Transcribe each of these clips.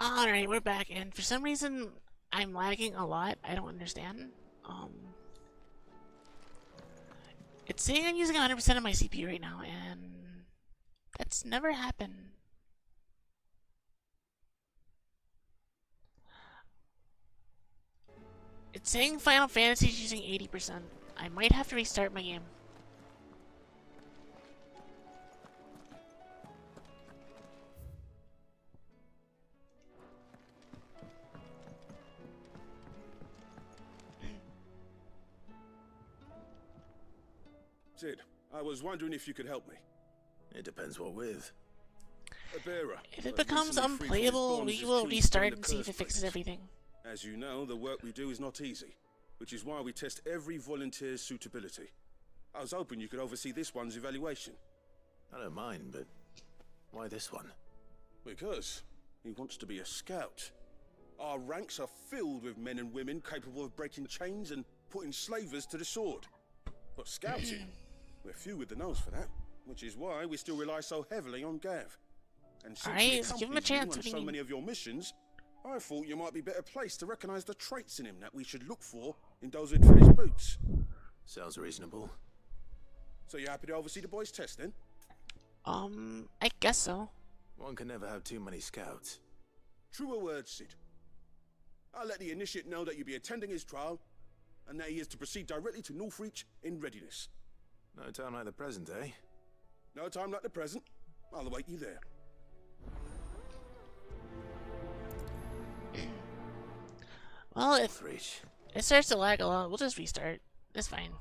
Alright, we're back, and for some reason, I'm lagging a lot. I don't understand. Um, it's saying I'm using 100% of my CPU right now, and that's never happened. It's saying Final Fantasy is using 80%. I might have to restart my game. Sid, I was wondering if you could help me. It depends what with. Abera. If it becomes recently freed from his unplayable, bonds we is will keen to restart join the and see if Curse it fixes Breakers. everything. As you know, the work we do is not easy, which is why we test every volunteer's suitability. I was hoping you could oversee this one's evaluation. I don't mind, but why this one? Because he wants to be a scout. Our ranks are filled with men and women capable of breaking chains and putting slavers to the sword. But scouting, we're few with the nose for that, which is why we still rely so heavily on Gav. And since he Alright, give him a accompanies you chance. on What do you so mean? many of your missions, I thought you might be better placed to recognize the traits in him that we should look for in those with finished boots. Sounds reasonable. So you happy to oversee the boys' test then? I guess so. One can never have too many scouts. Truer words, Sid. I'll let the initiate know that you'll be attending his trial, and that he is to proceed directly to Northreach in readiness. No time like the present, eh? No time like the present. I'll await you there. Well, if Reach. it starts to lag a lot, we'll just restart. It's fine.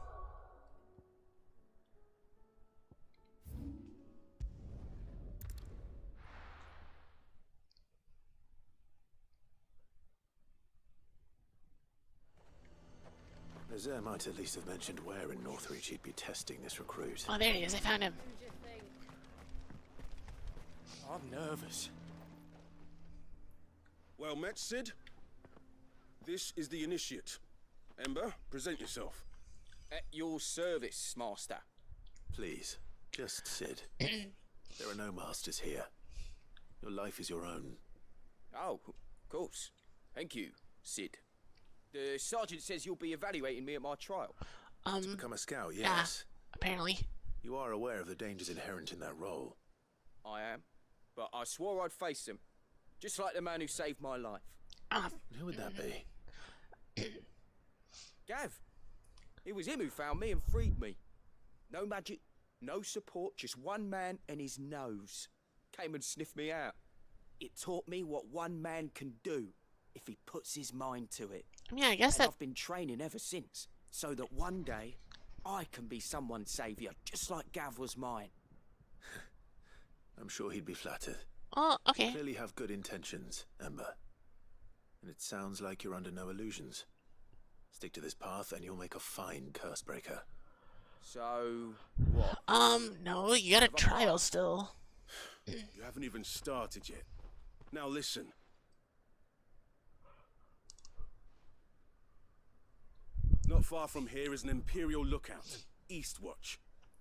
Nazaire might at least have mentioned where in Northreach he'd be testing this recruit. Oh, there he is. I found him. I'm nervous. Well met, Sid. This is the initiate. Ember, present yourself. At your service, Master. Please, just Sid. There are no masters here. Your life is your own. Oh, of course. Thank you, Sid. The sergeant says you'll be evaluating me at my trial. Become a scout, yes. Apparently. You are aware of the dangers inherent in that role. I am. But I swore I'd face them. Just like the man who saved my life. Ah, Who would that be? Gav. It was him who found me and freed me. No magic, no support, just one man and his nose. Came and sniffed me out. It taught me what one man can do if he puts his mind to it. I mean, I guess And that. I've been training ever since, so that one day I can be someone's saviour, just like Gav was mine. I'm sure he'd be flattered. Oh, okay. Clearly have good intentions, Ember. And it sounds like you're under no illusions. Stick to this path and you'll make a fine curse breaker. So, what? No, you got a trial still. You haven't even started yet. Now listen. Not far from here is an Imperial lookout, Eastwatch.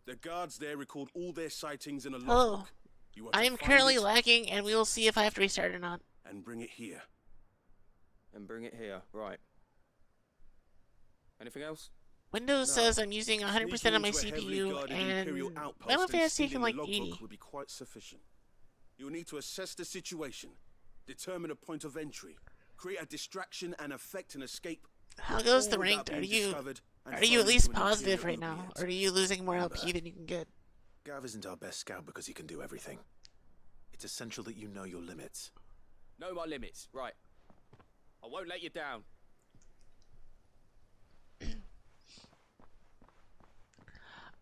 The guards there record all their sightings in a Hello. logbook. You are to I am find currently it lagging, and we will see if I have to restart or not. and bring it here. And bring it here, right. Anything else? Windows says I'm using 100% Sneaking of my into a heavily CPU, guarded and Imperial outpost Final and Fantasy taking stealing like the logbook 80. would be quite sufficient. You will need to assess the situation, determine a point of entry, create a distraction, and effect an escape. How goes all the without ranked? being discovered and Are you thrown at least into an positive Imperial right now, oubliette. or are you losing more LP than you can get? Gav isn't our best scout because he can do everything. It's essential that you know your limits. Know my limits, right. I won't let you down.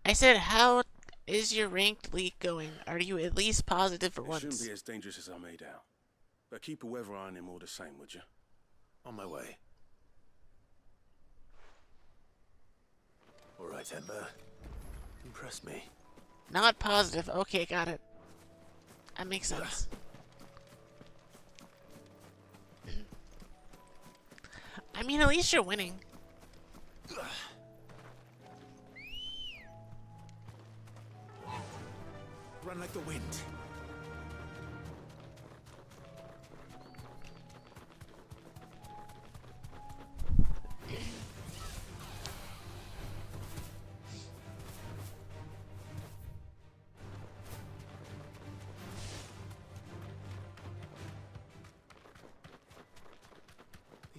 I said, how is your ranked league going? Are you at least positive for It once? shouldn't be as dangerous as I made out. But keep a weather eye on him all the same, would you? On my way. All right, Ember. Impress me. Not positive. Okay, got it. That makes sense. I mean, at least you're winning. Run like the wind.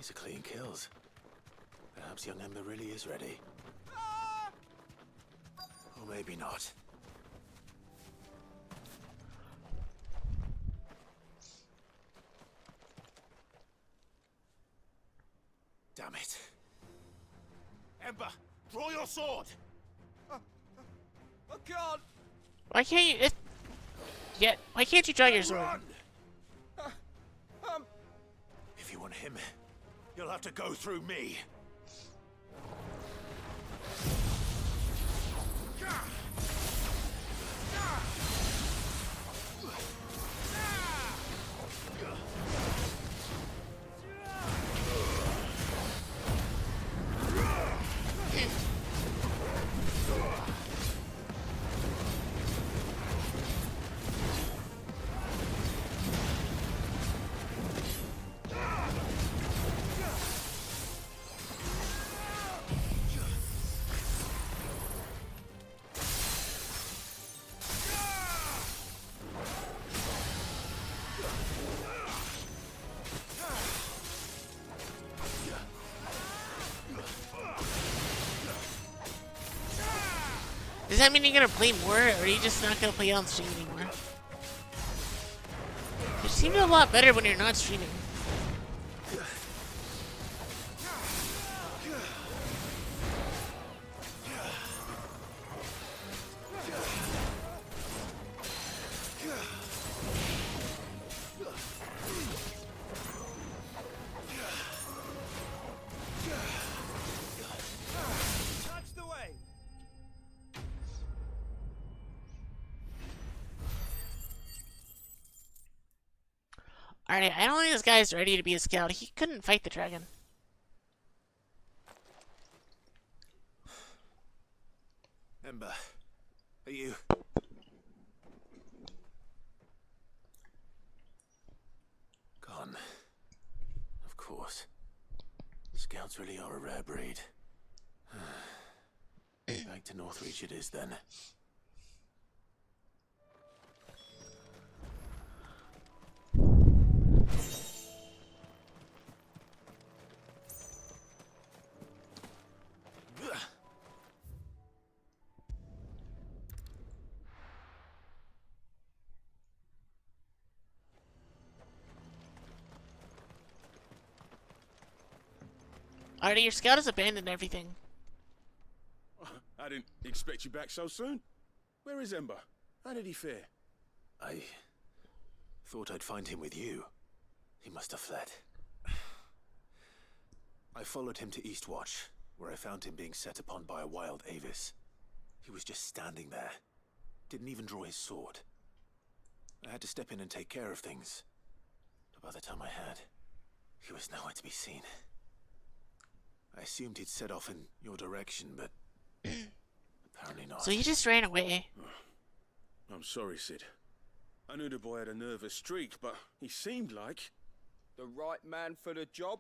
These are clean kills. Perhaps young Ember really is ready. Or maybe not. Damn it. Ember, draw your sword! I can't. Why can't you? Yeah. Why can't you draw your sword? Run! If you want him, you'll have to go through me. Does that mean you're gonna play more, or are you just not gonna play on stream anymore? You seem to do a lot better when you're not streaming. Touch the way. Alright, I don't think this guy's ready to be a scout. He couldn't fight the dragon. Ember, are you... Gone. Of course. Scouts really are a rare breed. Back to Northreach it is then. Alright, your scout has abandoned everything. I didn't expect you back so soon. Where is Ember? How did he fare? I thought I'd find him with you. He must have fled. I followed him to Eastwatch, where I found him being set upon by a wild Avis. He was just standing there. Didn't even draw his sword. I had to step in and take care of things. But by the time I had, he was nowhere to be seen. I assumed he'd set off in your direction, but apparently not. So he just ran away. I'm sorry, Sid. I knew the boy had a nervous streak, but he seemed like... The right man for the job?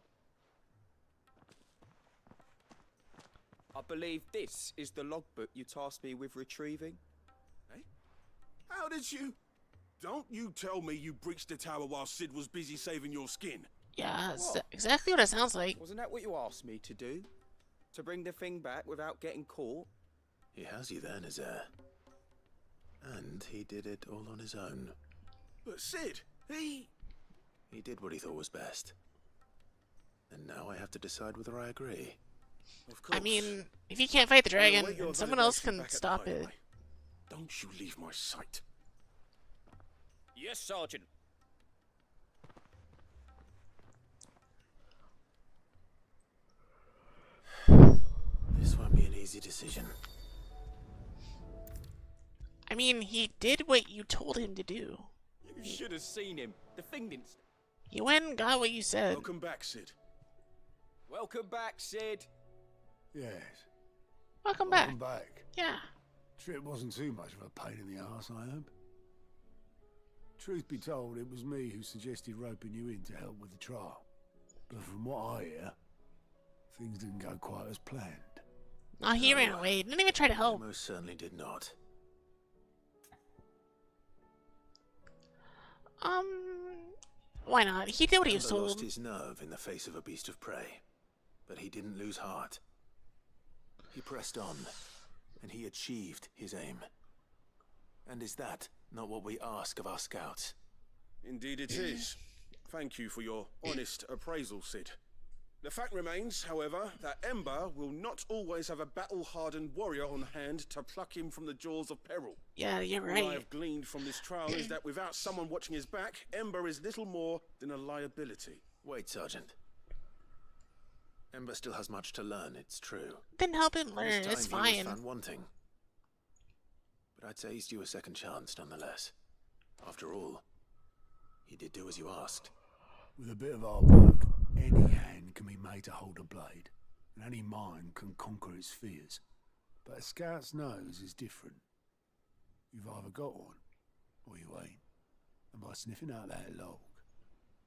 I believe this is the logbook you tasked me with retrieving. Eh? How did you... Don't you tell me you breached the tower while Sid was busy saving your skin. Yeah, that's What? exactly what it sounds like. Wasn't that what you asked me to do? To bring the thing back without getting caught? He has you there, Nazaire. And he did it all on his own. But Sid, he... He did what he thought was best. And now I have to decide whether I agree. Of course. I mean, if you can't fight the We'll dragon, await your then someone else evaluation can back at the stop it. hideaway. Don't you leave my sight. Yes, Sergeant. This won't be an easy decision. I mean, he did what you told him to do. You should have seen him. The thing didn't... He went and got what you said. Welcome back, Sid. Welcome back, Sid. Yes. Welcome back. Welcome back. Yeah. Trip wasn't too much of a pain in the arse, I hope. Truth be told, it was me who suggested roping you in to help with the trial. But from what I hear, things didn't go quite as planned. No, he ran away. He didn't even try to I help. most certainly did not. Why not? He did what he was Ember lost told. his nerve in the face of a beast of prey, but he didn't lose heart. He pressed on, and he achieved his aim. And is that not what we ask of our scouts? Indeed it is. Thank you for your honest appraisal, Sid. The fact remains, however, that Ember will not always have a battle-hardened warrior on hand to pluck him from the jaws of peril. Yeah, you're All I right. have gleaned from this trial is that without someone watching his back, Ember is little more than a liability. Wait, Sergeant. Ember still has much to learn, it's true. Then help him learn. This time It's he was fine. found wanting. But I'd say he's due a second chance, nonetheless. After all, he did do as you asked. With a bit of hard work, any hand can be made to hold a blade, and any mind can conquer its fears. But a scout's nose is different. You've either got one, or you ain't. And by sniffing out that log,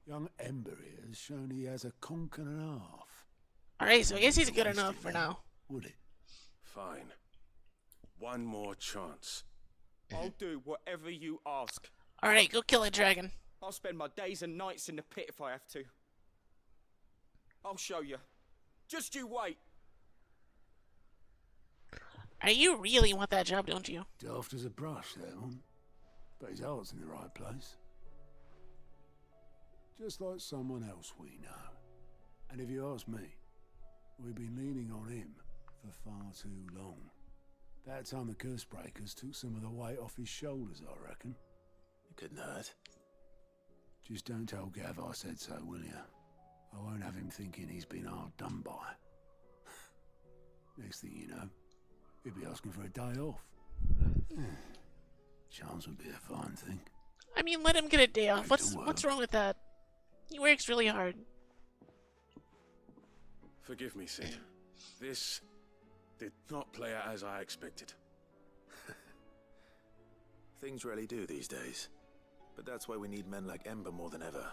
young Ember here has shown he has a conk and a half. Alright, so I guess he's good Wasted enough for that, now. Would it? Fine. One more chance. I'll do whatever you ask. Alright, go kill a dragon. I'll spend my days and nights in the pit if I have to. I'll show you. Just you wait. You really want that job, don't you? Daft as a brush, that one. But his heart's in the right place. Just like someone else we know. And if you ask me, we've been leaning on him for far too long. That time the Cursebreakers took some of the weight off his shoulders, I reckon. It couldn't hurt. Just don't tell Gav I said so, will you? I won't have him thinking he's been hard done by. Next thing you know, he'll be asking for a day off. Chance would be a fine thing. I mean, let him get a day off. Back to What's work. wrong with that? He works really hard. Forgive me, Sid. This did not play out as I expected. Things rarely do these days. But that's why we need men like Ember more than ever.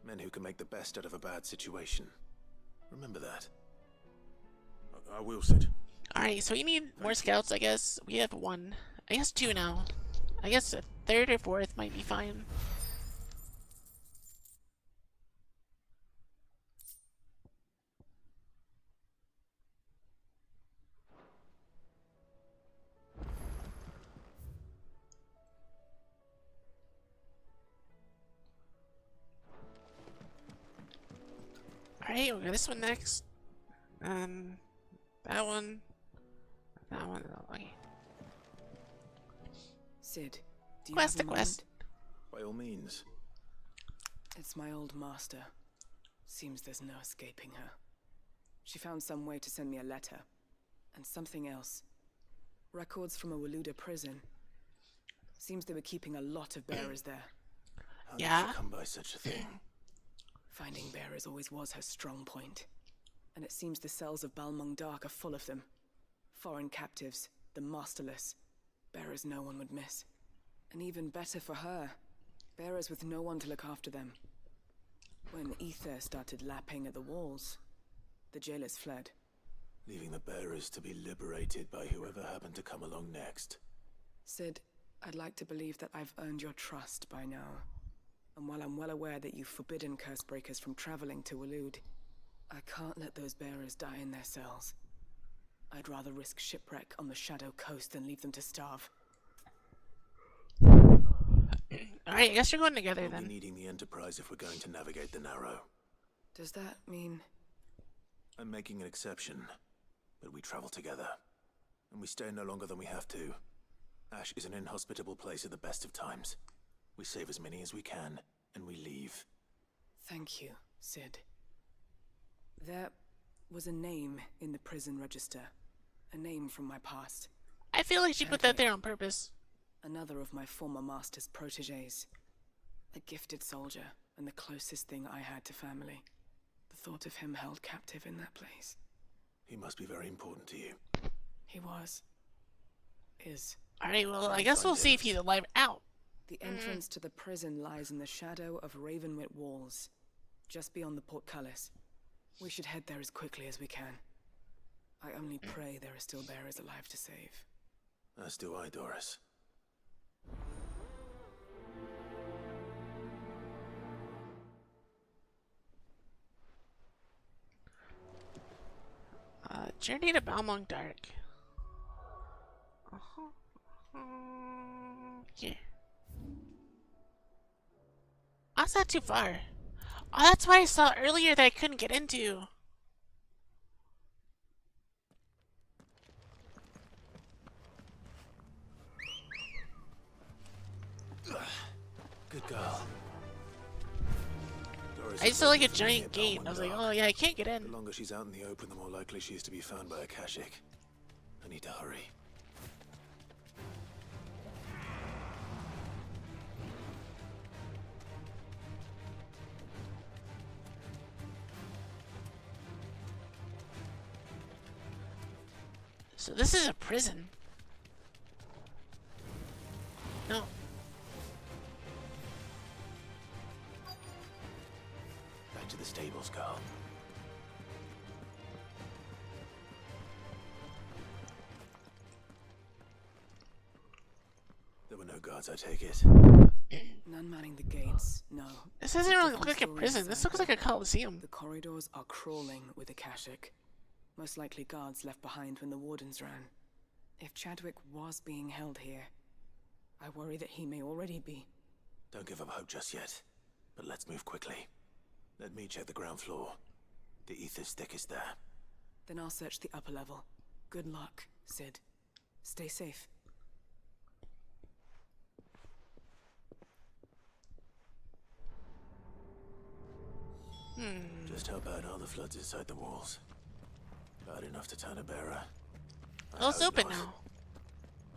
Men who can make the best out of a bad situation. Remember that. I will, Sid. Alright, so you need more scouts, I guess. We have one. I guess two now. I guess a third or fourth might be fine. Alright, we'll go this one next. That one. That one. Okay. Sid, do you Quest have to a quest. moment? By all means. It's my old master. Seems there's no escaping her. She found some way to send me a letter. And something else. Records from a Waluda prison. Seems they were keeping a lot of bearers there. How did Yeah? she come by such a thing? Finding bearers always was her strong point. And it seems the cells of Balmung Dark are full of them. Foreign captives, the masterless. Bearers no one would miss. And even better for her, bearers with no one to look after them. When ether started lapping at the walls, the jailers fled. Leaving the bearers to be liberated by whoever happened to come along next. Sid, I'd like to believe that I've earned your trust by now. And while I'm well aware that you've forbidden Cursebreakers from traveling to Waloed, I can't let those bearers die in their cells. I'd rather risk shipwreck on the Shadow Coast than leave them to starve. Alright, I guess you're going together We'll be then. needing the Enterprise if we're going to navigate the Narrow. Does that mean... I'm making an exception, but we travel together. And we stay no longer than we have to. Ash is an inhospitable place at the best of times. We save as many as we can, and we leave. Thank you, Sid. There was a name in the prison register. A name from my past. I feel like she put that there on purpose. Another of my former master's protégés. A gifted soldier, and the closest thing I had to family. The thought of him held captive in that place. He must be very important to you. He was. Is. Alright, well, I guess we'll see if he's alive out. The entrance to the prison lies in the shadow of Ravenwit Walls, just beyond the portcullis. We should head there as quickly as we can. I only pray there are still bearers alive to save. As do I, Doris. Journey to Balmung Dark. Yeah. That's not too far. Oh, that's why I saw earlier that I couldn't get into. Good girl. Doris I is saw like a looking for me giant at gate, and I was like, Balmung oh Dark. yeah, I can't get The in. longer she's out in the open, the more likely she is to be found by a Kashik. I need to hurry. So this is a prison. No. Back to the stables, girl. There were no guards, I take it. None manning the gates, no. This doesn't really Different look like a story prison. This looks inside. like a coliseum. The corridors are crawling with Akashic. Most likely guards left behind when the wardens ran. If Chadwick was being held here, I worry that he may already be. Don't give up hope just yet, but let's move quickly. Let me check the ground floor. The ether's thickest there. Then I'll search the upper level. Good luck, Sid. Stay safe. Just how bad are the floods inside the walls? Bad enough to turn a bearer. I Oh, it's hope open not. now.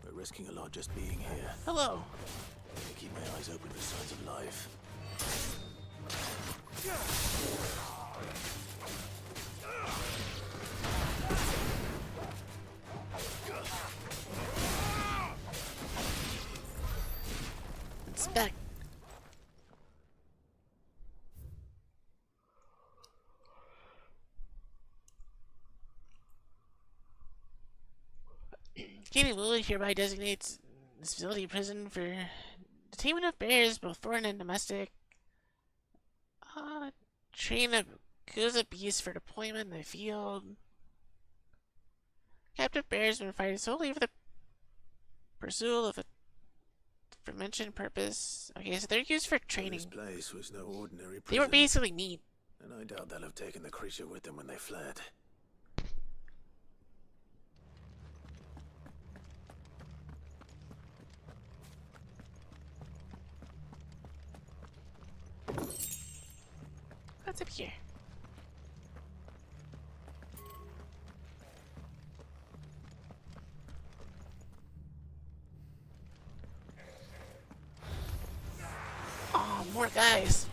We're risking a lot just being here. Hello. I keep my eyes open for signs of life. Inspect. King Lily hereby designates this facility a prison for detainment of bears, both foreign and domestic. Train of Kuza beasts for deployment in the field. Captive bears have been fighting solely for the pursuit of a mentioned purpose. Okay, so they're used for This training. place was no ordinary prison. They were basically meat. And I doubt they'll have taken the creature with them when they fled. What's up here? Oh, more guys.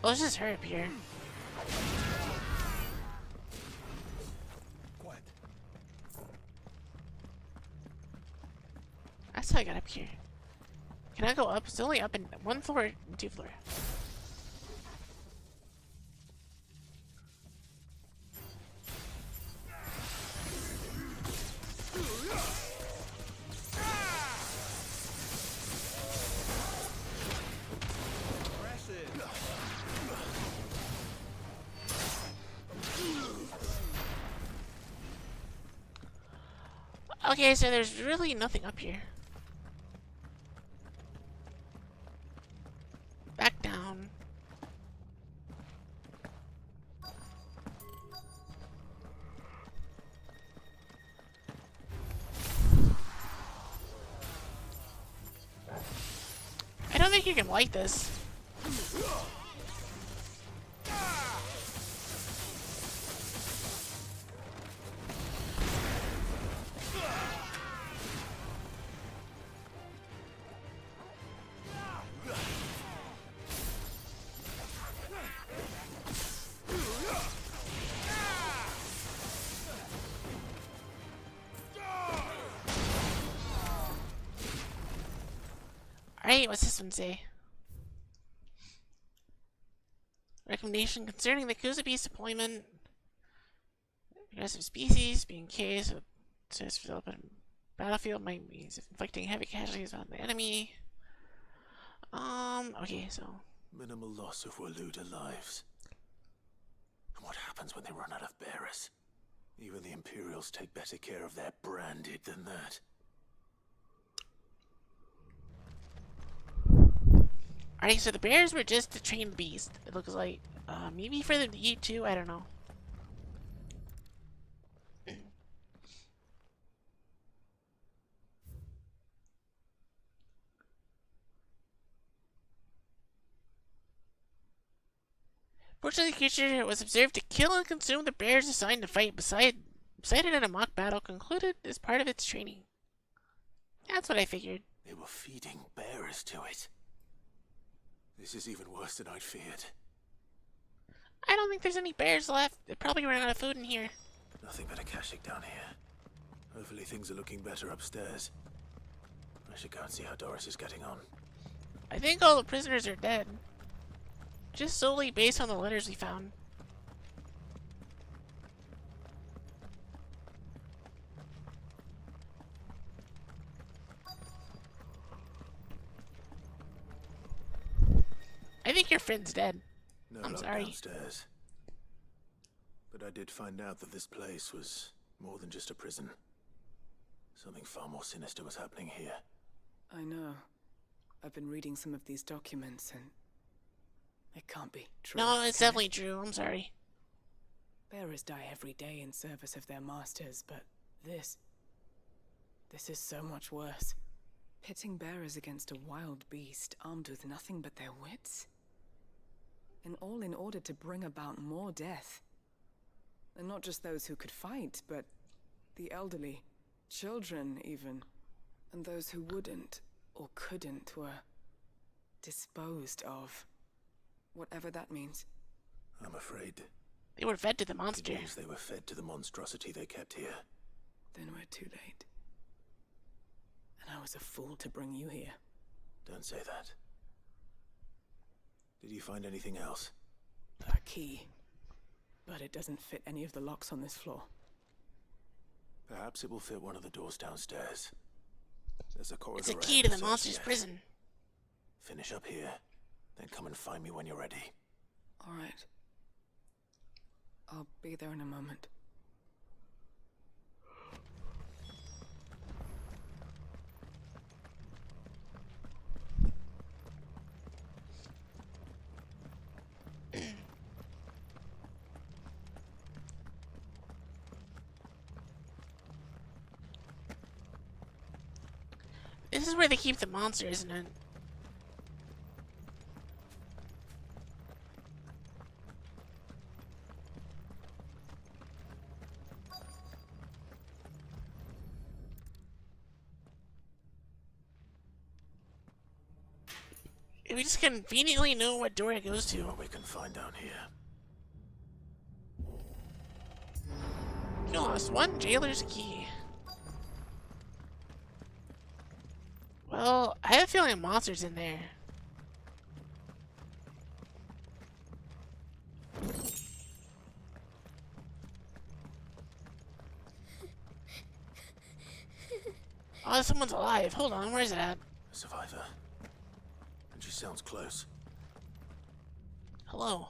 Well, it's just her up here. Quiet. That's how I got up here. Can I go up? It's only up in one floor and two floor. Okay, so there's really nothing up here. Back down. I don't think you can light this. Alright, what's this one say? Recommendation concerning the Kuza Beast deployment. Aggressive species being case with development battlefield might mean inflicting heavy casualties on the enemy. Okay, so Minimal loss of Waluda lives. And what happens when they run out of bearers? Even the Imperials take better care of their branded than that. alright, so the bears were just to train the beast, it looks like. Maybe for them to eat too, I don't know. Fortunately, the creature was observed to kill and consume the bears assigned to fight beside it in a mock battle concluded as part of its training. That's what I figured. They were feeding bearers to it. This is even worse than I'd feared. I don't think there's any bears left. They probably ran out of food in here. Nothing but a Kashyyyk down here. Hopefully things are looking better upstairs. I should go and see how Doris is getting on. I think all the prisoners are dead. Just solely based on the letters we found. I think your friend's dead. No I'm luck sorry. downstairs. But I did find out that this place was more than just a prison. Something far more sinister was happening here. I know. I've been reading some of these documents and it can't be true. No, it's can it? definitely true. I'm sorry. Bearers die every day in service of their masters, but this is so much worse. Pitting bearers against a wild beast armed with nothing but their wits? And all in order to bring about more death. And not just those who could fight, but the elderly, children even. And those who wouldn't or couldn't were disposed of. Whatever that means. I'm afraid They were fed to the it monster. means they were fed to the monstrosity they kept here. Then we're too late. And I was a fool to bring you here. Don't say that. Did you find anything else? A key. But it doesn't fit any of the locks on this floor. Perhaps it will fit one of the doors downstairs. There's a corridor. It's a I key to the haven't monster's searched yet. prison. Finish up here, then come and find me when you're ready. All right. I'll be there in a moment. This is where they keep the monster, isn't it? We just conveniently know what door it goes See to. what we can find down here. You lost one jailer's key. Well, I have a feeling a monster's in there. Oh, someone's alive. Hold on, where's it at? A survivor. And she sounds close. Hello.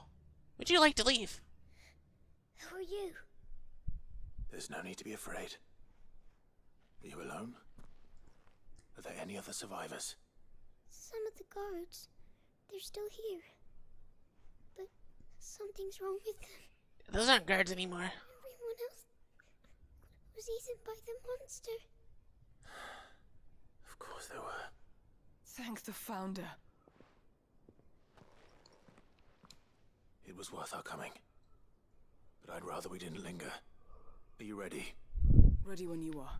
Would you like to leave? Who are you? There's no need to be afraid. Are you alone? Are there any other survivors? Some of the guards. They're still here. But something's wrong with them. Those aren't guards anymore. Everyone else was eaten by the monster. Of course there were. Thank the Founder. It was worth our coming. But I'd rather we didn't linger. Are you ready? Ready when you are.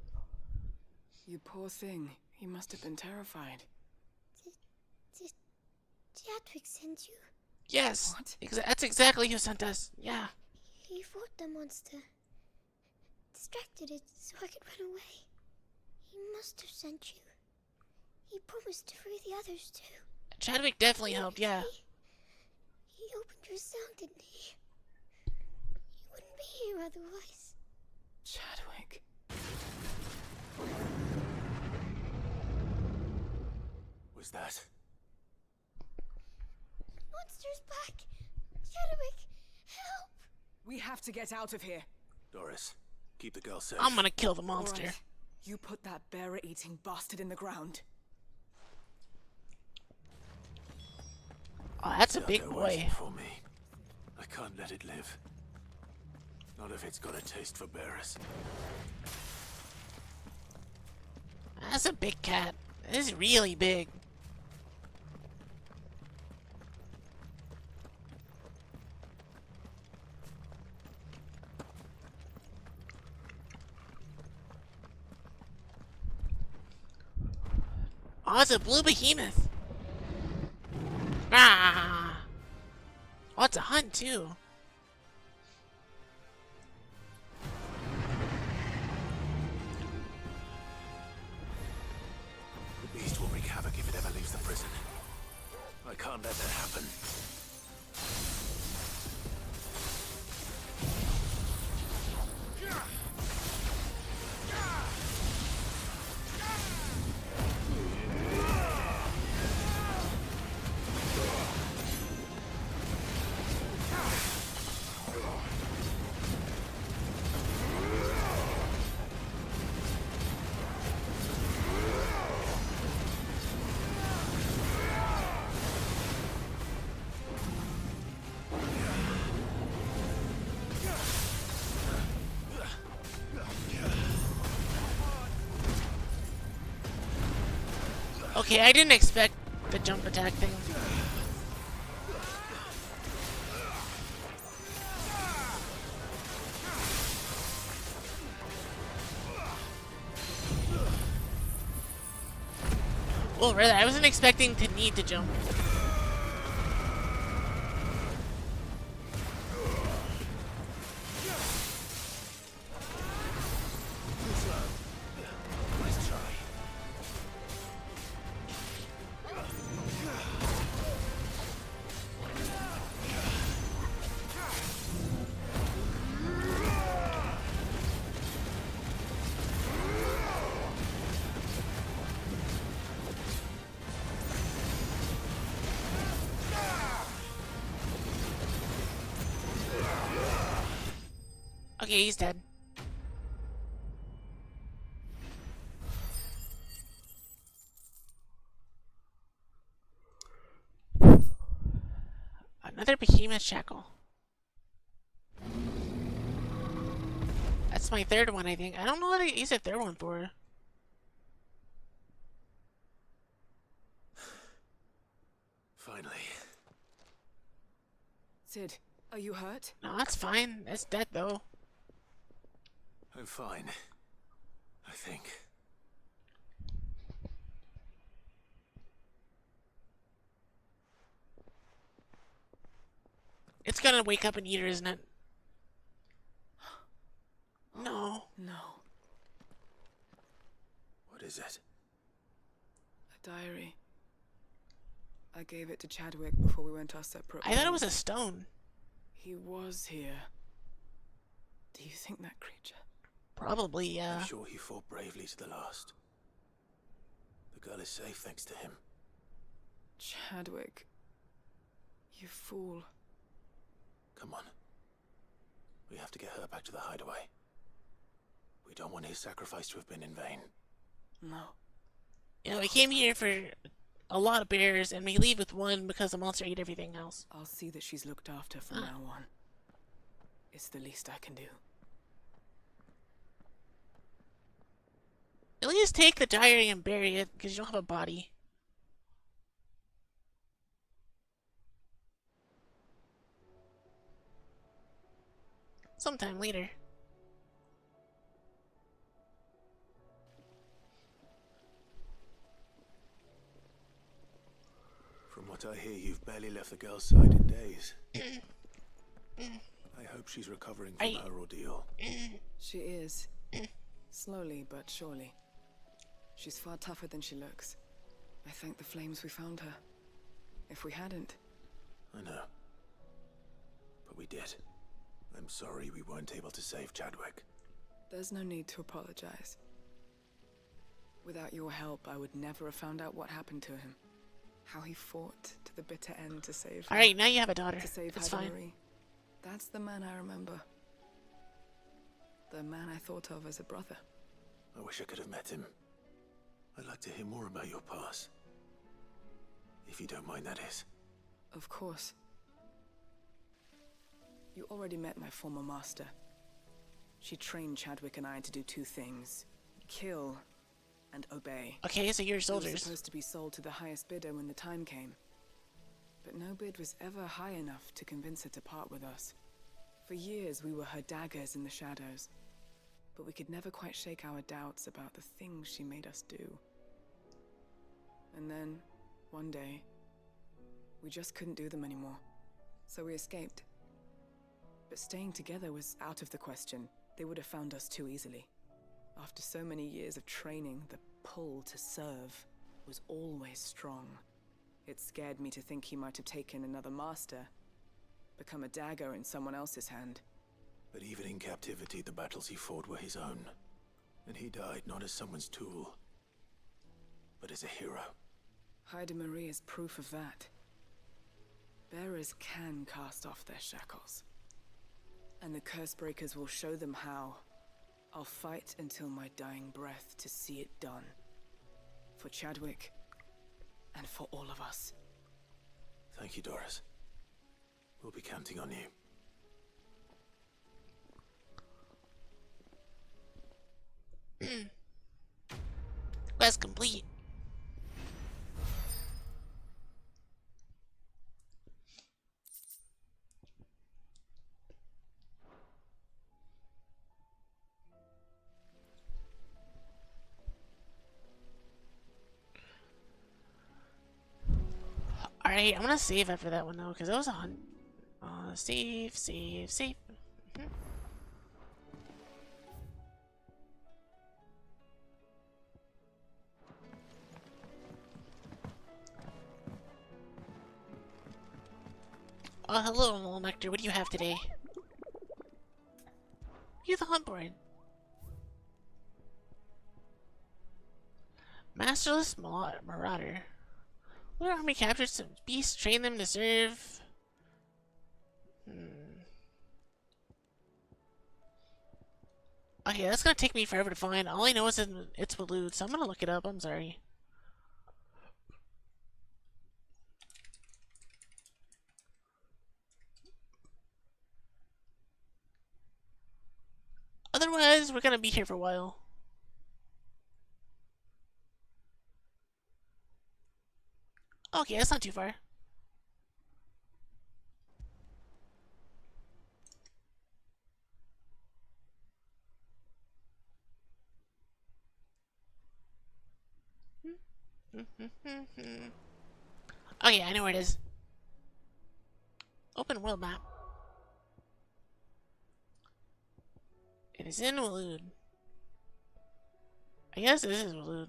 You poor thing. He must have been terrified. Did Jadwick send you? Yes. What? That's exactly who sent us. Yeah. He fought the monster. Distracted it so I could run away. He must have sent you. He promised to free the others too. Chadwick definitely helped, yeah. He opened your sound, didn't he? You wouldn't be here otherwise. Chadwick. Was that? Monster's back! Chadwick, help! We have to get out of here. Doris, keep the girl safe. I'm gonna kill the All monster. right. You put that bearer-eating bastard in the ground. Oh, that's a Dug big her boy. waiting for me. I can't let it live. Not if it's got a taste for bearers. That's a big cat. This is really big. Oh, it's a blue behemoth. Ah! Oh, it's a hunt too. The beast will wreak havoc if it ever leaves the prison. I can't let that happen. Okay, I didn't expect the jump attack thing. Well, rather, I wasn't expecting to need to jump. Nice try. Okay, he's dead. Another behemoth shackle. That's my third one, I think. I don't know what I use a third one for. Finally. Sid, are you hurt? No, that's fine. That's dead, though. I'm fine. I think. It's gonna wake up and eat her, isn't it? No. No. What is it? A diary. I gave it to Chadwick before we went our separate ways. I thought it was a stone. He was here. Do you think that creature? Probably, yeah. I'm sure he fought bravely to the last. The girl is safe thanks to him. Chadwick. You fool. Come on. We have to get her back to the hideaway. We don't want his sacrifice to have been in vain. No. You know, we came here for a lot of bears, and we leave with one because the monster ate everything else. I'll see that she's looked after from now on. It's the least I can do. At least take the diary and bury it, because you don't have a body. Sometime later. From what I hear, you've barely left the girl's side in days. I hope she's recovering from her ordeal. She is. Slowly but surely. She's far tougher than she looks. I thank the flames we found her. If we hadn't, I know. But we did. I'm sorry we weren't able to save Chadwick. there's no need to apologize. Without your help, I would never have found out what happened to him. How he fought to the bitter end to save her. Alright, now you have a daughter. To save That's Hyde fine. Marie. That's the man I remember. The man I thought of as a brother. I wish I could have met him. I'd like to hear more about your past. If you don't mind, that is. Of course. You already met my former master. She trained Chadwick and I to do two things. Kill and obey. Okay, so you're It was soldiers. supposed to be sold to the highest bidder when the time came. But no bid was ever high enough to convince her to part with us. For years we were her daggers in the shadows. But we could never quite shake our doubts about the things she made us do. And then, one day, we just couldn't do them anymore. So we escaped. But staying together was out of the question. They would have found us too easily. After so many years of training, the pull to serve was always strong. It scared me to think he might have taken another master, become a dagger in someone else's hand. But even in captivity, the battles he fought were his own. And he died not as someone's tool, but as a hero. Hyde Marie is proof of that. Bearers can cast off their shackles. And the Cursebreakers will show them how. I'll fight until my dying breath to see it done. For Chadwick, and for all of us. Thank you, Doris. We'll be counting on you. Quest complete. Alright, I'm gonna save after that one though, because that was a hunt. Save. Mhm. Oh, hello, little Nectar. What do you have today? You're the hunt board. Masterless Marauder. What army captured some beasts, train them to serve. Okay, that's gonna take me forever to find. All I know is it's Waloed, so I'm gonna look it up. I'm sorry. Otherwise, we're gonna be here for a while. Okay, that's not too far. Okay, I know where it is. Open world map. It is in Waloed. I guess this is Waloed.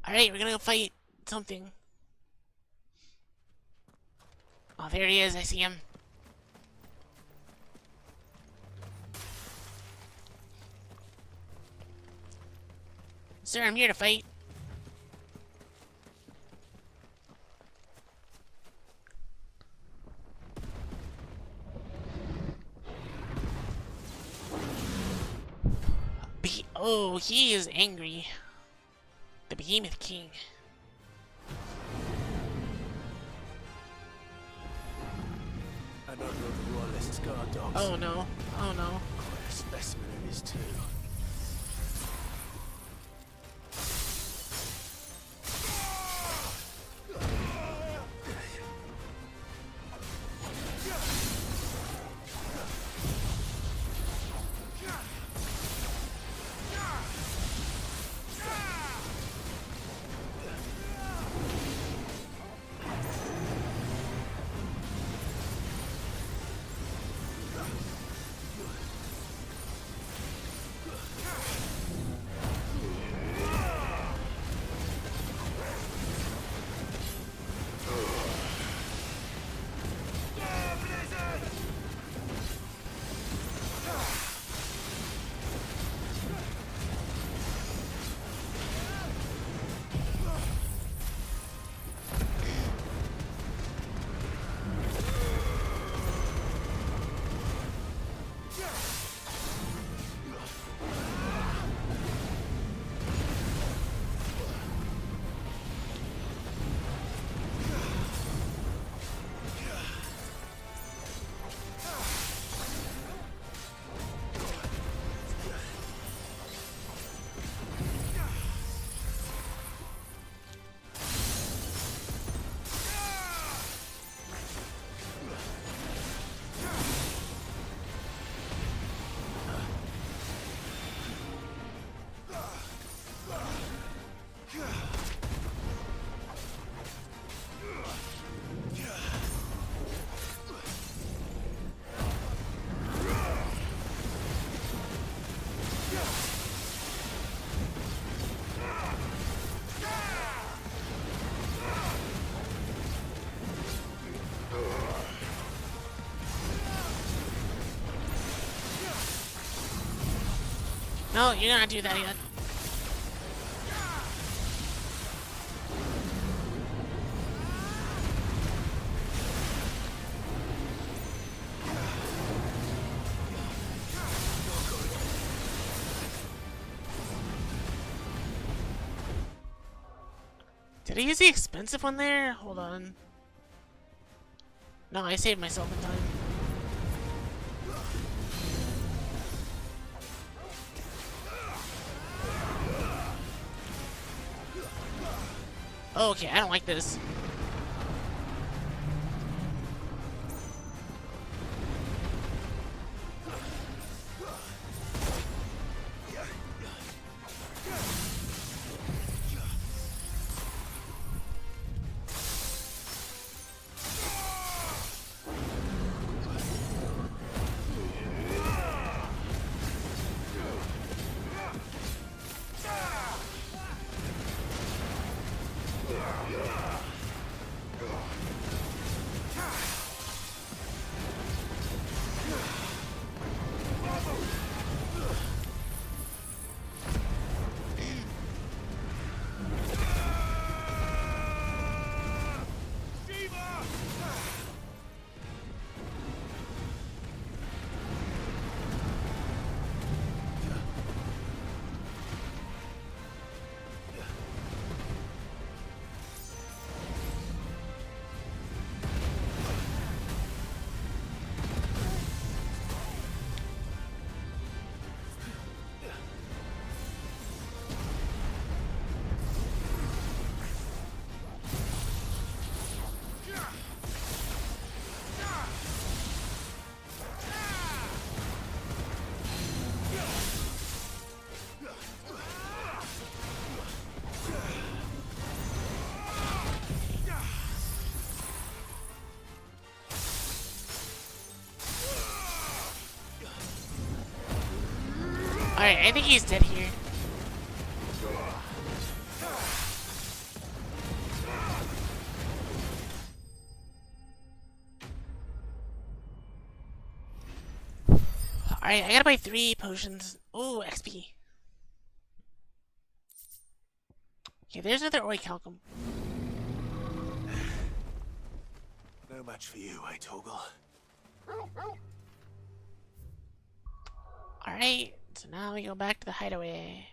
Alright, we're gonna go fight something. Oh, there he is. I see him. Sir, I'm here to fight. Oh, he is angry. The Behemoth King. Another of the Royalist's guard dogs. Oh no. Oh no. Quite a specimen it is too. No, you're not do that yet. Did I use the expensive one there? Hold on. No, I saved myself in time. Okay, I don't like this. Alright, I think he's dead here. Alright, I gotta buy 3 potions. Ooh, XP. Okay, there's another Orichalcum. No match for you, eh, Torgal? Alright, so now we go back to the hideaway.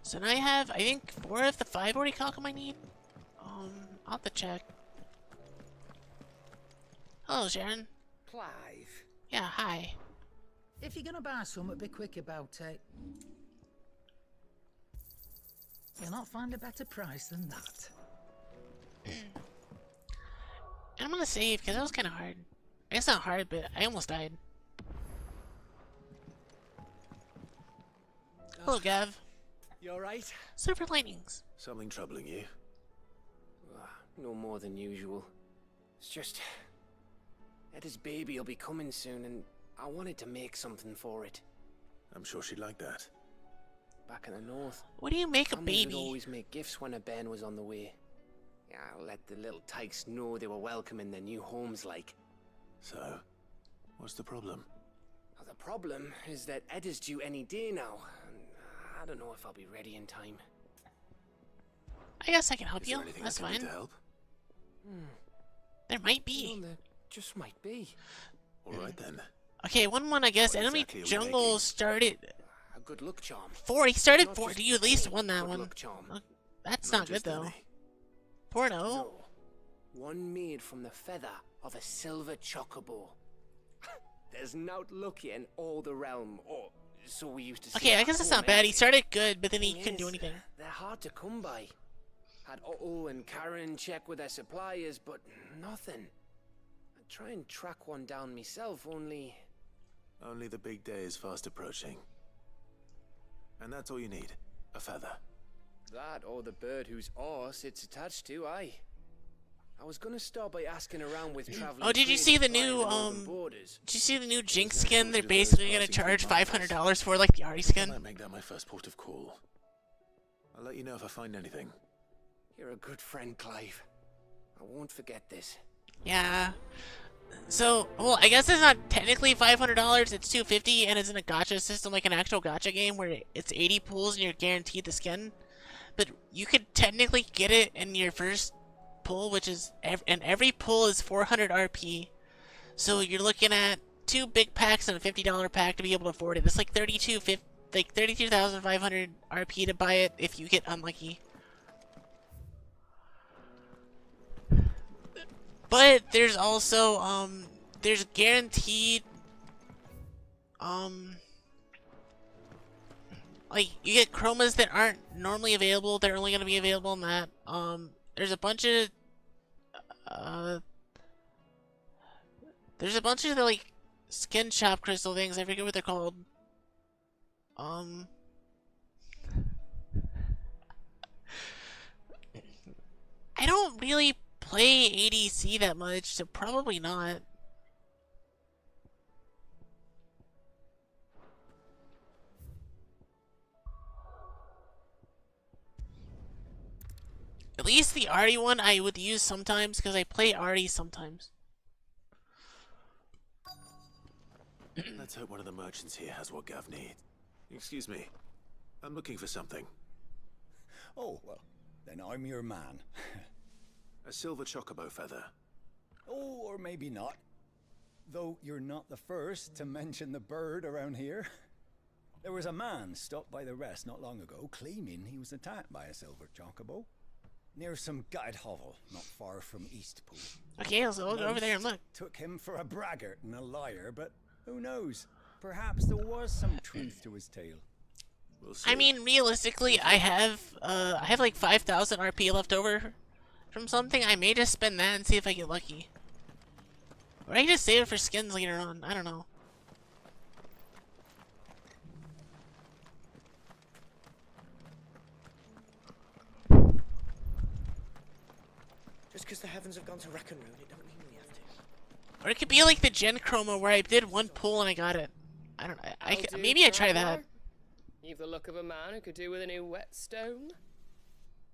So now I have, I think, 4 of the 5 Orichalcum I need. I'll have to check. Hello, Sharon. Clive, Yeah, hi. if you're gonna buy something, be quick about it. You'll not find a better price than that. I'm gonna save, because that was kind of hard. It's not hard, but I almost died. Hello, Gav. You alright? Silver Lightnings. Something troubling you? No more than usual. It's just... Etta's baby will be coming soon, and I wanted to make something for it. I'm sure she'd like that. Back in the north, What do you make a families would baby? always make gifts when a bairn was on the way. Yeah, let the little tykes know they were welcome in their new homes, like. So, what's the problem? Now, the problem is that Etta's due any day now, and I don't know if I'll be ready in time. I guess I can help Is you. there anything That's I can do fine. to help? There might Well, be. there just might be. All right then. Okay, one I guess. What Enemy exactly are we Jungle making? started A good luck charm. 4. He started Not 4. just You at least any won that good one. luck charm. That's not good just though. any. Porno. No. One made from the feather of a silver chocobo. There's naught lucky in all the realm, or so we used to say. Okay, I back guess that's home, not bad. He anyway. started good, but then he Thing couldn't do is, anything. They're hard to come by. Had Otto and Karen check with their suppliers, but nothing. I'd try and track one down myself, only... Only the big day is fast approaching. And that's all you need. A feather. That or the bird whose arse it's attached to, aye. I was gonna start by asking around with traveling. Oh, did you see the new, borders? Did you see the new Jinx There's no skin? They're shortage of those basically gonna passing through charge markets. $500 for, like the Artie I skin. might make that my first port of call. I'll let you know if I find anything. You're a good friend, Clive. I won't forget this. Yeah. So, well, I guess it's not technically $500. It's $250, and it's in a gacha system, like an actual gacha game where it's 80 pulls and you're guaranteed the skin. But you could technically get it in your first pull, which is and every pull is 400 RP. So you're looking at 2 big packs and a $50 pack to be able to afford it. It's like 32,500 RP to buy it if you get unlucky. But there's also there's guaranteed like you get chromas that aren't normally available. They're only gonna be available in that. There's a bunch of the like skin shop crystal things. I forget what they're called. I don't really play ADC that much, so probably not. At least the Artie one I would use sometimes, because I play Artie sometimes. Let's hope one of the merchants here has what Gav needs. Excuse me. I'm looking for something. Oh, well, then I'm your man. A silver chocobo feather. Oh, or maybe not. Though you're not the first to mention the bird around here. There was a man stopped by the rest not long ago claiming he was attacked by a silver chocobo. Near some gutted hovel, not far from Eastpool. Okay, so we'll go over there and look. Took him for a braggart and a liar, but who knows? Perhaps there was some truth to his tale. We'll see. I mean, realistically, I have like 5,000 RP left over from something. I may just spend that and see if I get lucky. Or I can just save it for skins later on. I don't know. Just because the heavens have gone to wreck and ruin, it don't mean we have to. Or it could be like the Gen Chroma where I did one pull and I got it. I don't know. Maybe I try that. You've the look of a man who could do with a new whetstone.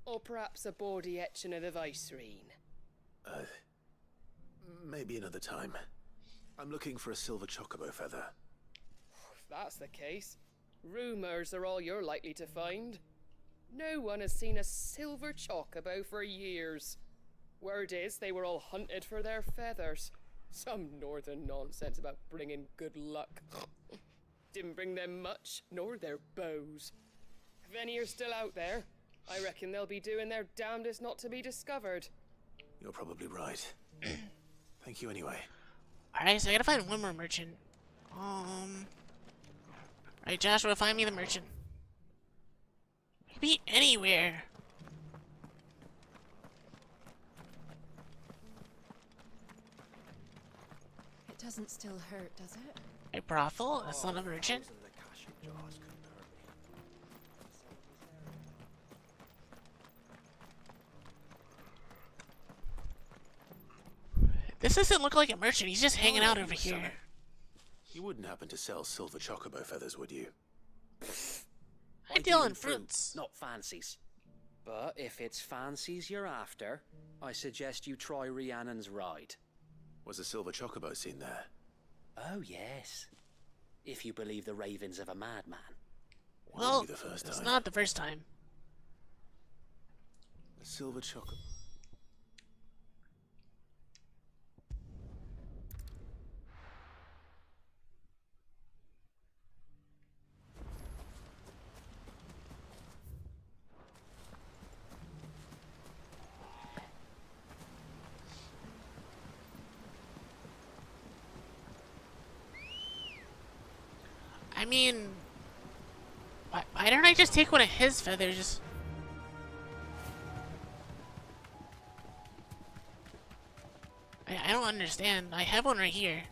Or perhaps a bawdy etching of the Vicerine. Maybe another time. I'm looking for a silver chocobo feather. If that's the case, rumours are all you're likely to find. No one has seen a silver chocobo for years. Word is they were all hunted for their feathers. Some northern nonsense about bringing good luck. Didn't bring them much, nor their bows. If any are still out there, I reckon they'll be doing their damnedest not to be discovered. You're probably right. Thank you anyway. Alright, so I gotta find one more merchant. Alright, Joshua, find me the merchant. It could be anywhere. It doesn't still hurt, does it? A brothel? That's not a merchant? This doesn't look like a merchant. He's just hanging out over here. You wouldn't happen to sell silver chocobo feathers, would you? I deal in fruits. Not fancies. But if it's fancies you're after, I suggest you try Rhiannon's ride. Was a silver chocobo seen there? Oh, yes. If you believe the ravings of a madman. Well, it's not the first time. A silver chocobo. I mean, why don't I just take one of his feathers? I don't understand. I have one right here.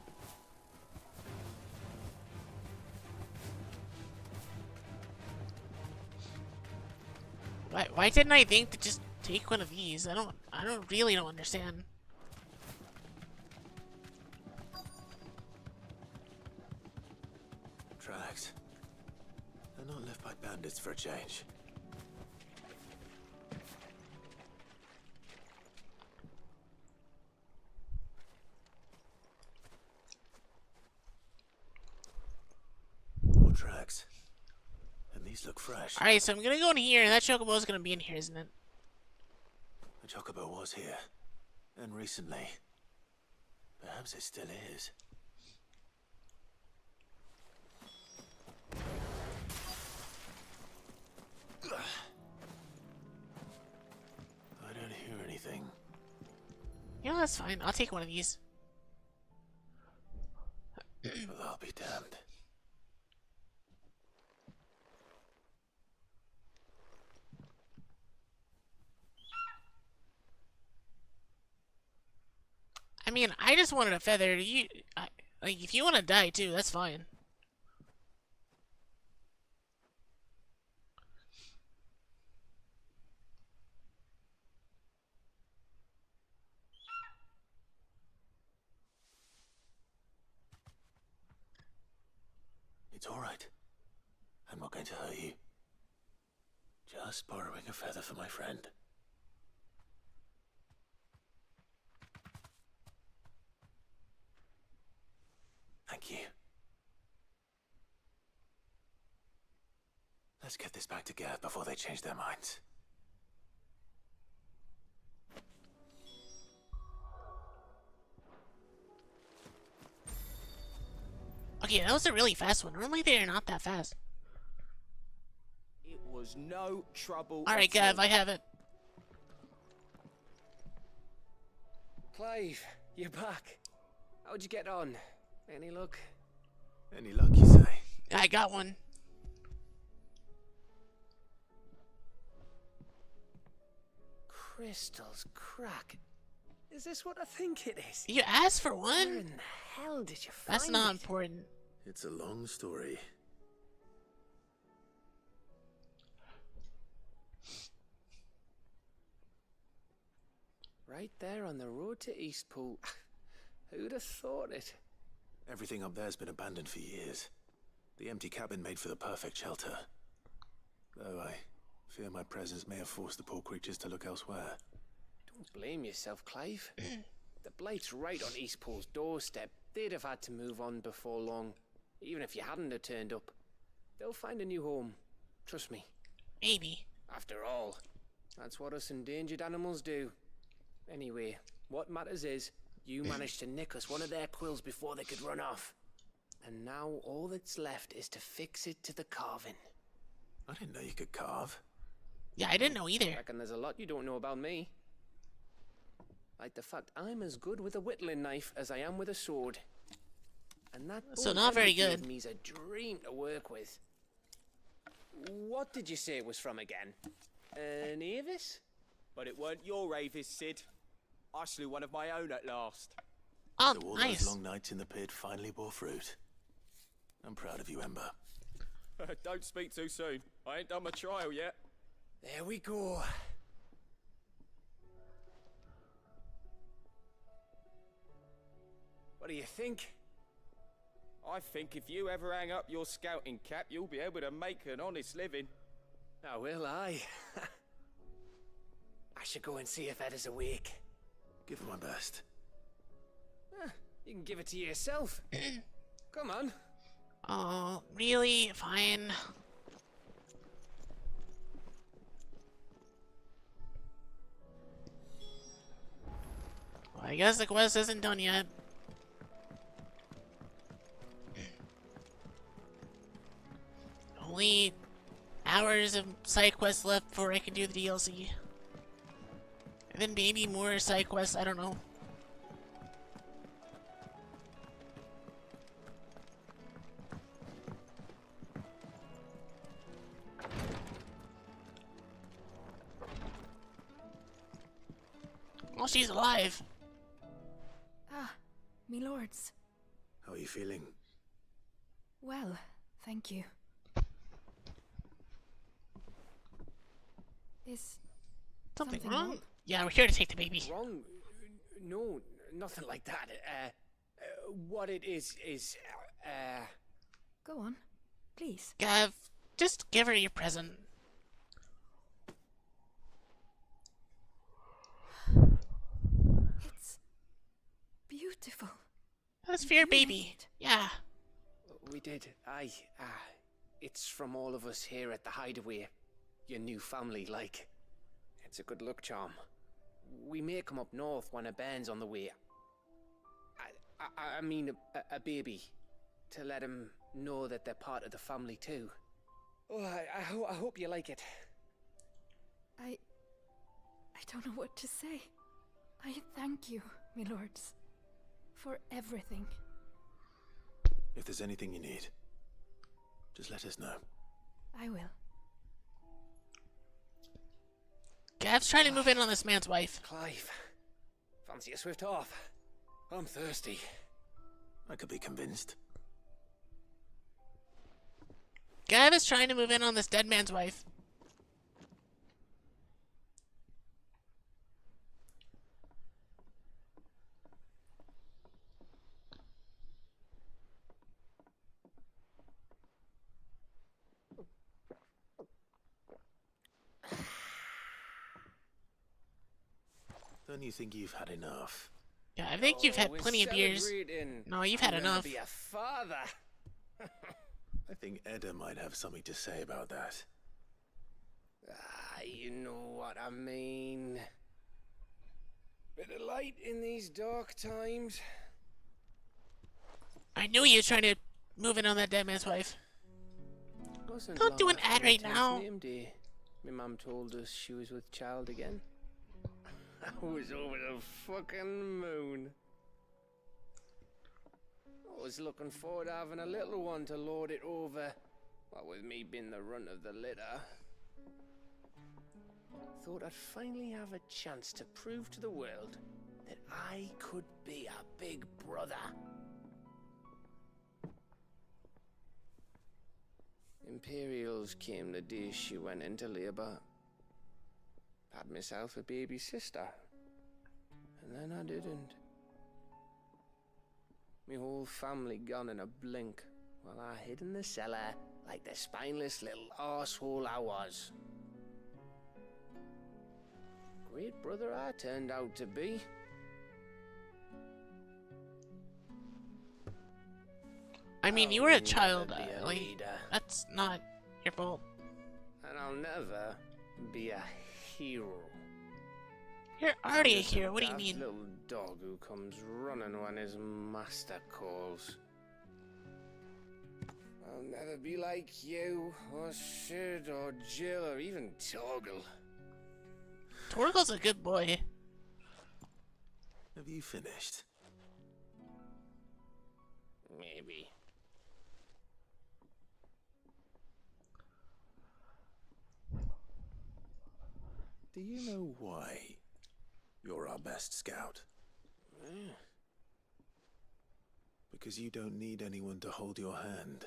Why didn't I think to just take one of these? I really don't understand. Tracks. They're not left by bandits for a change. tracks. And these look fresh. Alright, so I'm gonna go in here. That chocobo's gonna be in here, isn't it? The chocobo was here. And recently. Perhaps it still is. I don't hear anything. You know, that's fine. I'll take one of these. Well, I'll be damned. I mean, I just wanted a feather. Like, if you want to die too, that's fine. It's all right. I'm not going to hurt you. Just borrowing a feather for my friend. Thank you. Let's get this back to Gav before they change their minds. Okay, that was a really fast one. Normally they're not that fast. It was no trouble. Alright, Gav, I have it. Clive, you're back. How'd you get on? Any luck? Any luck, you say? I got one. Crystal's crack. Is this what I think it is? You asked for Where one? in the hell did you find That's not it? important. It's a long story. Right there on the road to Eastpool. Who'd have thought it? Everything up there's been abandoned for years. The empty cabin made for the perfect shelter. Though I fear my presence may have forced the poor creatures to look elsewhere. Don't blame yourself, Clive. The Blight's right on Eastpool's doorstep. They'd have had to move on before long. Even if you hadn't have turned up. They'll find a new home. Trust me. Maybe. After all, that's what us endangered animals do. Anyway, what matters is, you managed to nick us one of their quills before they could run off. And now all that's left is to fix it to the carving. I didn't know you could carve. Yeah, I didn't know either. Reckon there's a lot you don't know about me. Like the fact I'm as good with a whittling knife as I am with a sword. And that So bone not very you gave good. me's a dream to work with. What did you say it was from again? An Avis? But it weren't your Avis, Sid. I slew one of my own at last. Oh, So all nice. those long nights in the pit finally bore fruit. I'm proud of you, Ember. Don't speak too soon. I ain't done my trial yet. There we go. What do you think? I think if you ever hang up your scouting cap, you'll be able to make an honest living. Oh, will I? I should go and see if Ed is awake. Give it my best. You can give it to yourself. Come on. Oh, really? Fine. Well, I guess the quest isn't done yet. Only hours of side quests left before I can do the DLC. And then maybe more side quests, I don't know. Well, she's alive. Ah, me lords. How are you feeling? Well, thank you. Is Something something wrong? wrong? Yeah, we're here to take the baby. Wrong? No, nothing like that. What it is, Go on, please. Gav, just give her your present. It's beautiful. That's for your You made baby. it. Yeah. we did. It's from all of us here at the Hideaway. Your new family, like. It's a good luck charm. We may come up north when a band's on the way. I mean a baby. To let him know that they're part of the family too. Oh, I hope you like it. I don't know what to say. I thank you, my lords, for everything. If there's anything you need, just let us know. I will. Gav's trying to move in on this man's wife. Clive, fancy a swift off? I'm thirsty. I could be convinced. Gav is trying to move in on this dead man's wife. Don't you think you've had enough? Yeah, I think you've had we're plenty of years. celebrating. No, you've had I'm gonna enough. Be a father. I think Edda might have something to say about that. You know what I mean. Bit of light in these dark times. I knew you were trying to move in on that dead man's wife. Wasn't Don't long do an after ad my right 10th now. Name day, my mum told us she was with child again. I was over the fucking moon. I was looking forward to having a little one to lord it over. What with me being the runt of the litter. Thought I'd finally have a chance to prove to the world that I could be a big brother. Imperials came the day she went into labour. Had myself a baby sister. And then I didn't. Me whole family gone in a blink, while I hid in the cellar like the spineless little arsehole I was. Great brother I turned out to be. I mean, you were a I'll child, never be a like, leader. that's not your fault. And I'll never be a hero. You're already a I'm just hero, what do you daft mean? little dog who comes running when his master calls. I'll never be like you, or Sid, or Jill, or even Torgal. Torgal's a good boy. Have you finished? Maybe. Do you know why you're our best scout? Because you don't need anyone to hold your hand.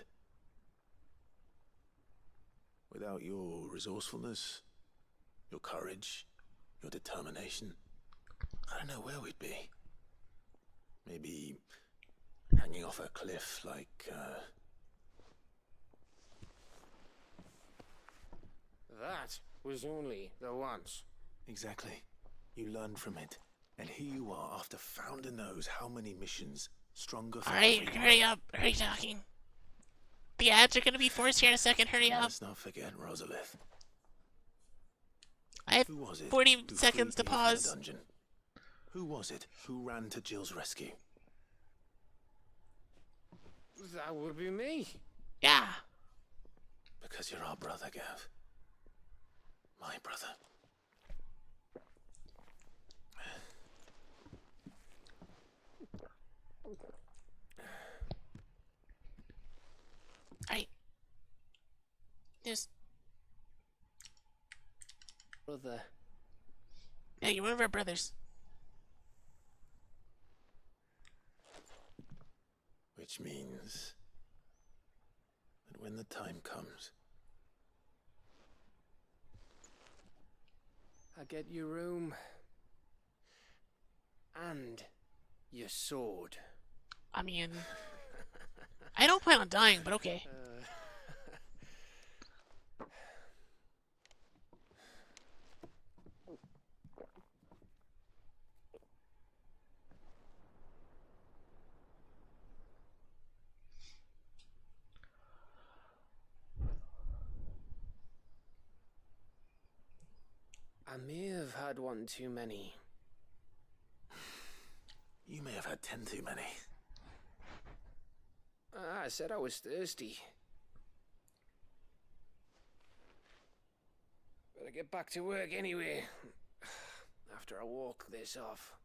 Without your resourcefulness, your courage, your determination, I don't know where we'd be. Maybe hanging off a cliff like, That was only the once. Exactly. You learned from it. And here you are after founder knows how many missions. Stronger for Alright, everyone. hurry up, hurry talking. The ads are gonna be forced here in a second, hurry up. Let's not forget Rosalith. I have Who was it 40 who seconds to freed me from the pause. dungeon? Who was it who ran to Jill's rescue? That would be me. Yeah. Because you're our brother, Gav. My brother. Just, Brother. yeah, you're one of our brothers. Which means that when the time comes, I get your room. And your sword. I mean, I don't plan on dying, but okay. may have had one too many. You may have had 10 too many. I said I was thirsty. Better get back to work anyway. After I walk this off.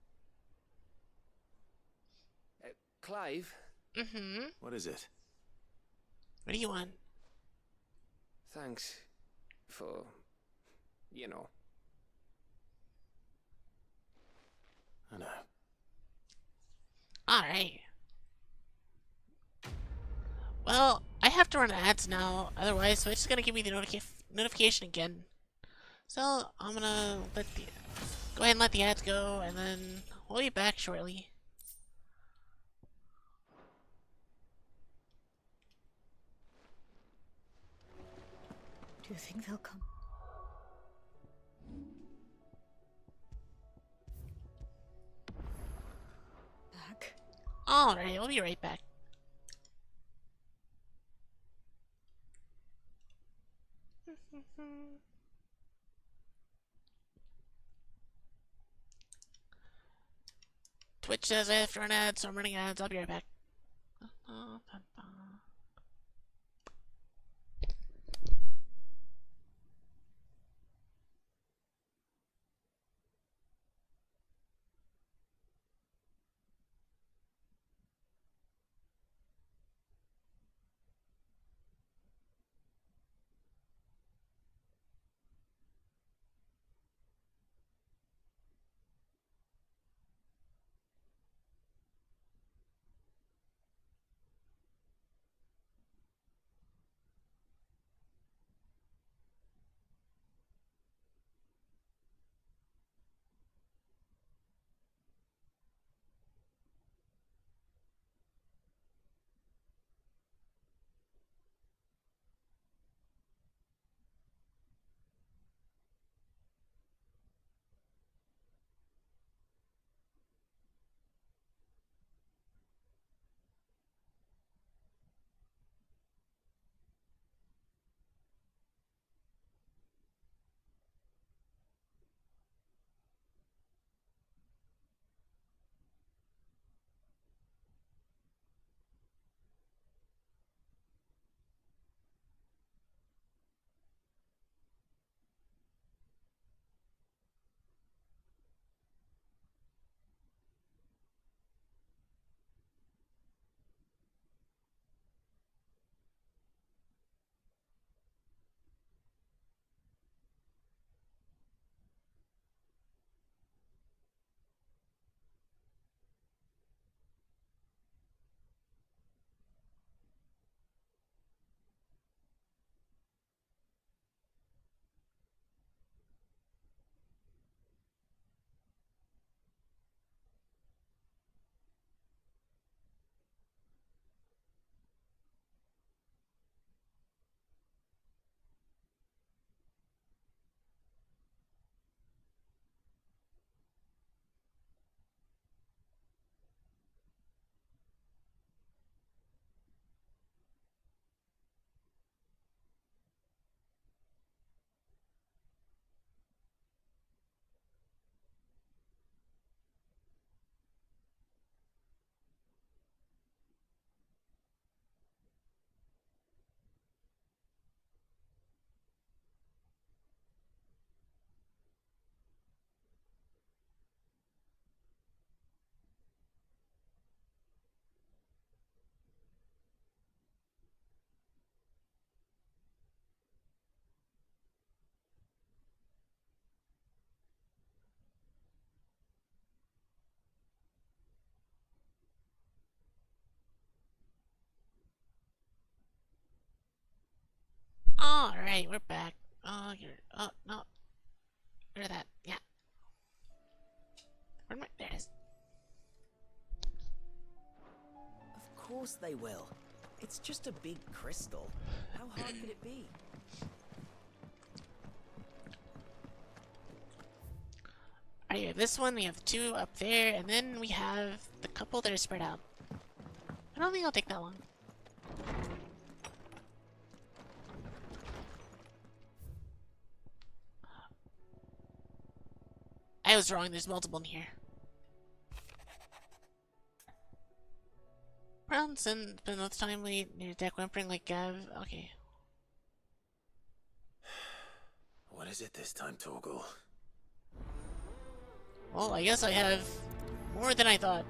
Clive? Mm-hmm. What is it? What do you want? Thanks for, you know. I know. Alright. Well, I have to run ads now, otherwise Twitch is gonna give me the notification again. So, I'm gonna go ahead and let the ads go, and then we'll be back shortly. Do you think they'll come? Back? Alright, we'll be right back. Twitch says I have to run ads, so I'm running ads. I'll be right back. Alright, we're back. Oh, oh, no. Where's that? Yeah. Where am I? There it is. Of course they will. It's just a big crystal. How hard could it be? Alright, we have this one, we have two up there, and then we have the couple that are spread out. I don't think it'll take that long. I was wrong. There's multiple in here. Bronson spent enough time near the deck whimpering like Gav. Okay. What is it this time, Torgal? Well, I guess I have more than I thought.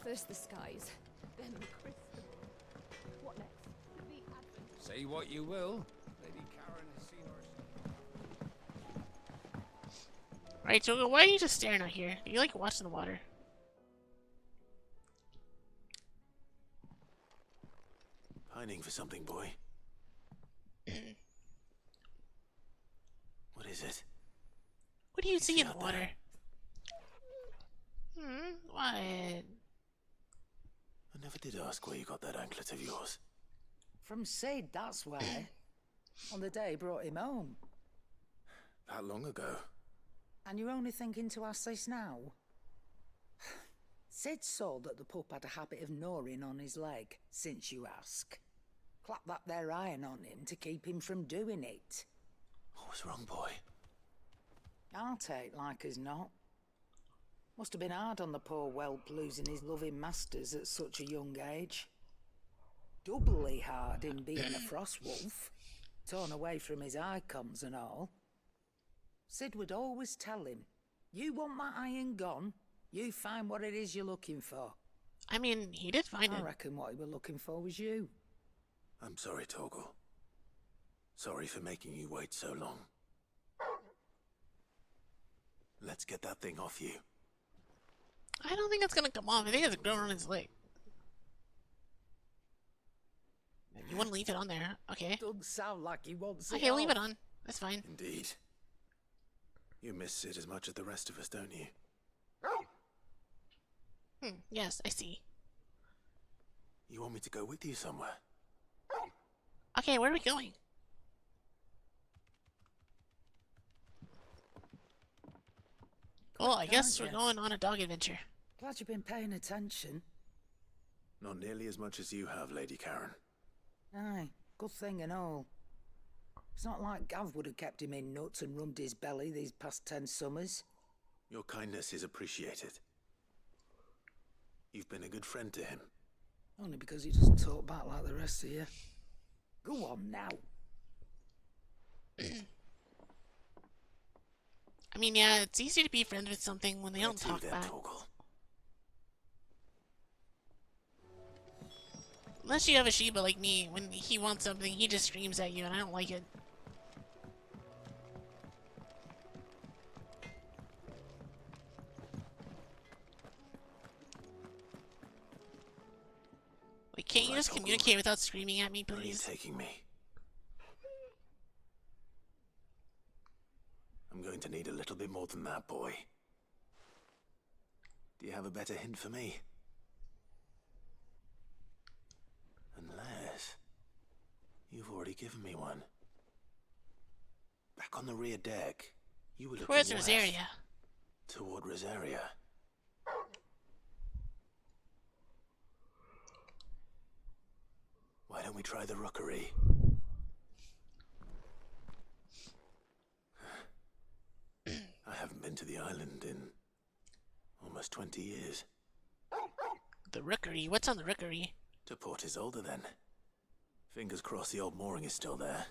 First the skies, then the crystal. What next? The advent. Say what you will. Lady Karen has seen her. Right, Jogo, why are you just staring out here? You like watching the water. Pining for something, boy. What is it? What do you see in the out water? What? I never did ask where you got that anklet of yours. From Sid, that's why. On the day he brought him home. That long ago? And you're only thinking to ask this now? Sid saw that the pup had a habit of gnawing on his leg, since you ask. Clap that there iron on him to keep him from doing it. What was wrong, boy? I'll take like as not. Must have been hard on the poor whelp losing his loving masters at such a young age. Doubly hard in being a frost wolf, torn away from his icons and all. Sid would always tell him, you want that iron gone, you find what it is you're looking for. I mean, he did find it. I reckon what he was looking for was you. I'm sorry, Torgal. Sorry for making you wait so long. Let's get that thing off you. I don't think it's gonna come off. I think it's grown on his leg. You want to leave it on there? Okay. Doesn't sound like he wants it Okay, leave it off. on. That's fine. Indeed. You miss Sid as much as the rest of us, don't you? Yes, I see. You want me to go with you somewhere? Okay, where are we going? Cool, I guess we're going on a dog adventure. Glad you've been paying attention. Not nearly as much as you have, Lady Karen. Aye, good thing and all. It's not like Gav would have kept him in nuts and rubbed his belly these past 10 summers. Your kindness is appreciated. You've been a good friend to him. Only because he doesn't talk back like the rest of you. Go on now. I mean, yeah, it's easy to be friends with something when they don't talk back. Unless you have a Sheba like me, when he wants something, he just screams at you, and I don't like it. Wait, can't you just communicate without screaming at me, Where are you please? taking me? I'm going to need a little bit more than that, boy. Do you have a better hint for me? Unless you've already given me one. Back on the rear deck, you were looking Towards west. Rosaria. Toward Rosaria. Why don't we try the rookery? I haven't been to the island in almost 20 years. The rookery? What's on the rookery? To Port Isolde, then. Fingers crossed the old mooring is still there.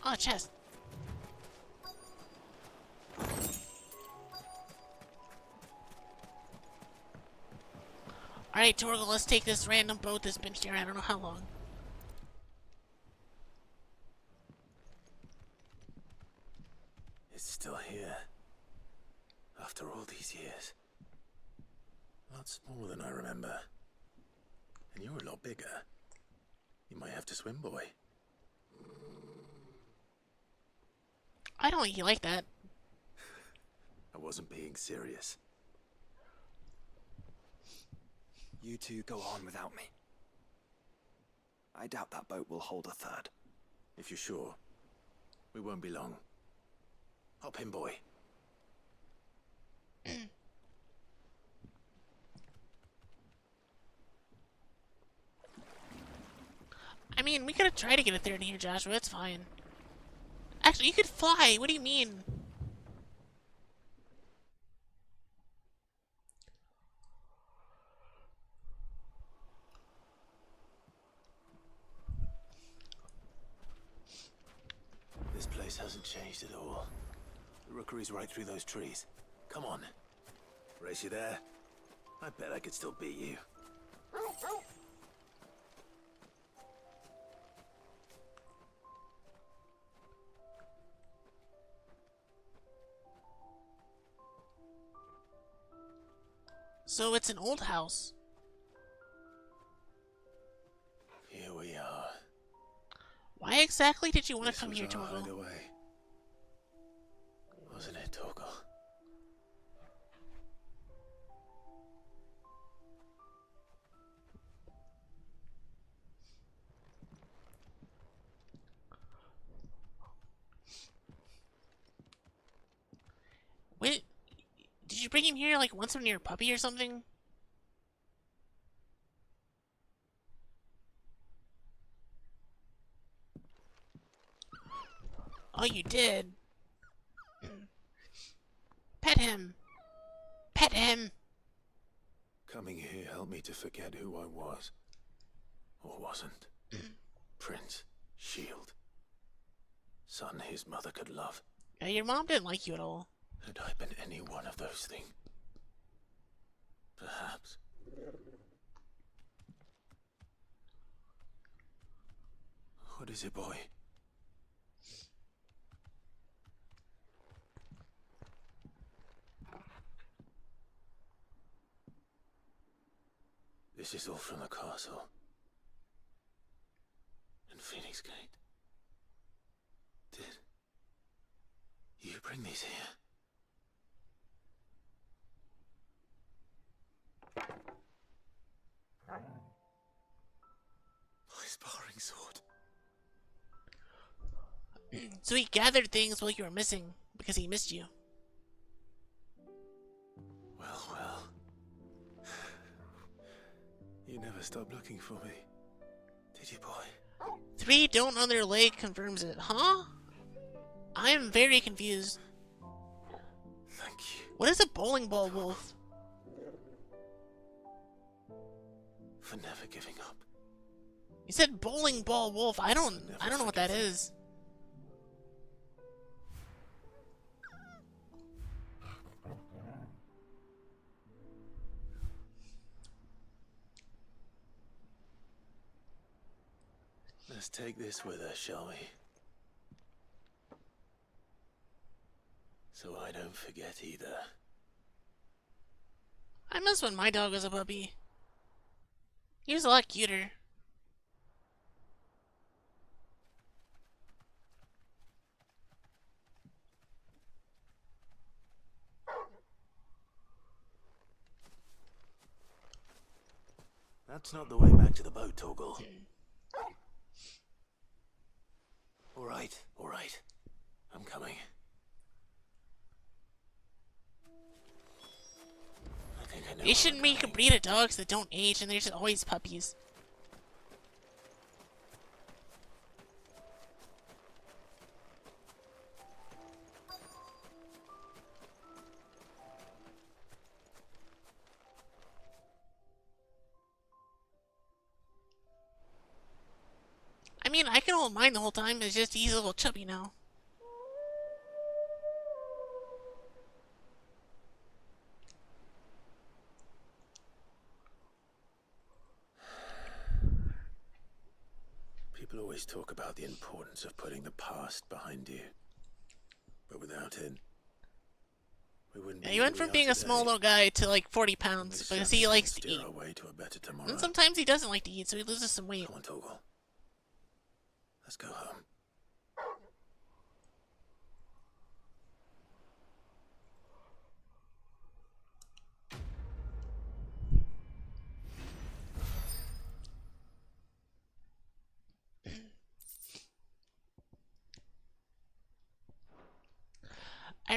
Oh, chest. Alright, Torgal, let's take this random boat that's been here I don't know how long. It's still here. After all these years. Lots smaller than I remember. And you're a lot bigger. You might have to swim, boy. I don't think you like that. I wasn't being serious. You two go on without me. I doubt that boat will hold a third. If you're sure, we won't be long. Hop in, boy. I mean, we could have tried to get a third in here, Joshua. It's fine. Actually, you could fly. What do you mean? This place hasn't changed at all. The rookery's right through those trees. Come on. Race you there? I bet I could still beat you. So it's an old house. Here we are. Why exactly did you want to come was here, our Torgal? hideaway. Wasn't it, Torgal? Wait, did you bring him here like once when you were a puppy or something? Oh, you did. Pet him. Pet him. Coming here helped me to forget who I was. Or wasn't. Prince, Shield. Son his mother could love. Yeah, your mom didn't like you at all. Had I been any one of those things? Perhaps. What is it, boy? This is all from the castle. And Phoenix Gate. Did you bring these here? My sparring sword. So he gathered things while you were missing because he missed you. Well, well. You never stopped looking for me, did you, boy? 3 don't on their leg confirms it, huh? I am very confused. Thank you. What is a bowling ball wolf? For never giving up. You said bowling ball wolf. I don't know what that is. Let's take this with us, shall we? So I don't forget either. I miss when my dog was a puppy. He was a lot cuter. That's not the way back to the boat, Torgal. All right. I'm coming. I think I know. They should make a breed of dogs that don't age and they're just always puppies. I mean, I can hold mine the whole time, it's just he's a little chubby now. People always talk about the importance of putting the past behind you. But without it, we wouldn't be Yeah, he went where from we being are a small today. little guy to like 40 pounds because he likes to Steer eat. our way to a better tomorrow. And sometimes he doesn't like to eat, so he loses some weight. Come on, Torgal. Let's go home.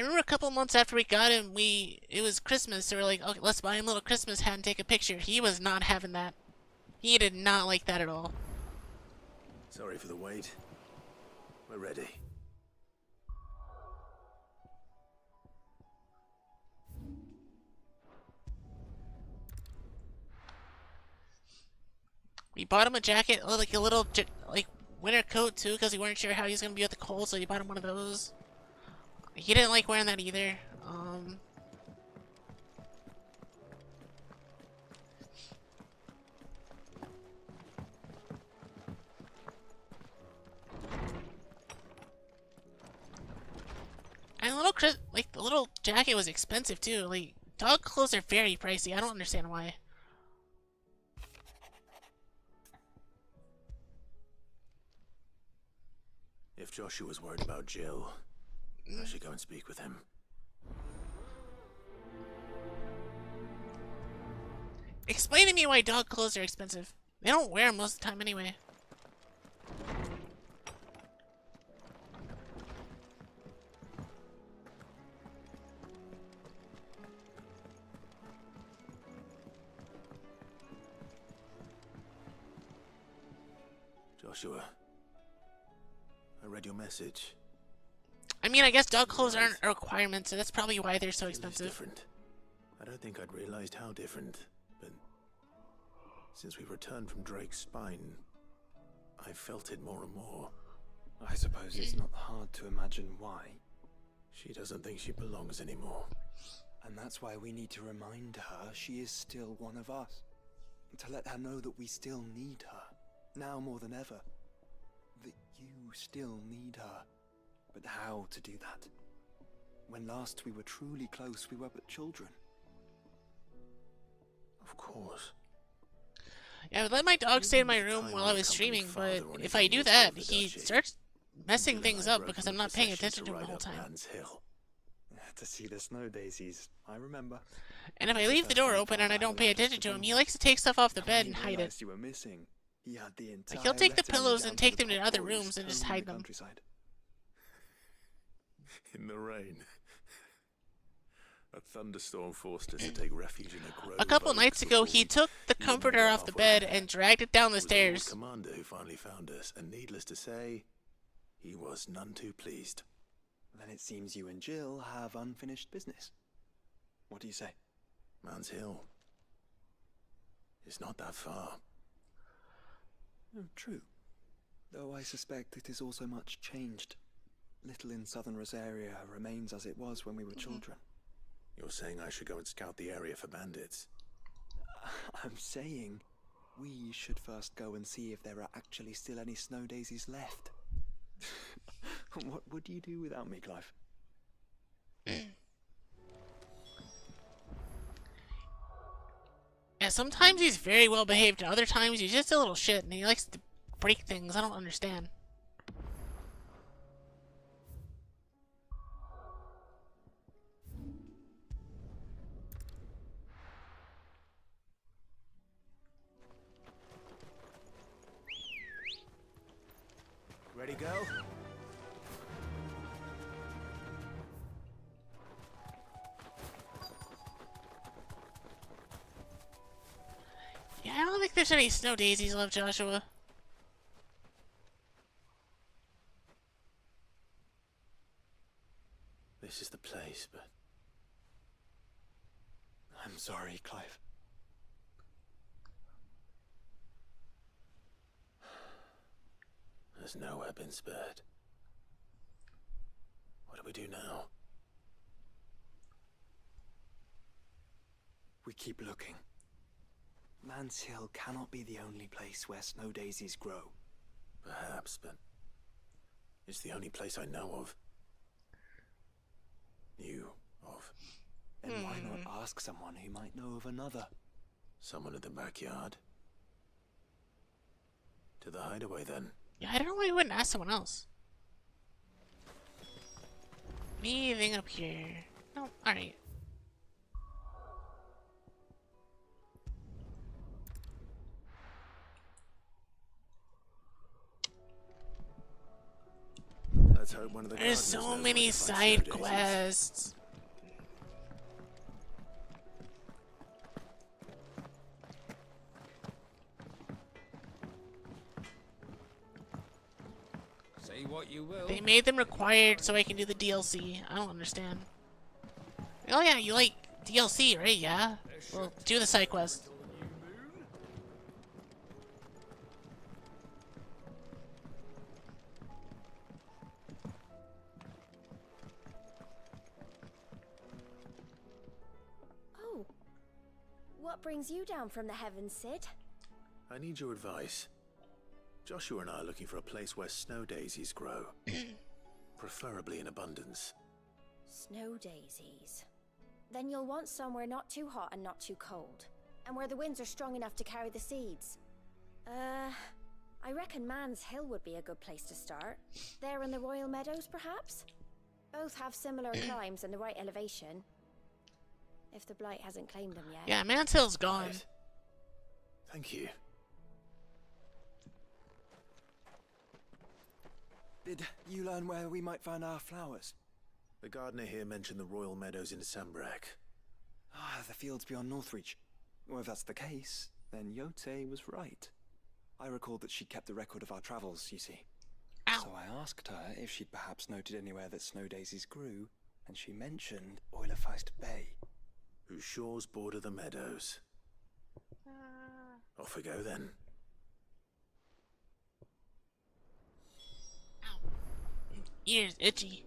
remember a couple months after we got him, it was Christmas, so we're like, okay, let's buy him a little Christmas hat and take a picture. He was not having that. He did not like that at all. Sorry for the wait. We're ready. We bought him a jacket, like a little like winter coat too, because we weren't sure how he was gonna be with the cold, so we bought him one of those. He didn't like wearing that either. And the little jacket was expensive too. Like, dog clothes are very pricey. I don't understand why. If Joshua's worried about Jill, I should go and speak with him. Explain to me why dog clothes are expensive. They don't wear them most of the time anyway. Joshua, I read your message. I mean, I guess dog clothes aren't a requirement, so that's probably why they're so expensive. Different. I don't think I'd realized how different, but since we returned from Drake's spine, I felt it more and more. I suppose it's not hard to imagine why. She doesn't think she belongs anymore. And that's why we need to remind her she is still one of us. To let her know that we still need her, now more than ever. That you still need her. But how to do that? When last we were truly close, we were but children. Of course. Yeah, I would let my dog stay in my room while I was streaming, but if I do that, he starts messing things up because I'm not paying attention to him the whole time. To see the snow daisies, I remember. And if I leave the door open and I don't pay attention to him, he likes to take stuff off the bed and hide it. You were missing. He had the entire Like, he'll take the retinue pillows down and to take the them to top other forest rooms and just home in hide the them. countryside. In the rain. A thunderstorm forced us to take refuge in a grove. A couple nights ago, he took the comforter off the bed and dragged it down the stairs. The commander who finally found us, and needless to say, he was none too pleased. Then it seems you and Jill have unfinished business. What do you say? Man's Hill. It's not that far. Oh, true. Though I suspect it is also much changed. Little in Southern Rosaria remains as it was when we were children. You're saying I should go and scout the area for bandits? I'm saying we should first go and see if there are actually still any snow daisies left. What would you do without me, Clive? Yeah, sometimes he's very well behaved, and other times he's just a little shit, and he likes to break things. I don't understand. Ready, go? Yeah, I don't think there's any snow daisies left, Joshua. This is the place, but I'm sorry, Clive. there's nowhere been spared. What do we do now? We keep looking. Man's Hill cannot be the only place where snow daisies grow. Perhaps, but it's the only place I know of. Knew of. Then why not ask someone who might know of another? Someone in the backyard. To the hideaway, then. Yeah, I don't know why you wouldn't ask someone else. Anything up here? No, alright. Let's hope one of the There's gardeners so knows many where to find side snow daisies. quests. Say what you will. They made them required so I can do the DLC. I don't understand. Oh yeah, you like DLC, right? Yeah? Well, do the side quest. Oh. What brings you down from the heavens, Sid? I need your advice. Joshua and I are looking for a place where snow daisies grow. Preferably in abundance. Snow daisies. Then you'll want somewhere not too hot and not too cold. And where the winds are strong enough to carry the seeds. I reckon Man's Hill would be a good place to start. There in the Royal Meadows, perhaps? Both have similar climbs and the right elevation. If the Blight hasn't claimed them yet. Yeah, Man's Hill's gone. Right. Thank you. Did you learn where we might find our flowers? The gardener here mentioned the Royal Meadows in Sambrak. Ah, the fields beyond Northreach. Well, if that's the case, then Yote was right. I recalled that she kept a record of our travels, you see. Ow. So I asked her if she'd perhaps noted anywhere that snow daisies grew, and she mentioned Oilerfeist Bay. Whose shores border the meadows. Off we go then. Ears itchy.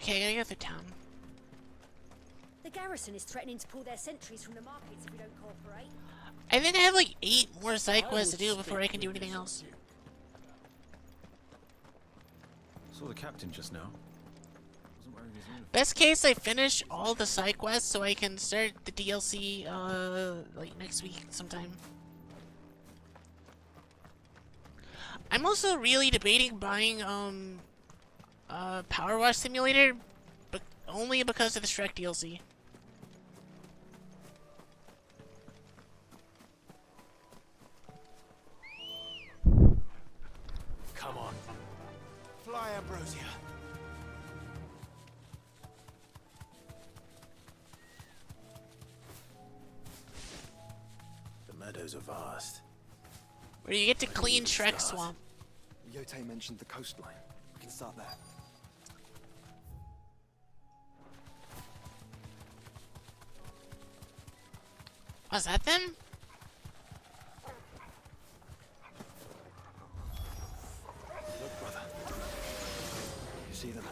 Okay, I gotta go through town. The garrison is threatening to pull their sentries from the markets if we don't cooperate. I think I have like 8 more side quests to do before I can do anything else. Saw the captain just now. Wasn't wearing his uniform. Best case, I finish all the side quests so I can start the DLC, like next week sometime. I'm also really debating buying, Power Wash Simulator, but only because of the Shrek DLC. Come on. Fly, Ambrosia. The meadows are vast. Where you get to clean Shrek Swamp. Yote mentioned the coastline. We can start there. Was that them? Look, brother. You see them?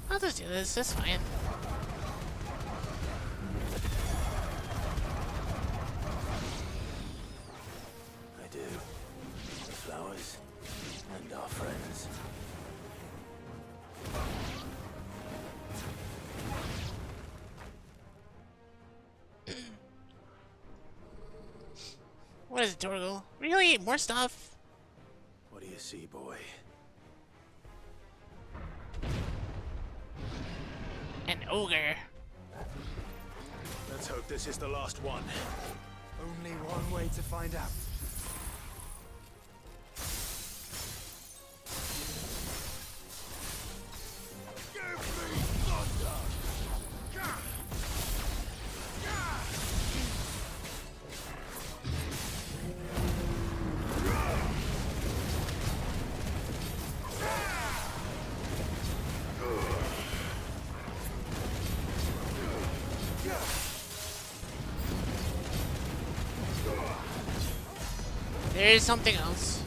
I'll just do this, it's fine. I do. The flowers and our friends. What is it, Torgal? Really? More stuff? What do you see, boy? An ogre. Let's hope this is the last one. Only one way to find out. There is something else.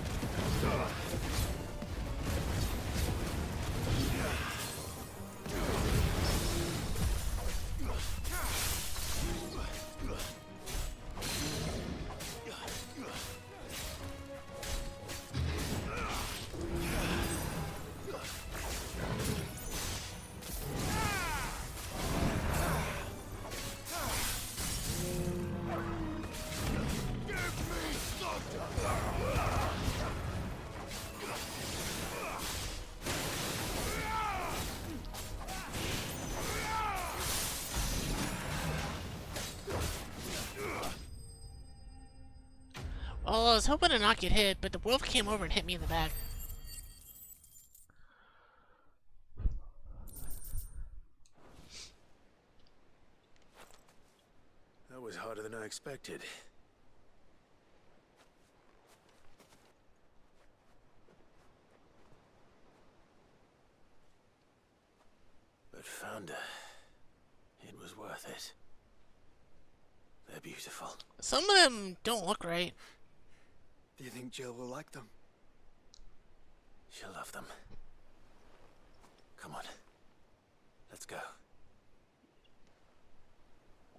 Well, I was hoping to not get hit, but the wolf came over and hit me in the back. That was harder than I expected. But found her. It was worth it. They're beautiful. Some of them don't look right. Do you think Jill will like them? She'll love them. Come on. Let's go.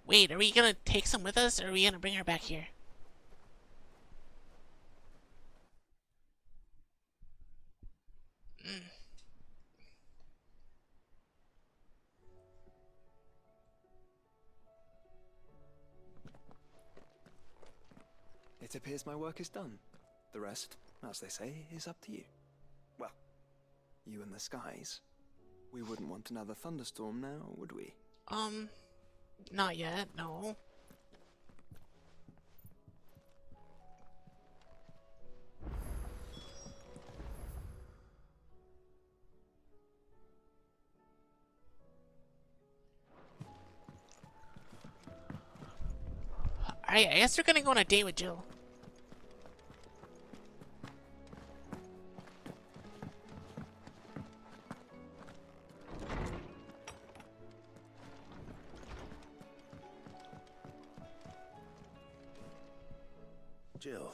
Wait, are we gonna take some with us, or are we gonna bring her back here? It appears my work is done. The rest, as they say, is up to you. Well, you and the skies. We wouldn't want another thunderstorm now, would we? Not yet, no. Alright, I guess we're gonna go on a date with Jill. Jill,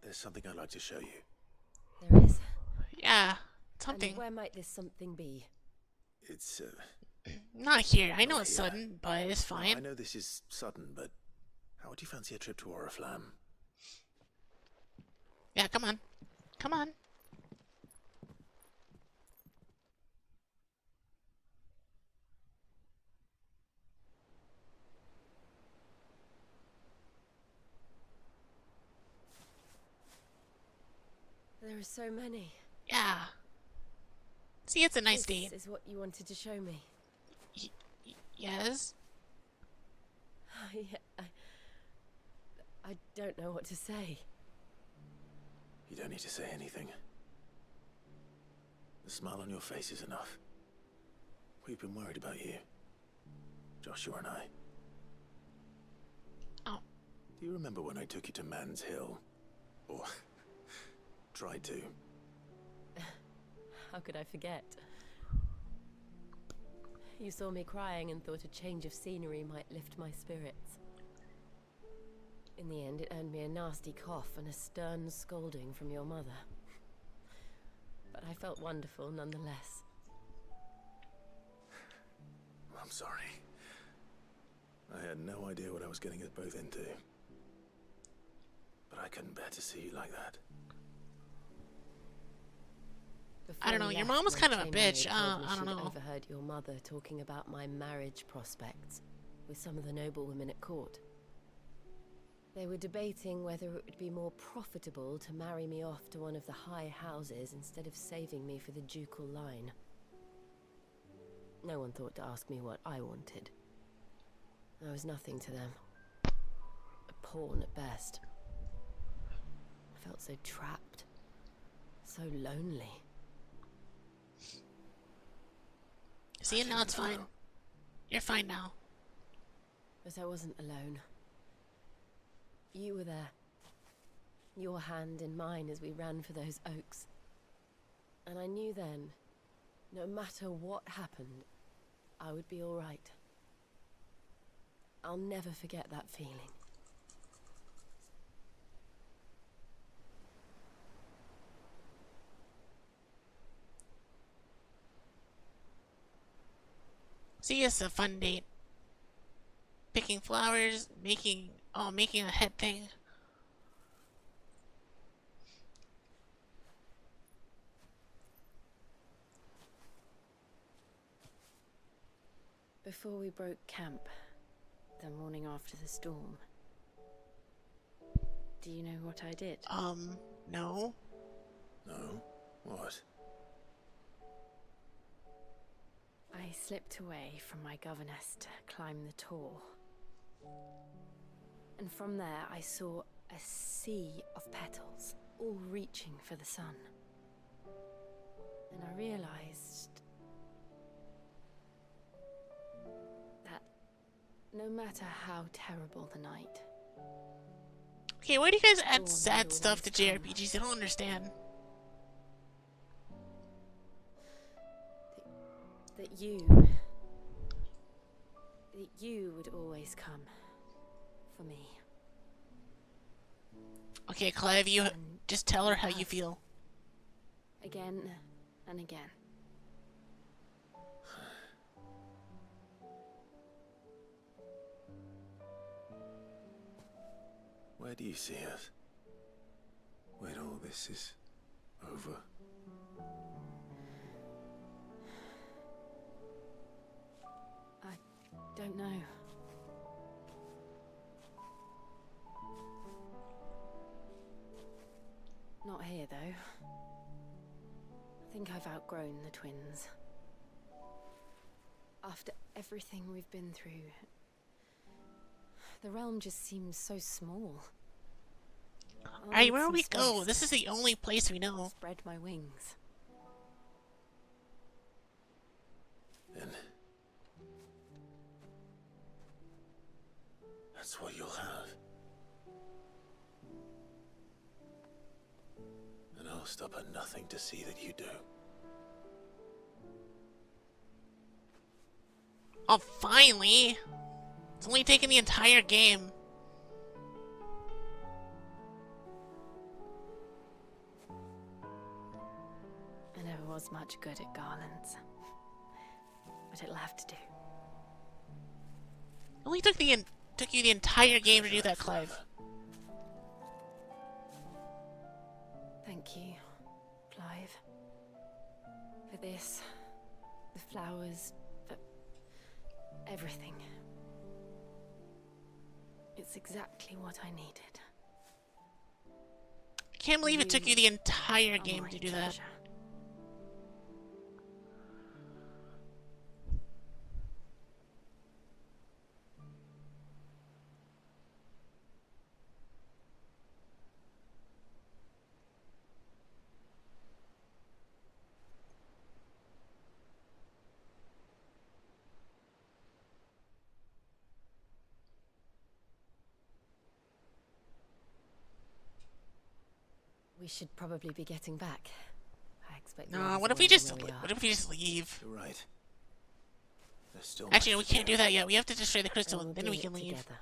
there's something I'd like to show you. There is? Yeah, something. And where might this something be? It's, Not here. I know not it's yet. sudden, but it's fine. I know this is sudden, but how would you fancy a trip to Oriflamme? Yeah, come on. Come on. There are so many. Yeah. See, it's a nice date. This is what you wanted to show me. Yes? Yeah, I don't know what to say. You don't need to say anything. The smile on your face is enough. We've been worried about you. Joshua and I. Oh. Do you remember when I took you to Man's Hill? Or tried to? How could I forget? You saw me crying and thought a change of scenery might lift my spirits. In the end, it earned me a nasty cough and a stern scolding from your mother. But I felt wonderful nonetheless. I'm sorry. I had no idea what I was getting us both into. But I couldn't bear to see you like that. I don't know, your mom was kind of a bitch. I don't know. I overheard your mother talking about my marriage prospects with some of the noblewomen at court. They were debating whether it would be more profitable to marry me off to one of the high houses instead of saving me for the ducal line. No one thought to ask me what I wanted. I was nothing to them. A pawn at best. I felt so trapped. So lonely. See, now it's fine. You're fine now. But I wasn't alone. You were there. Your hand in mine as we ran for those oaks. And I knew then, no matter what happened, I would be all right. I'll never forget that feeling. See, it's a fun date. Picking flowers, making a head thing. Before we broke camp, the morning after the storm, do you know what I did? No. No? What? I slipped away from my governess to climb the Tor. And from there I saw A sea of petals, all reaching for the sun. And I realized that no matter how terrible the night, Okay, why do you guys add sad stuff to JRPGs? I don't understand. that you would always come for me. Okay, Clive, you just tell her how you feel. Again and again. Where do you see us? When all this is over? I don't know. Not here, though. I think I've outgrown the twins. After everything we've been through, the realm just seems so small. Alright, where do we go? This is the only place we know. Spread my wings. Then that's what you'll have. And I'll stop at nothing to see that you do. Oh, finally! It's only taken the entire game. I never was much good at garlands, but it'll have to do. It only took you the entire game to do that, Clive. Thank you, Clive. For this, the flowers, for everything. It's exactly what I needed. I can't believe it took you the entire game to do that. We should probably be getting back. I expect. No, what if we just leave? You're right. There's still Actually, no, we can't do that yet. We have to destroy the crystal, and then we can leave. Together.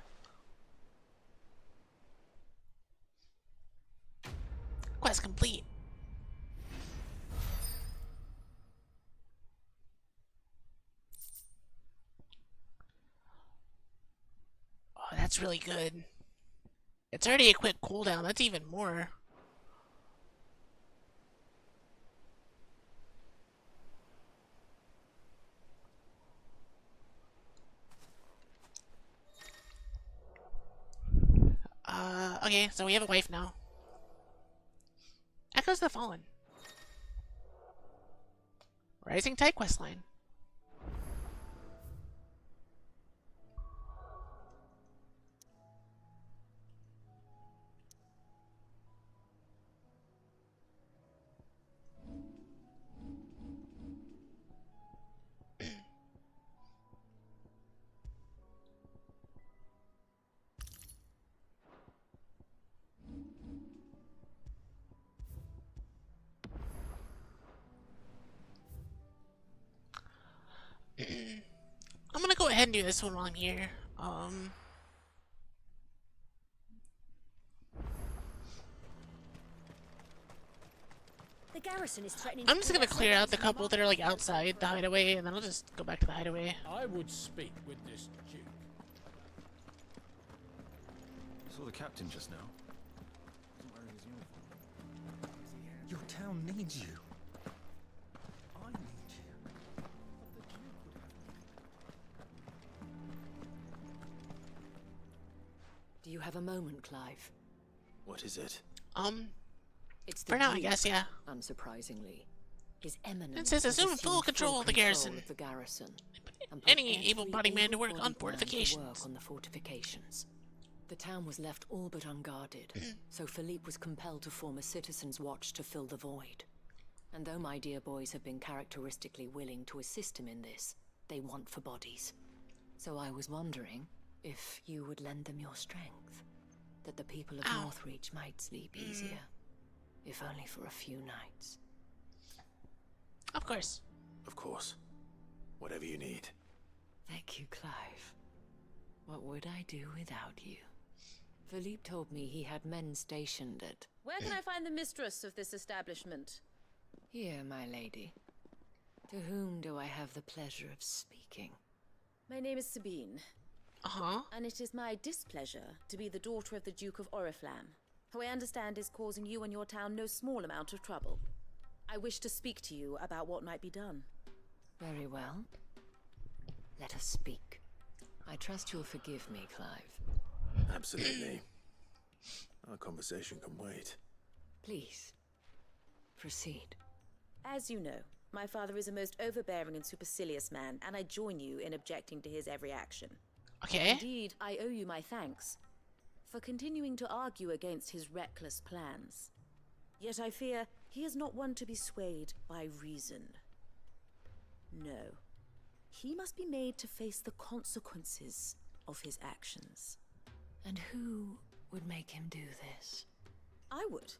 Quest complete. Oh, that's really good. It's already a quick cooldown. That's even more. Okay, so we have a wife now. Echoes the Fallen. Rising Tide questline. I'm gonna go ahead and do this one while I'm here. The garrison is threatening. I'm just gonna clear out the couple that are like outside the hideaway, and then I'll just go back to the hideaway. I would speak with this duke. I saw the captain just now. Wasn't wearing his uniform. Your town needs you. I need you. Do you have a moment, Clive? What is it? It's for now, I guess, yeah. Unsurprisingly, His Eminence It says assume full control of the garrison. Of the garrison. Any able-bodied man to work on fortifications. work on the fortifications. The town was left all but unguarded, so Philippe was compelled to form a citizens' watch to fill the void. And though my dear boys have been characteristically willing to assist him in this, they want for bodies. So I was wondering if you would lend them your strength, that the people of Northreach might sleep easier, if only for a few nights. Of course. Of course. Whatever you need. Thank you, Clive. What would I do without you? Philippe told me he had men stationed at... Where can I find the mistress of this establishment? Here, my lady. To whom do I have the pleasure of speaking? My name is Sabine. And it is my displeasure to be the daughter of the Duke of Oriflamme, who I understand is causing you and your town no small amount of trouble. I wish to speak to you about what might be done. Very well. Let us speak. I trust you'll forgive me, Clive. Absolutely. Our conversation can wait. Please, proceed. As you know, my father is a most overbearing and supercilious man, and I join you in objecting to his every action. Okay. Indeed, I owe you my thanks for continuing to argue against his reckless plans. Yet I fear he is not one to be swayed by reason. No. He must be made to face the consequences of his actions. And who would make him do this? I would.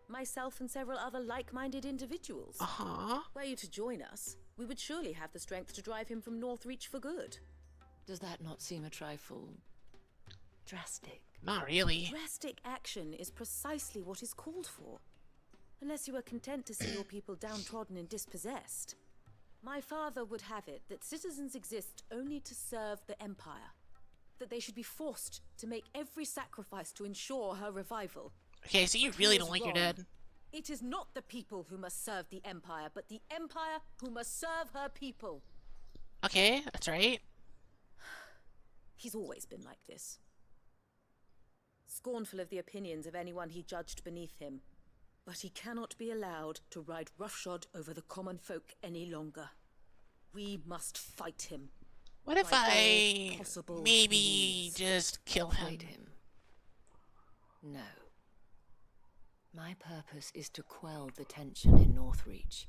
Myself and several other like-minded individuals. Were you to join us, we would surely have the strength to drive him from Northreach for good. Does that not seem a trifle... drastic? Not really. Drastic action is precisely what is called for. Unless you are content to see your people downtrodden and dispossessed. My father would have it that citizens exist only to serve the Empire. That they should be forced to make every sacrifice to ensure her revival. Okay, so you really don't like your dad. It is not the people who must serve the Empire, but the Empire who must serve her people. Okay, that's right. He's always been like this. Scornful of the opinions of anyone he judged beneath him. But he cannot be allowed to ride roughshod over the common folk any longer. We must fight him. What if I maybe just kill him? Fight him? No. My purpose is to quell the tension in Northreach,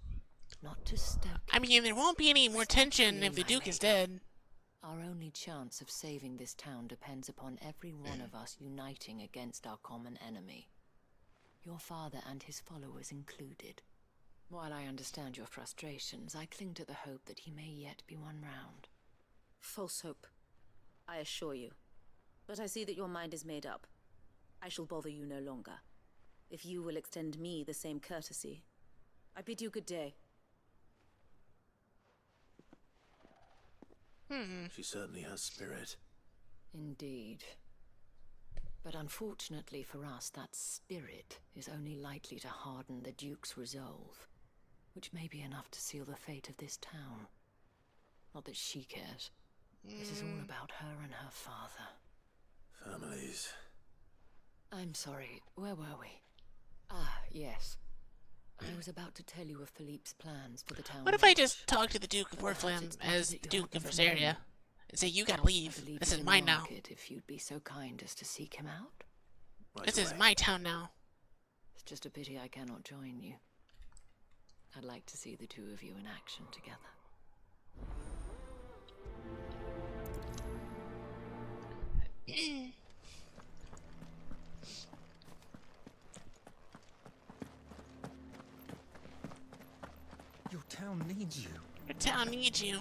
not to stoke it. I mean, there won't be any more tension if the Duke is dead. Our only chance of saving this town depends upon every one of us uniting against our common enemy. Your father and his followers included. While I understand your frustrations, I cling to the hope that he may yet be won round. False hope, I assure you. But I see that your mind is made up. I shall bother you no longer. If you will extend me the same courtesy, I bid you good day. She certainly has spirit. Indeed. But unfortunately for us, that spirit is only likely to harden the Duke's resolve, which may be enough to seal the fate of this town. Not that she cares. This is all about her and her father. Families. I'm sorry, where were we? Ah, yes. I was about to tell you of Philippe's plans for the town. What if I just talk to the Duke of Oriflamme as Duke of Rosaria and say, you gotta leave. This is mine now. If you'd be so kind as to seek him out. This is my town now. It's just a pity I cannot join you. I'd like to see the two of you in action together. Your town needs you. Your town needs you.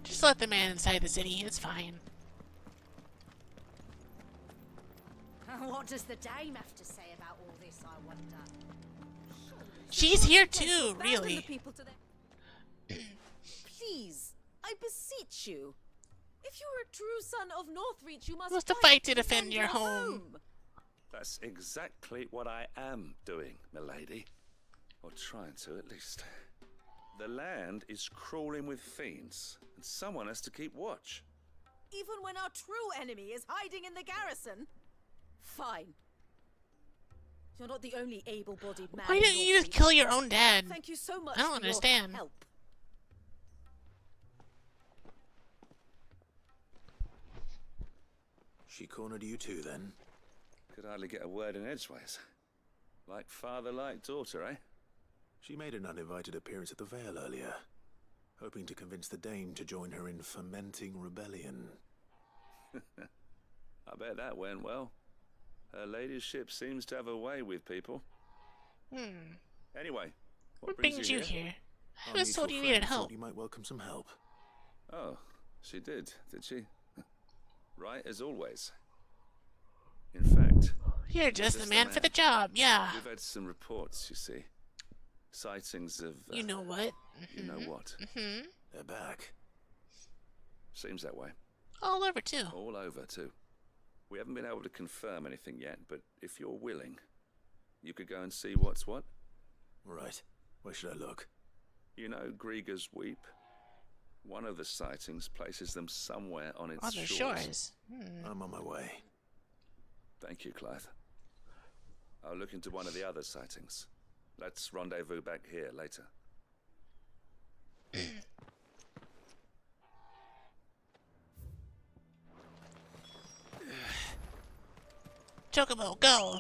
Just let the man inside the city. It's fine. What does the dame have to say about all this, I wonder? She's here too, really. Please, I beseech you. If you are a true son of Northreach, you must fight to defend your home. That's exactly what I am doing, milady. Or trying to, at least. The land is crawling with fiends, and someone has to keep watch. Even when our true enemy is hiding in the garrison? Fine. You're not the only able-bodied man. Why don't you just kill your own dad? Thank you so much I don't for understand. your help. She cornered you too, then? Could hardly get a word in edgeways. Like father, like daughter, eh? She made an uninvited appearance at the Vale earlier, hoping to convince the Dame to join her in fomenting rebellion. I bet that went well. Her ladyship seems to have a way with people. Anyway, What brings you here? I was told you needed help. You might welcome some help. Oh, she did she? Right as always. In fact, You're just the man for the job, yeah. We've had some reports, you see. Sightings of... You know what? You know what? They're back. Seems that way. All over, too. All over, too. We haven't been able to confirm anything yet, but if you're willing, you could go and see what's what. Right. Where should I look? You know Grieger's Weep? One of the sightings places them somewhere on its On the shores. I'm on my way. Thank you, Clive. I'll look into one of the other sightings. Let's rendezvous back here later. Chocobo, go!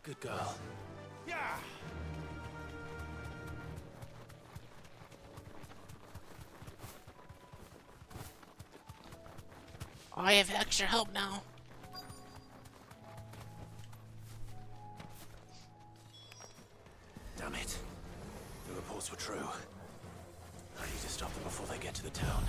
Good girl. Yeah! I have extra help now. Damn it. The reports were true. I need to stop them before they get to the town.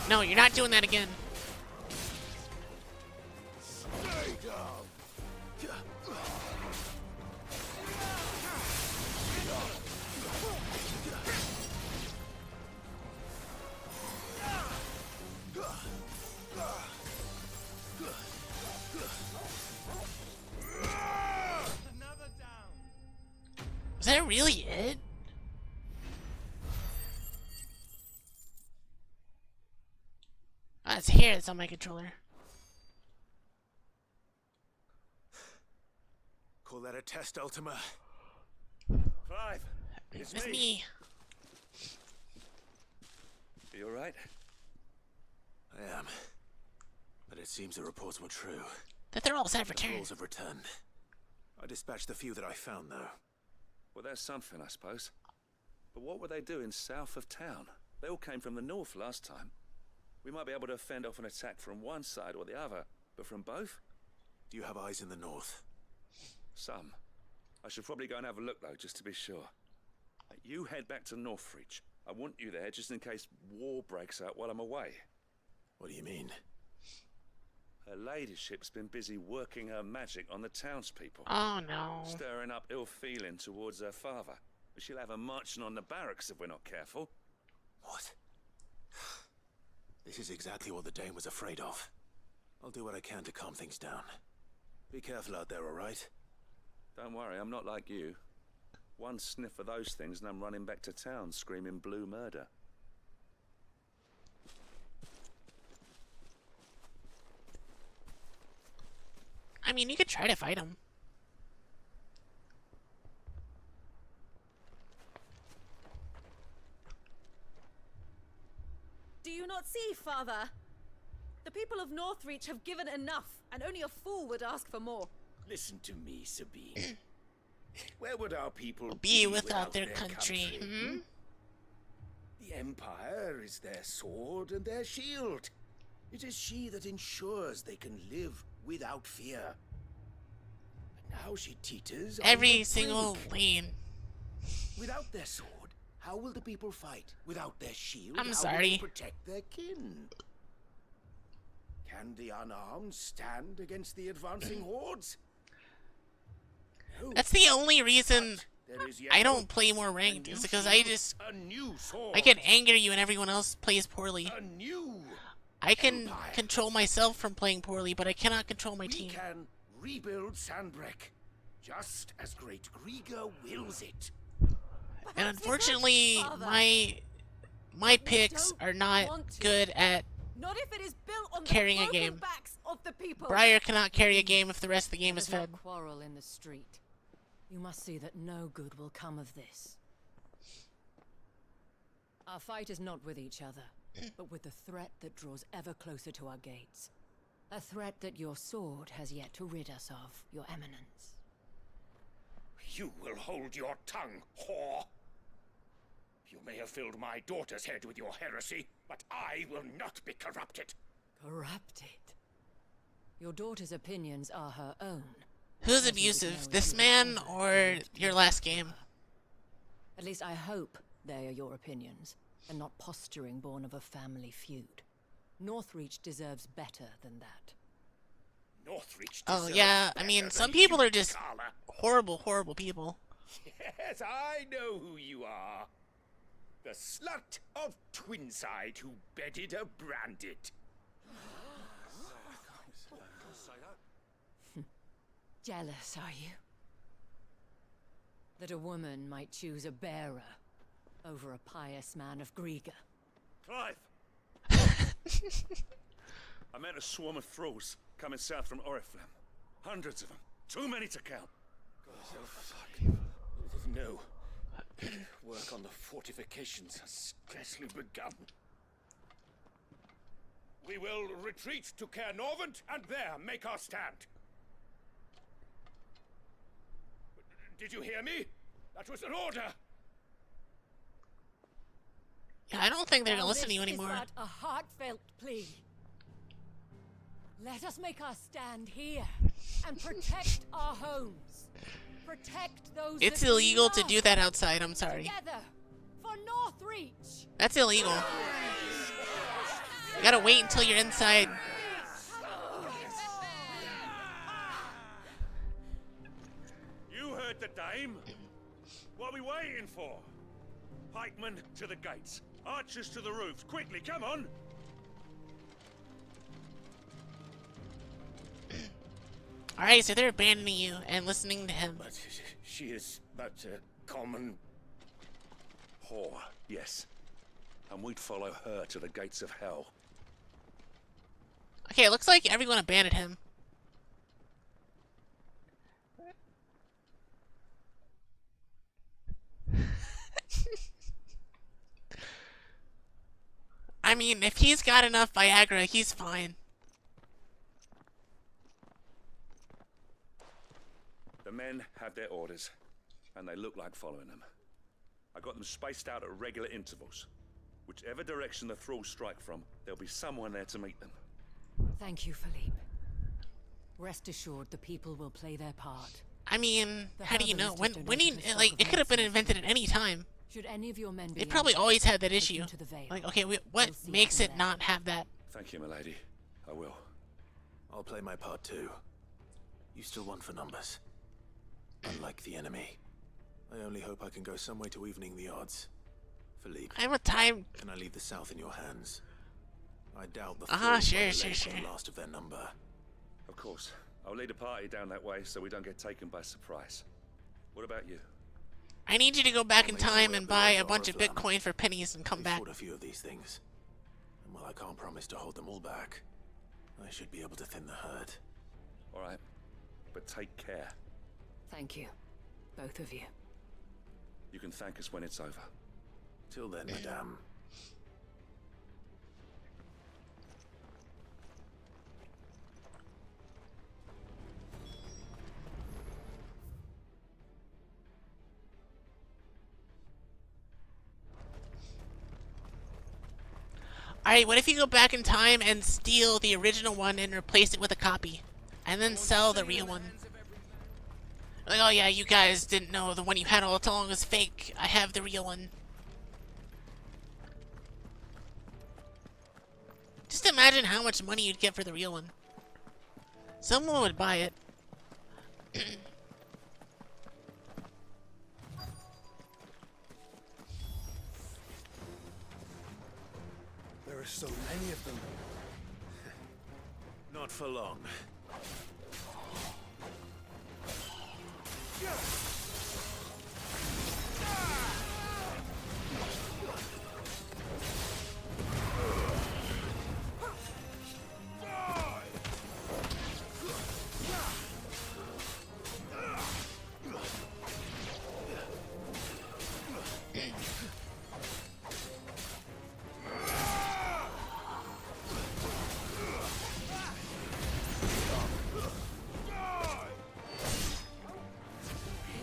No, you're not doing that again. Was that really it? That's hair that's on my controller. Call that a test, Ultima? Clive, it's me. You alright? I am. But it seems the reports were true. The thralls have The returned. thralls have returned. I dispatched the few that I found, though. Well, that's something, I suppose. But what were they doing south of town? They all came from the north last time. We might be able to fend off an attack from one side or the other, but from both? Do you have eyes in the north? Some. I should probably go and have a look, though, just to be sure. You head back to Northreach. I want you there just in case war breaks out while I'm away. What do you mean? Her ladyship's been busy working her magic on the townspeople. Oh, no. Stirring up ill feeling towards her father. She'll have her marching on the barracks if we're not careful. What? This is exactly what the Dame was afraid of. I'll do what I can to calm things down. Be careful out there, all right? Don't worry, I'm not like you. One sniff of those things and I'm running back to town screaming blue murder. I mean, you could try to fight him. Do you not see, Father? The people of Northreach have given enough, and only a fool would ask for more. Listen to me, Sabine. Where would our people be without their country? Hmm? The Empire is their sword and their shield. It is she that ensures they can live without fear. But now she teeters on Every the single brink. lane. Without their sword, how will the people fight? Without their shield, I'm how sorry. will they protect their kin? Can the unarmed stand against the advancing hordes? No. That's the only reason There is yet I don't hope. play more ranked, is because I just A new sword. I get angry when everyone else plays poorly. A new I can control myself from playing poorly, but I cannot control my team. can rebuild Sandbreck, just as great Grieger wills it. And unfortunately, my picks are not good at Not if it is built on carrying the a game. backs of the people. Briar cannot carry a game if the rest of the game is There's no fed. quarrel in the street. You must see that no good will come of this. Our fight is not with each other, but with the threat that draws ever closer to our gates. A threat that your sword has yet to rid us of, Your Eminence. You will hold your tongue, whore. You may have filled my daughter's head with your heresy, but I will not be corrupted. Corrupted? Your daughter's opinions are her own. Who's abusive, this man or your last game? At least I hope they are your opinions, and not posturing born of a family feud. Northreach deserves better than that. Northreach Oh deserves yeah, I better mean, than some people you, are just Carla. horrible, horrible people. Yes, I know who you are. The slut of Twinside who bedded a Branded. Jealous, are you? That a woman might choose a bearer over a pious man of Grieger. Clive! I met a swarm of thralls coming south from Oriflamme. Hundreds of them. Too many to count. No. Work on the fortifications has scarcely begun. We will retreat to Caer Norvent and there make our stand. Did you hear me? That was an order. Yeah, I don't think they're gonna Now listen to you this anymore. Is but a heartfelt plea. Let us make our stand here and protect our homes. Protect those. It's that we illegal to love. do that outside, I'm sorry. Together for Northreach. That's illegal. You gotta wait until you're inside. You heard the dame. What are we waiting for? Pikemen to the gates. Archers to the roofs. Quickly, come on! Alright, so they're abandoning you and listening to him. But she is but a common Whore, yes. And we'd follow her to the gates of hell. Okay, it looks like everyone abandoned him. I mean, if he's got enough Viagra, he's fine. The men have their orders, and they look like following them. I got them spaced out at regular intervals. Whichever direction the thralls strike from, there'll be someone there to meet them. Thank you, Philippe. Rest assured, the people will play their part. I mean, The how do you know? herbalist has When he, donated a like, stock it of could have been medicine. invented at any time. Should any of your men be They probably anxious, always had that take issue. them to the Vale. Like, okay, what We'll see makes from it there. not have that? Thank you, milady. I will. I'll play my part too. You still won for numbers. Unlike the enemy. I only hope I can go some way to evening the odds. Philippe, I'm a time. can I leave the south in your hands? I doubt the Ah, Thralls sure, will sure, relate to sure. the last of their number. Of course. I'll lead a party down that way so we don't get taken by surprise. What about you? I need you to go back in I'll make my time way and up the buy road a to bunch of Oriflamme. Bitcoin for pennies and come We've back. fought a few of these things. And while I can't promise to hold them all back, I should be able to thin the herd. All right. But take care. Thank you, both of you. You can thank us when it's over. Till then, madame. Alright, what if you go back in time and steal the original one and replace it with a copy? And then sell the real one? Like, oh yeah, you guys didn't know the one you had all along was fake. I have the real one. Just imagine how much money you'd get for the real one. Someone would buy it. There are so many of them. Not for long.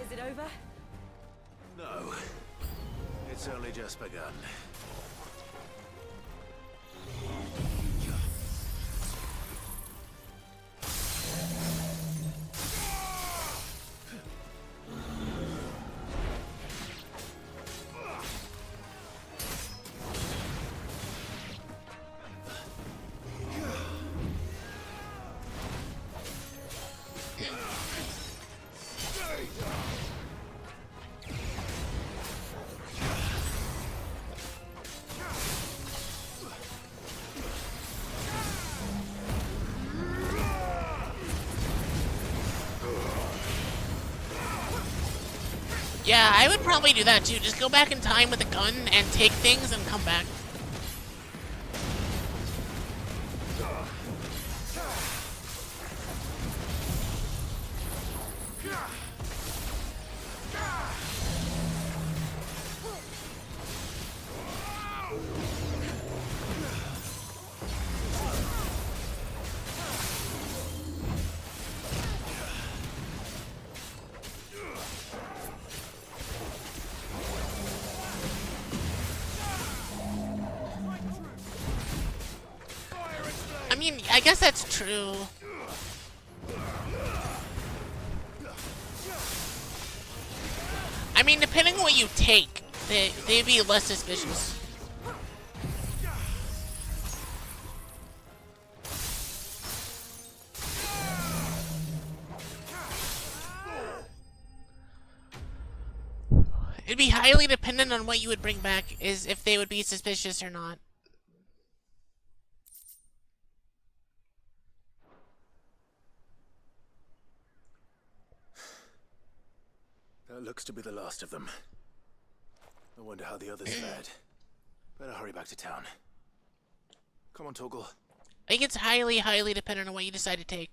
Is it over? No. It's only just begun. Yeah, I would probably do that too. Just go back in time with a gun and take things and come back. I mean, I guess that's true. I mean, depending on what you take, they'd be less suspicious. It'd be highly dependent on what you would bring back, is if they would be suspicious or not. That looks to be the last of them. I wonder how the others fared. Better hurry back to town. Come on, Torgal. I think it's highly, highly dependent on what you decide to take.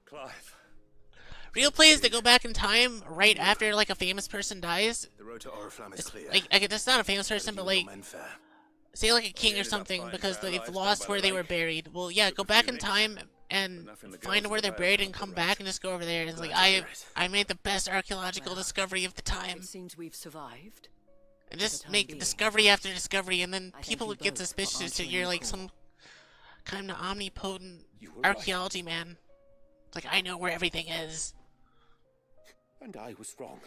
Clive. Real plays that go back in time right after like a famous person dies. The road to Oriflamme is clear. Like, it's not a famous person, but like, say like a king or something, because they've lost where they were buried. Well, yeah, go back in time and find where they're buried and come back and just go over there. And it's like, I made the best archaeological discovery of the time. It seems we've survived. And just make discovery after discovery, and then people would get suspicious that you're like some kind of omnipotent archaeology man. It's like, I know where everything is. And I was wrong.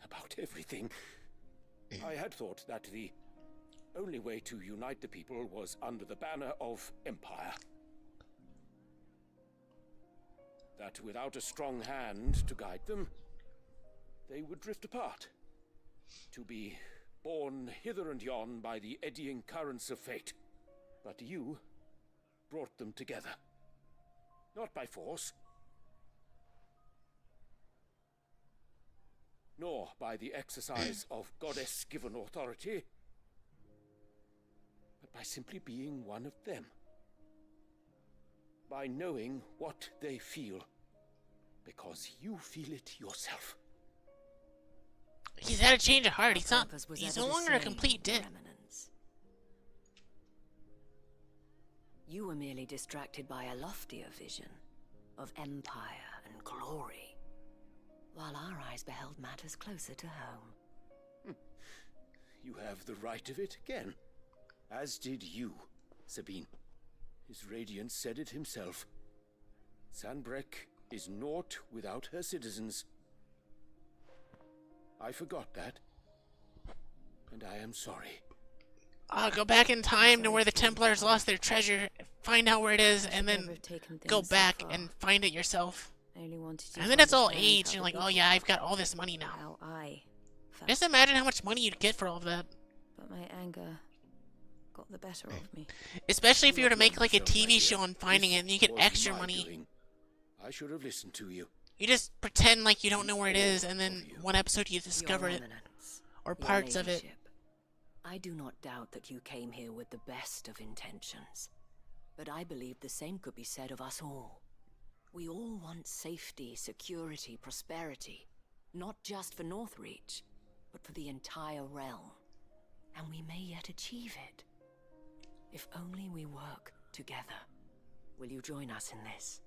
About everything. I had thought that the only way to unite the people was under the banner of Empire. That without a strong hand to guide them, they would drift apart. To be borne hither and yon by the eddying currents of fate. But you brought them together. Not by force, nor by the exercise of goddess-given authority, but by simply being one of them. By knowing what they feel, because you feel it yourself. He's had a change of heart. He's no longer a complete dick. You were merely distracted by a loftier vision of empire and glory, while our eyes beheld matters closer to home. You have the right of it again, as did you, Sabine. His radiance said it himself. Sanbreque is naught without her citizens. I forgot that, and I am sorry. go back in time to where the Templars lost their treasure, find out where it is, and then go back and find it yourself. And then it's all aged, and you're like, oh yeah, I've got all this money now. Just imagine how much money you'd get for all of that. But my anger got the better of me. Especially if you were to make like a TV show on finding it, and you get extra money. I should have listened to you. You just pretend like you don't know where it is, and then one episode you discover it. Or parts of it. I do not doubt that you came here with the best of intentions. But I believe the same could be said of us all. We all want safety, security, prosperity. Not just for Northreach, but for the entire realm. And we may yet achieve it. If only we work together. Will you join us in this?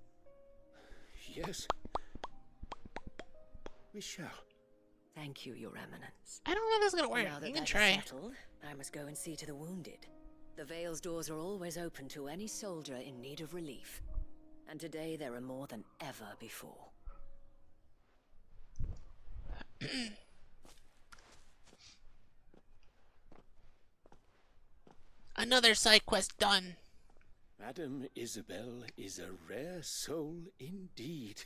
Yes. We shall. Thank you, Your Eminence. I don't know if this is gonna work. Now that You can that's try. settled, I must go and see to the wounded. The Vale's doors are always open to any soldier in need of relief. And today there are more than ever before. Another side quest done. Madame Isabel is a rare soul indeed.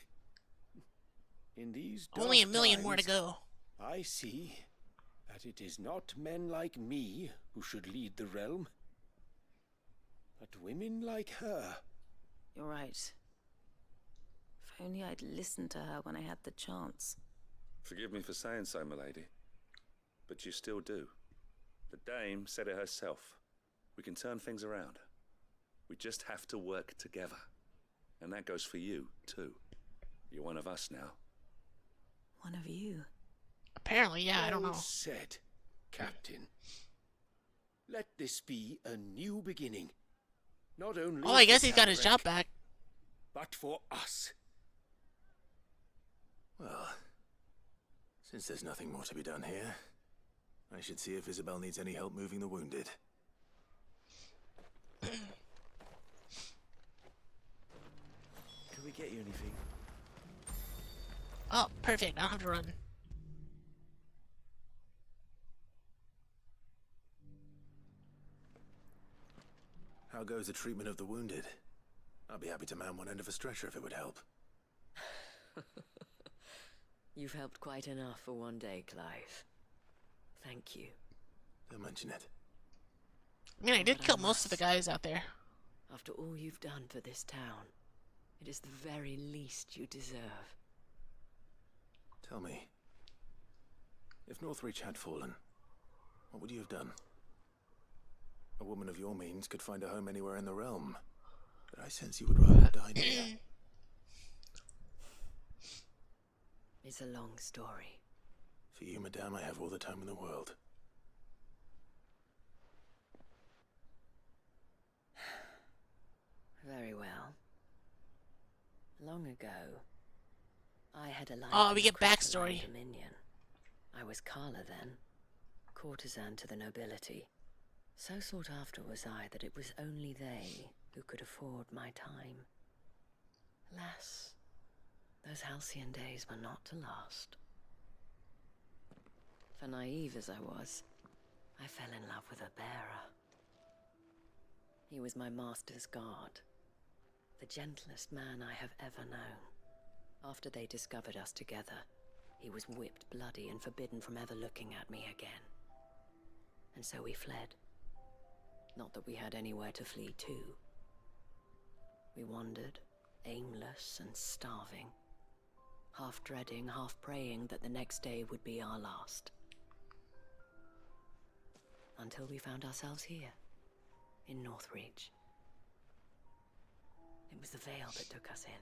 In these dark Only a million more to times, go. I see that it is not men like me who should lead the realm, but women like her. You're right. If only I'd listened to her when I had the chance. Forgive me for saying so, milady, but you still do. The dame said it herself. We can turn things around. We just have to work together. And that goes for you, too. You're one of us now. One of you? Apparently, yeah, I don't know. Well said, Captain. Let this be a new beginning. Not only Oh, I guess for he's got his Tamric, job back. but for us. Well, since there's nothing more to be done here, I should see if Isabel needs any help moving the wounded. Could we get you anything? Oh, perfect. I don't have to run. How goes the treatment of the wounded? I'd be happy to man one end of a stretcher if it would help. You've helped quite enough for one day, Clive. Thank you. Don't mention it. I mean, I did kill most of the guys out there. After all you've done for this town, it is the very least you deserve. Tell me, if Northreach had fallen, what would you have done? A woman of your means could find a home anywhere in the realm, but I sense you would rather have died here. It's a long story. For you, madame, I have all the time in the world. Very well. Long ago, I had a life. Oh, we in the get Crystal backstory. Dominion. I was Carla then, courtesan to the nobility. So sought after was I that it was only they who could afford my time. Alas, those halcyon days were not to last. For naive as I was, I fell in love with a bearer. He was my master's guard, the gentlest man I have ever known. After they discovered us together, he was whipped bloody and forbidden from ever looking at me again. And so we fled. Not that we had anywhere to flee to. We wandered, aimless and starving, half dreading, half praying that the next day would be our last. Until we found ourselves here, in Northreach. It was the Vale that took us in,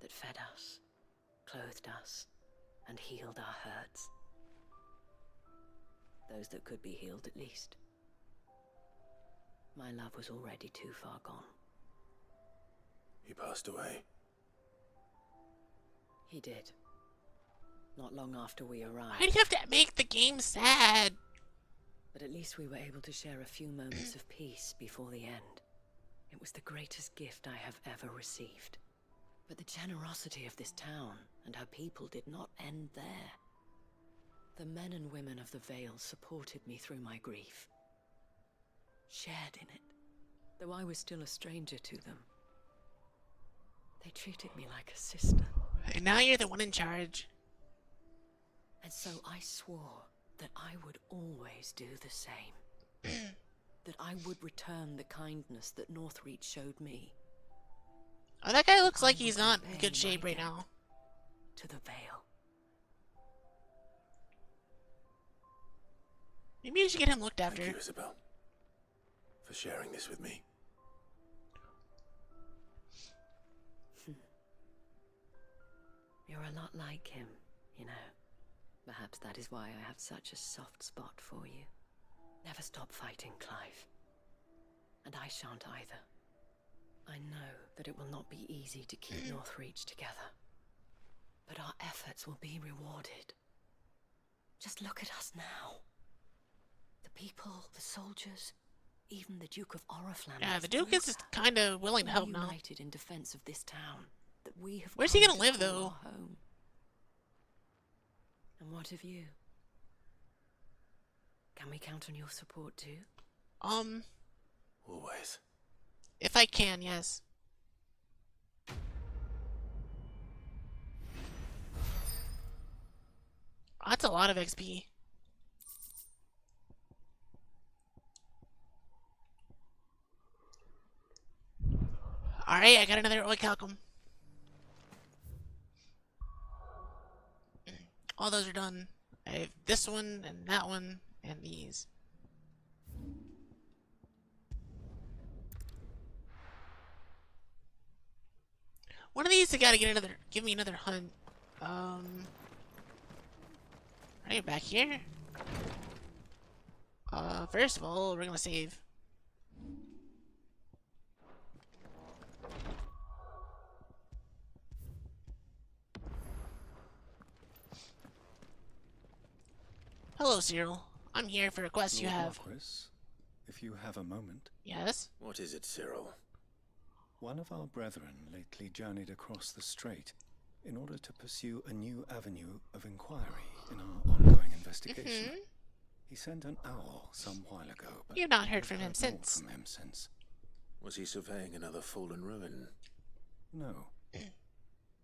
that fed us, clothed us, and healed our hurts. Those that could be healed at least. My love was already too far gone. He passed away. He did. Not long after we arrived. Why do you have to make the game sad? But at least we were able to share a few moments of peace before the end. It was the greatest gift I have ever received. But the generosity of this town and her people did not end there. The men and women of the Vale supported me through my grief. shared in it, though I was still a stranger to them. They treated me like a sister. And now you're the one in charge. And so I swore that I would always do the same. That I would return the kindness that Northreach showed me. Oh, that guy looks like he's not in good shape right now. To the Vale. Maybe you should get him looked after. Thank you, Isabel, for sharing this with me. You're a lot like him, you know. Perhaps that is why I have such a soft spot for you. Never stop fighting, Clive. And I shan't either. I know that it will not be easy to keep Northreach together. But our efforts will be rewarded. Just look at us now. The people, the soldiers, even the Duke of Oriflamme. Yeah, the Duke is kind of willing to help now. United in defense of this town that we have. Where's he gonna come live, call though? our home. And what of you? Can we count on your support too? Always. If I can, yes. That's a lot of XP. Alright, I got another Orichalcum. All those are done. I have this one, and that one, and these. One of these, I gotta get another. Give me another hunt. Right back here. First of all, we're gonna save. Hello, Cyril. I'm here for a quest you Lord have. Marquis, if you have a moment. Yes? What is it, Cyril? One of our brethren lately journeyed across the strait in order to pursue a new avenue of inquiry in our ongoing investigation. He sent an owl some while ago, but you've not heard from I've him more since. From him since. Was he surveying another fallen ruin? No.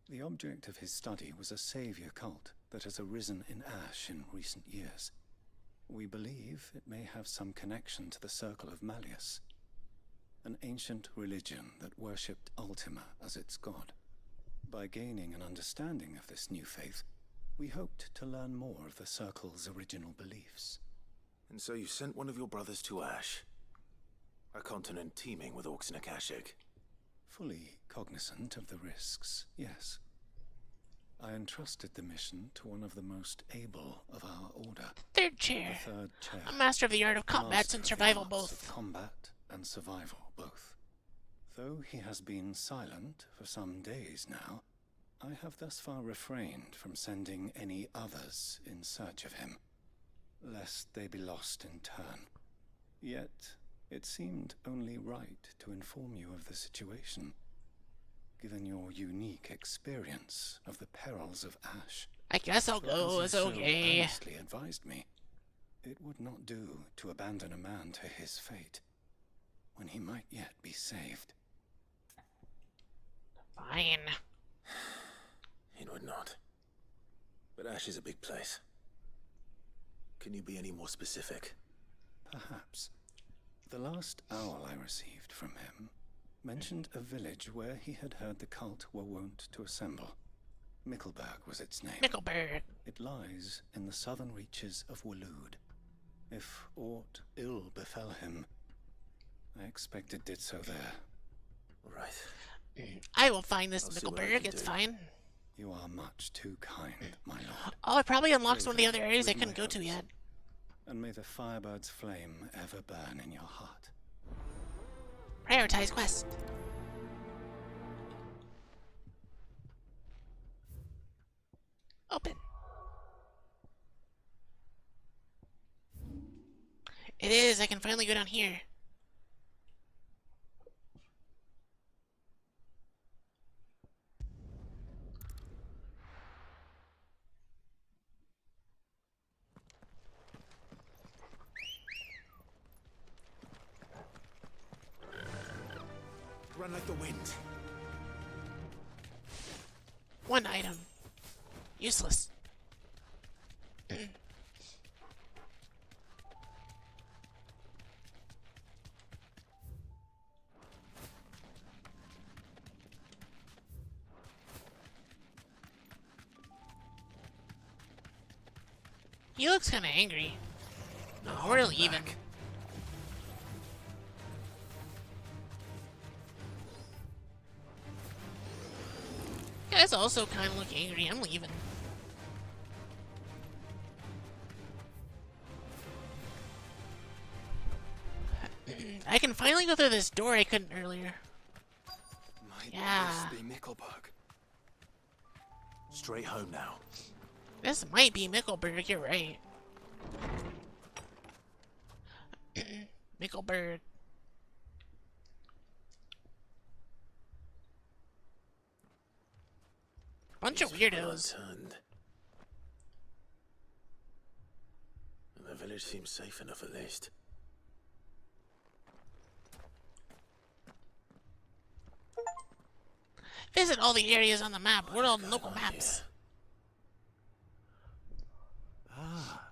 The object of his study was a savior cult that has arisen in Ash in recent years. We believe it may have some connection to the Circle of Malleus, an ancient religion that worshipped Ultima as its god. By gaining an understanding of this new faith, we hoped to learn more of the Circle's original beliefs. And so you sent one of your brothers to Ash, a continent teeming with orcs and Akashic. Fully cognizant of the risks, yes. I entrusted the mission to one of the most able of our order. Third chair. The third chair. A master of the art of combat Master and of the survival arts both. of combat and survival both. Though he has been silent for some days now, I have thus far refrained from sending any others in search of him, lest they be lost in turn. Yet, it seemed only right to inform you of the situation, given your unique experience of the perils of Ash. I guess I'll go, As it's you so okay. earnestly advised me, it would not do to abandon a man to his fate, when he might yet be saved. Fine. It would not. But Ash is a big place. Can you be any more specific? Perhaps. The last owl I received from him mentioned a village where he had heard the cult were wont to assemble. Mickleburg was its name. Mickleburg. It lies in the southern reaches of Waloed. If aught ill befell him, I expect it did so there. Right. I will find this I'll see what I Mickleburg, can it's do. fine. You are much too kind, my lord. Oh, it probably unlocks one of the other areas I couldn't go to yet. And may the firebird's flame ever burn in your heart. Prioritize quest. Open. It is, I can finally go down here. run like the wind. One item. Useless. He looks kind of angry. No, we're leaving. Guys also kind of look angry. I'm leaving. I can finally go through this door I couldn't earlier. Might Yeah. this be Mickelberg? Straight home now. This might be Mickelberg, you're right. Mickelberg. Bunch of weirdos. Unturned. And the village seems safe enough at least. Visit all the areas on the map. What are all the local maps? Ah.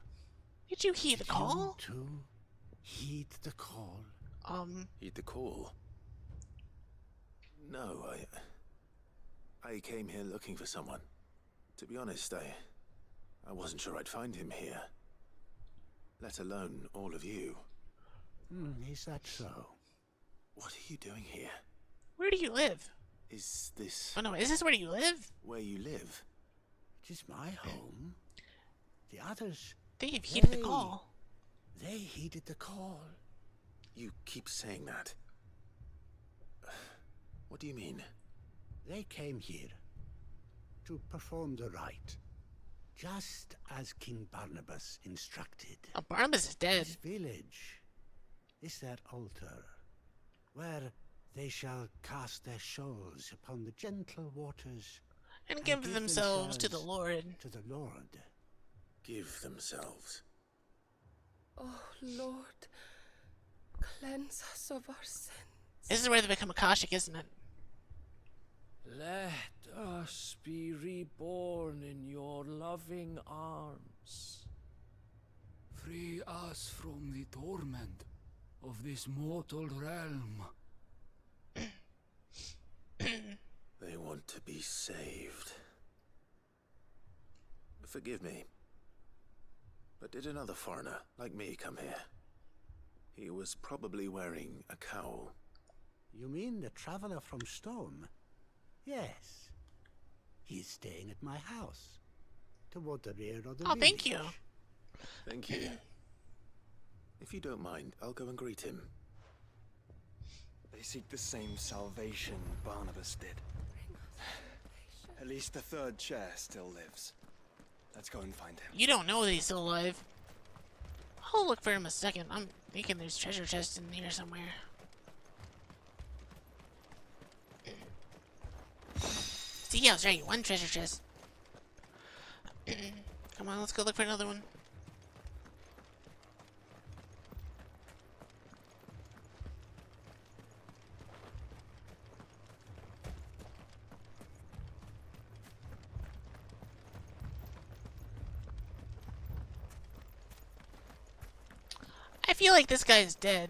Did you heed the call? To heed the call. Heed the call? No, I came here looking for someone. To be honest, I wasn't sure I'd find him here. Let alone all of you. Is that so? What are you doing here? Where do you live? Is this... Oh no, is this where you live? Where you live? It is my home. The others... They've heeded the call. They heeded the call. You keep saying that. What do you mean? They came here to perform the rite, just as King Barnabas instructed. Oh, Barnabas is dead. This village is their altar, where they shall cast their shoals upon the gentle waters and give themselves to the Lord. To the Lord. Give themselves. Oh, Lord, cleanse us of our sins. This is where they become Akashic, isn't it? Let us be reborn in your loving arms. Free us from the torment of this mortal realm. They want to be saved. Forgive me. But did another foreigner, like me, come here? He was probably wearing a cowl. You mean the traveler from Storm? Yes. He's staying at my house, toward the rear of the village. Thank you. Thank you. If you don't mind, I'll go and greet him. They seek the same salvation Barnabas did. At least the third chair still lives. Let's go and find him. You don't know that he's still alive. I'll look for him a second. I'm thinking there's treasure chests in here somewhere. See, I was right. One treasure chest. Come on, let's go look for another one. I feel like this guy is dead.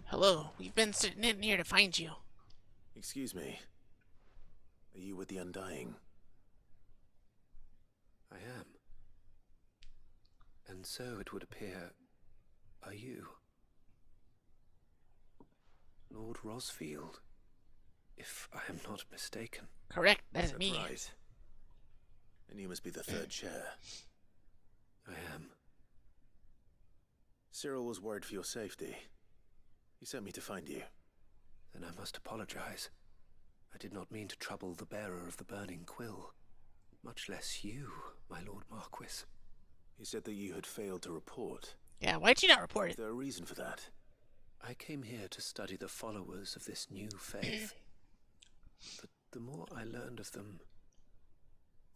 Hello, we've been sitting in here to find you. Excuse me. Are you with the Undying? I am. And so it would appear, are you? Lord Rosfield, if I am not mistaken. Correct, that is That's me. Right. And you must be the third chair. I am. Cyril was worried for your safety. He sent me to find you. Then I must apologize. I did not mean to trouble the bearer of the burning quill. Much less you, my Lord Marquis. He said that you had failed to report. Yeah, why'd you not report Is it? there a reason for that? I came here to study the followers of this new faith. But the more I learned of them,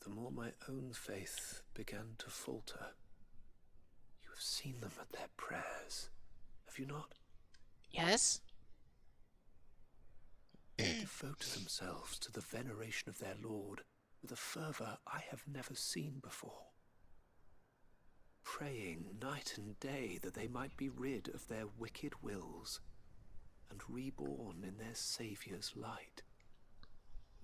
the more my own faith began to falter. You have seen them at their prayers, have you not? Yes? They devote themselves to the veneration of their Lord with a fervor I have never seen before. Praying night and day that they might be rid of their wicked wills and reborn in their Saviour's light.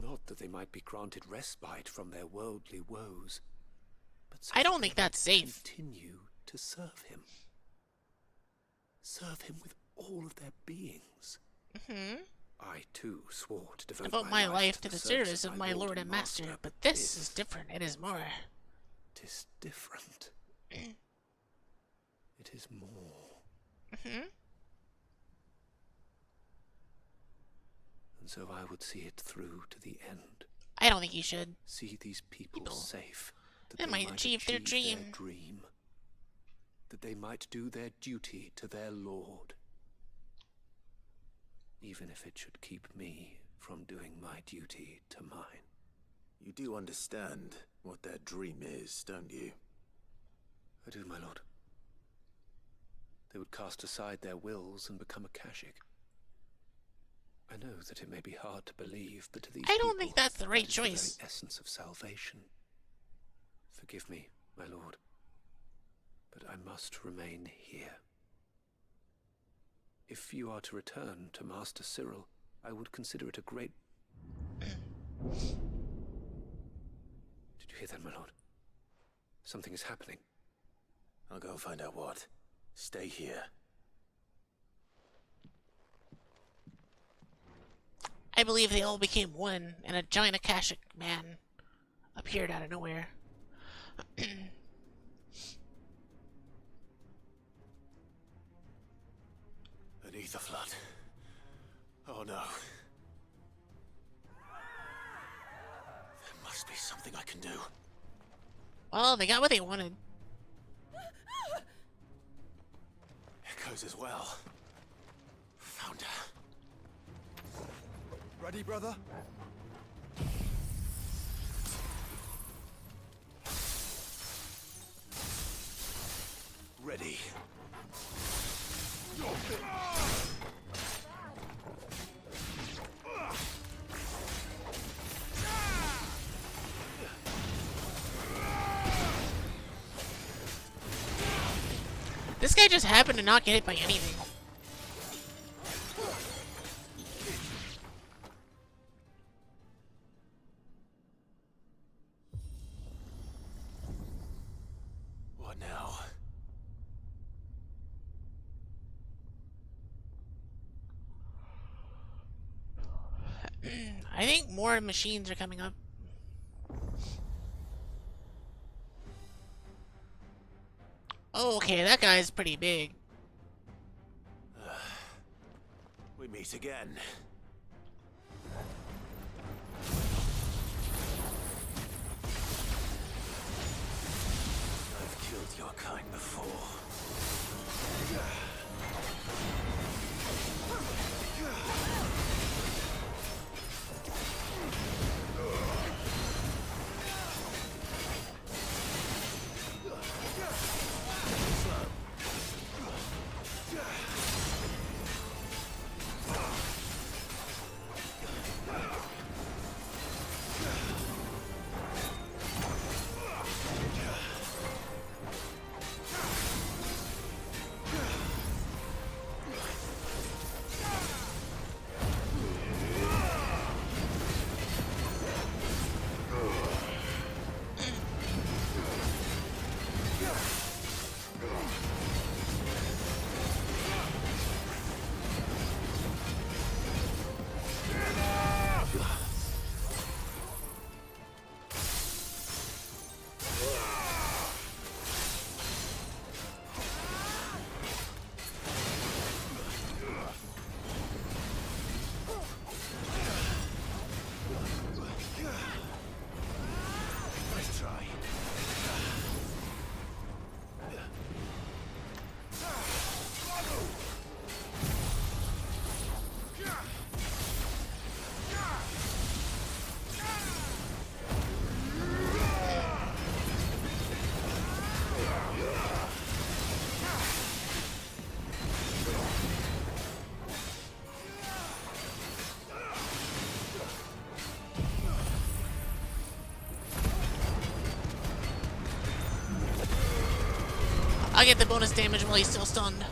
Not that they might be granted respite from their worldly woes, but so I don't that think they that's might safe. Continue to serve him. Serve him with all of their beings. Mm-hmm. I too swore to Devote my life to the service of my Lord and Master, but this is different. It is more. Tis different. It is more. Mm-hmm. And so I would see it through to the end. I don't think you should. See these people safe. That They might achieve their dream. That they might do their duty to their Lord. Even if it should keep me from doing my duty to mine. You do understand what their dream is, don't you? I do, my lord. They would cast aside their wills and become a Kashik. I know that it may be hard to believe, but to these I don't people, think that's the right that is choice. The very essence of salvation. Forgive me, my lord, but I must remain here. If you are to return to Master Cyril, I would consider it a great... Did you hear that, my lord? Something is happening. I'll go and find out what. Stay here. I believe they all became one, and a giant Akashic man appeared out of nowhere. An ether flood. Oh no. There must be something I can do. Well, they got what they wanted. Echoes as well. Found her. Ready, brother? Ready. This guy just happened to not get hit by anything. What now? I think more machines are coming up. Oh, okay, that guy's pretty big. We meet again. I've killed your kind before. I'll get the bonus damage while he's still stunned.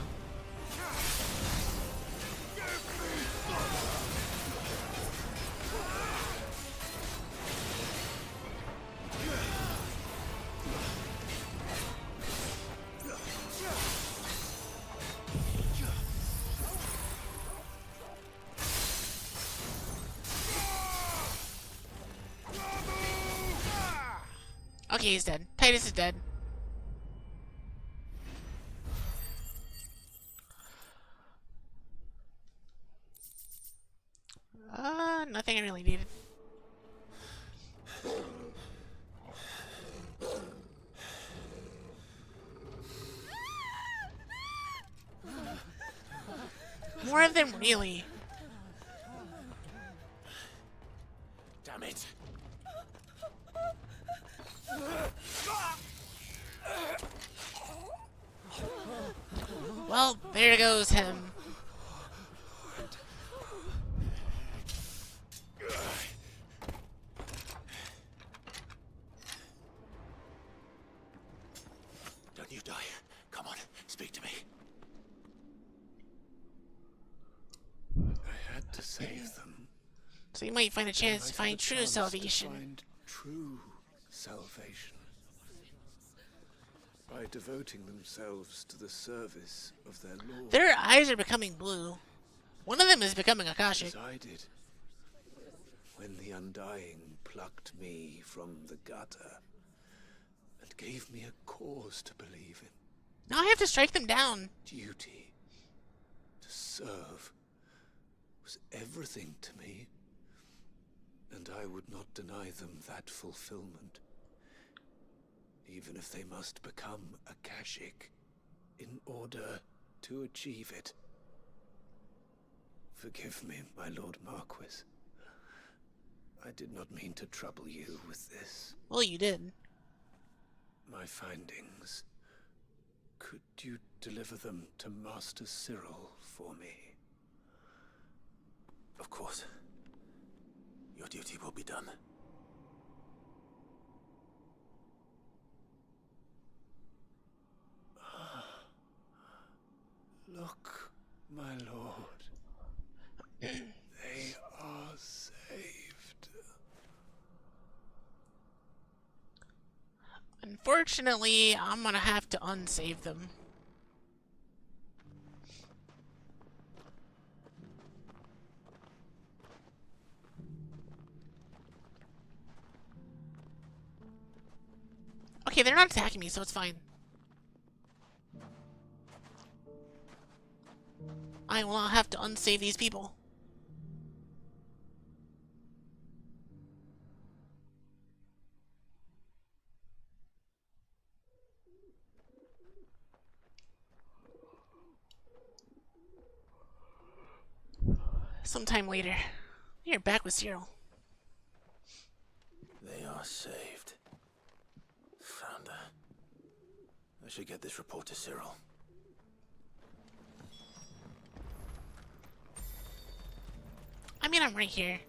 Okay, he's dead. Titus is dead. Nothing I really needed. More of them, really. Damn it. Well, there goes him. Don't you die. Come on, speak to me. I had to save them. So you might find a chance to find true salvation. Find true salvation. By devoting themselves to the service of their Lord. Their eyes are becoming blue. One of them is becoming Akashic. As I did. When the Undying plucked me from the gutter and gave me a cause to believe in. Now I have to strike them down. Duty to serve was everything to me, and I would not deny them that fulfillment. Even if they must become Akashic in order to achieve it. Forgive me, my Lord Marquis. I did not mean to trouble you with this. Well, you did. My findings. Could you deliver them to Master Cyril for me? Of course. Your duty will be done. Look, my lord. They are saved. Unfortunately, I'm gonna have to unsave them. Okay, they're not attacking me, so it's fine. I will not have to unsave these people. Sometime later. You're back with Cyril. They are saved. Found her. I should get this report to Cyril. I mean, I'm right here.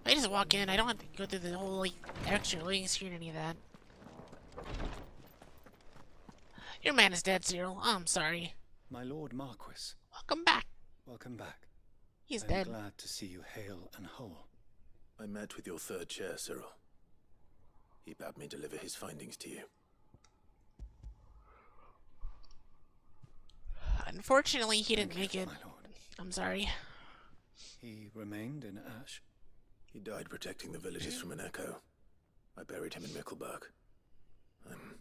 I just walk in. I don't have to go through the whole, like, extra loading screen or any of that. Your man is dead, Cyril. Oh, I'm sorry. My Lord Marquis. Welcome back. Welcome back. He's I'm dead. Glad to see you hale and whole. I met with your third chair, Cyril. He bade me deliver his findings to you. Unfortunately, he didn't make it. My lord. I'm sorry. He remained in Ash? He died protecting the villages from an echo. I buried him in Mickelberg. I'm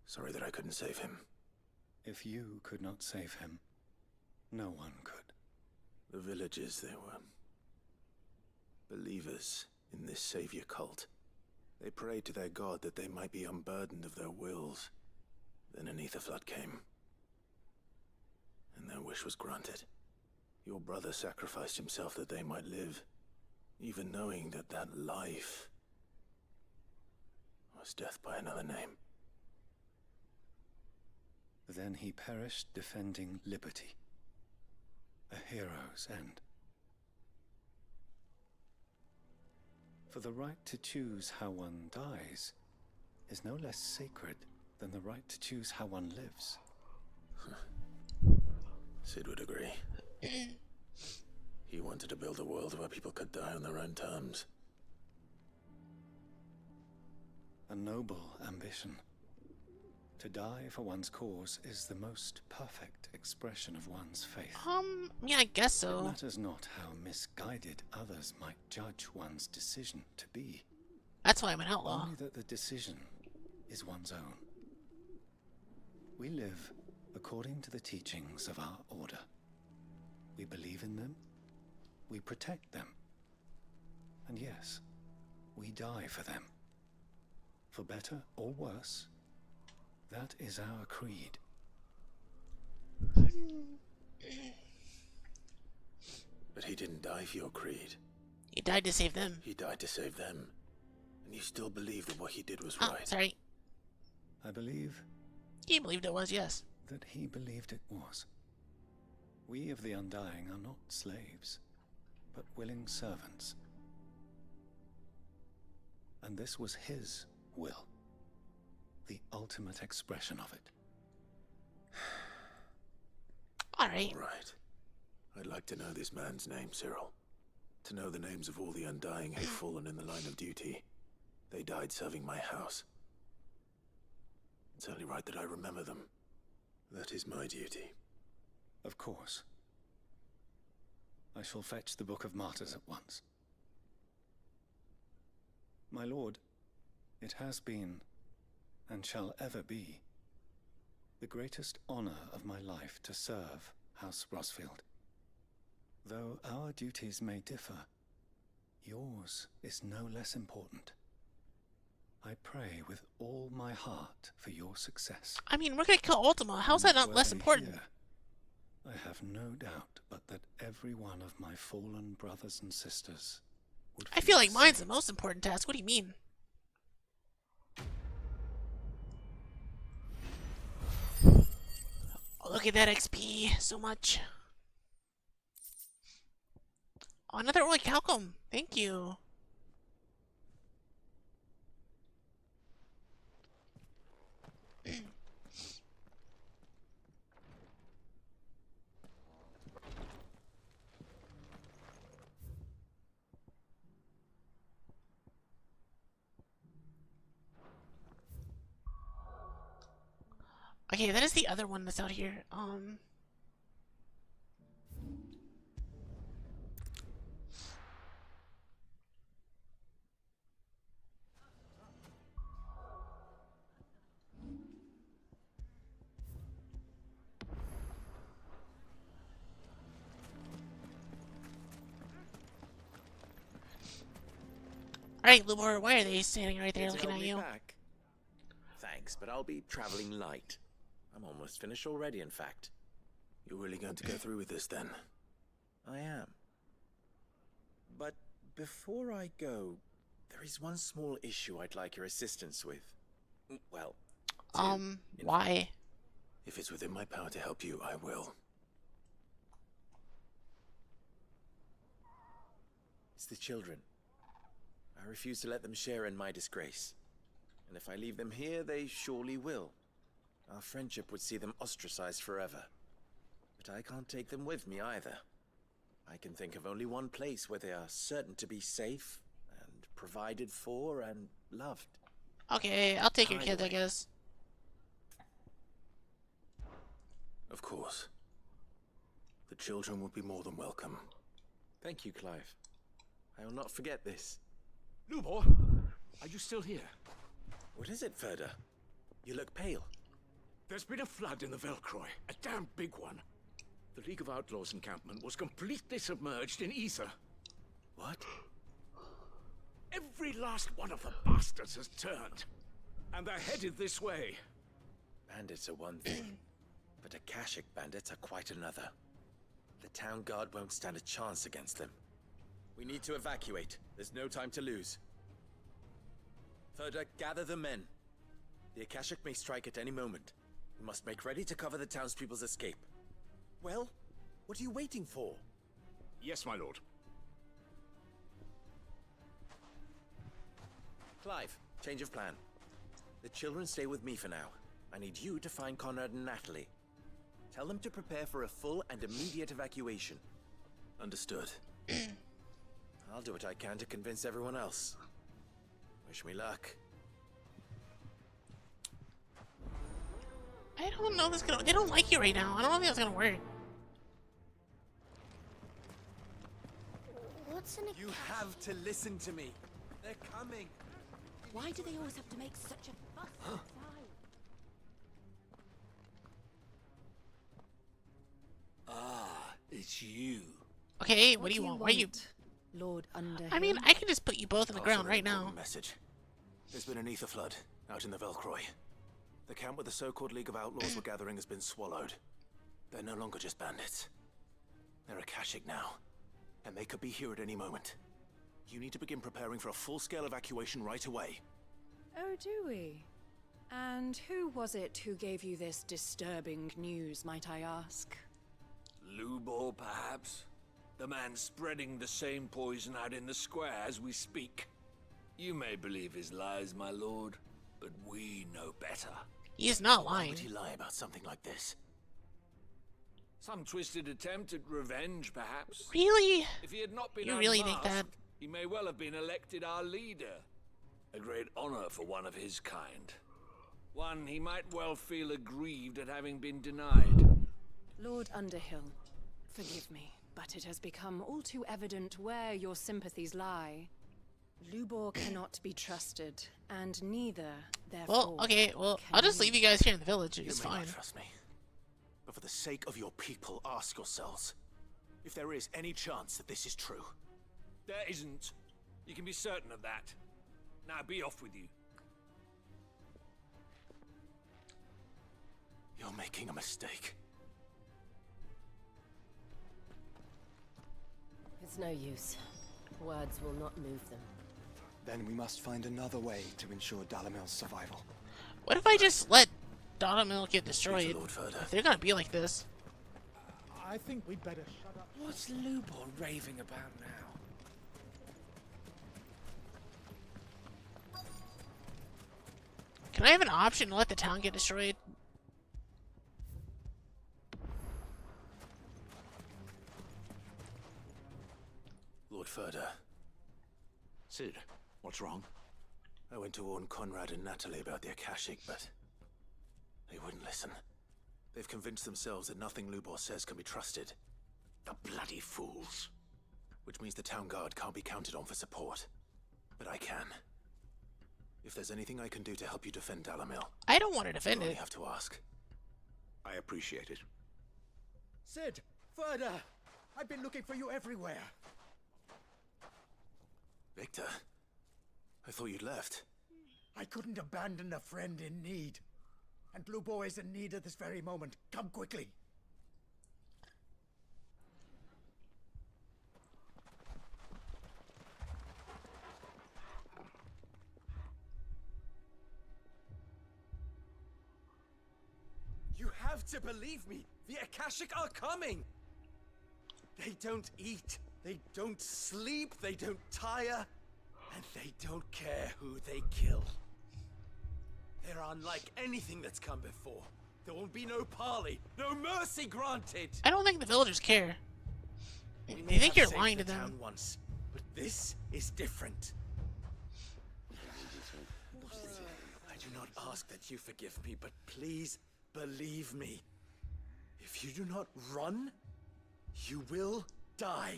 sorry that I couldn't save him. If you could not save him, no one could. The villagers, they were believers in this savior cult. They prayed to their god that they might be unburdened of their wills. Then an ether flood came, and their wish was granted. Your brother sacrificed himself that they might live, even knowing that that life was death by another name. Then he perished defending liberty. A hero's end. For the right to choose how one dies is no less sacred than the right to choose how one lives. Sid would agree. He wanted to build a world where people could die on their own terms. A noble ambition. To die for one's cause is the most perfect expression of one's faith. Yeah, I guess so. It matters not how misguided others might judge one's decision to be. That's why I'm an outlaw. Only that the decision is one's own. We live according to the teachings of our order. We believe in them, we protect them, and yes, we die for them. For better or worse, that is our creed. But he didn't die for your creed. He died to save them. He died to save them. And you still believe that what he did was Oh, right. sorry. I believe He believed it was, yes. that he believed it was. We of the Undying are not slaves, but willing servants. And this was his will, the ultimate expression of it. Alright. All right. I'd like to know this man's name, Cyril. To know the names of all the Undying who've fallen in the line of duty. They died serving my house. It's only right that I remember them. That is my duty. Of course. I shall fetch the Book of Martyrs at once. My lord, it has been, and shall ever be, the greatest honor of my life to serve House Rosfield. Though our duties may differ, yours is no less important. I pray with all my heart for your success. I mean, we're gonna kill Ultima. How's that not Were less they important? here, I have no doubt but that every one of my fallen brothers and sisters would I feel like mine's the most important task. What do you mean? Oh, look at that XP. So much. Oh, another Oi Calcum. Thank you. Okay, that is the other one that's out here. Alright, Lumor, why are they standing right there Good to looking have at me you? back. Thanks, but I'll be traveling light. I'm almost finished already, in fact. You're really going to go through with this then? I am. But before I go, there is one small issue I'd like your assistance with. Well, why? If it's within my power to help you, I will. It's the children. I refuse to let them share in my disgrace. And if I leave them here, they surely will. Our friendship would see them ostracized forever. But I can't take them with me either. I can think of only one place where they are certain to be safe, and provided for, and loved. Okay, I'll take your kids, I guess. Of course. The children would be more than welcome. Thank you, Clive. I will not forget this. Lubor, are you still here? What is it, Ferda? You look pale. There's been a flood in the Velcroy, a damn big one. The League of Outlaws encampment was completely submerged in ether. What? Every last one of the bastards has turned, and they're headed this way. Bandits are one thing, but Akashic bandits are quite another. The town guard won't stand a chance against them. We need to evacuate. There's no time to lose. Ferda, gather the men. The Akashic may strike at any moment. We must make ready to cover the townspeople's escape. Well, what are you waiting for? Yes, my lord. Clive, change of plan. The children stay with me for now. I need you to find Conrad and Natalie. Tell them to prepare for a full and immediate evacuation. Understood. I'll do what I can to convince everyone else. Wish me luck. I don't know if this gonna. They don't like you right now. I don't know if that's gonna work. What's an You have to listen to me. They're coming. Why do they always have to make such a fuss outside? Ah, it's you. Okay, what do you want? Where you? Lord Underhill? I mean, I can just put you both on the Pass ground on right an now. important Message. There's been an ether flood out in the Velcroy. The camp where the so-called League of Outlaws were gathering has been swallowed. They're no longer just bandits. They're Akashic now, and they could be here at any moment. You need to begin preparing for a full-scale evacuation right away. Oh, do we? And who was it who gave you this disturbing news, might I ask? Lubor, perhaps? The man spreading the same poison out in the square as we speak. You may believe his lies, my lord, but we know better. He is not Why lying. would he lie about something like this? Some twisted attempt at revenge, perhaps. Really? If he had not been You really think unmasked, that? he may well have been elected our leader. A great honor for one of his kind. One he might well feel aggrieved at having been denied. Lord Underhill, forgive me, but it has become all too evident where your sympathies lie. Lubor cannot be trusted, and neither, therefore... Well, okay, well, I'll just leave you guys here in the village. You It's may fine. not trust me, but for the sake of your people, ask yourselves if there is any chance that this is true. There isn't. You can be certain of that. Now be off with you. You're making a mistake. It's no use. Words will not move them. Then we must find another way to ensure Dalamil's survival. What if I just let Dalamil get destroyed? Speak to Lord Further. If they're gonna be like this. I think we'd better shut up. What's Lubor raving about now? Can I have an option to let the town get destroyed? Lord Further. Cid, what's wrong? I went to warn Conrad and Natalie about the Akashic, but they wouldn't listen. They've convinced themselves that nothing Lubor says can be trusted. The bloody fools. Which means the town guard can't be counted on for support. But I can. If there's anything I can do to help you defend Dalamil, I don't want to defend you only it. have to ask. I appreciate it. Cid, further! I've been looking for you everywhere. Victor, I thought you'd left. I couldn't abandon a friend in need. And Lubor is in need at this very moment. Come quickly. You have to believe me. The Akashic are coming. They don't eat. They don't sleep. They don't tire. And they don't care who they kill. They're unlike anything that's come before. There will be no parley, no mercy granted. I don't think the villagers care. We They may think have you're saved lying the to them. town once, but this is different. I do not ask that you forgive me, but please believe me. If you do not run, you will die.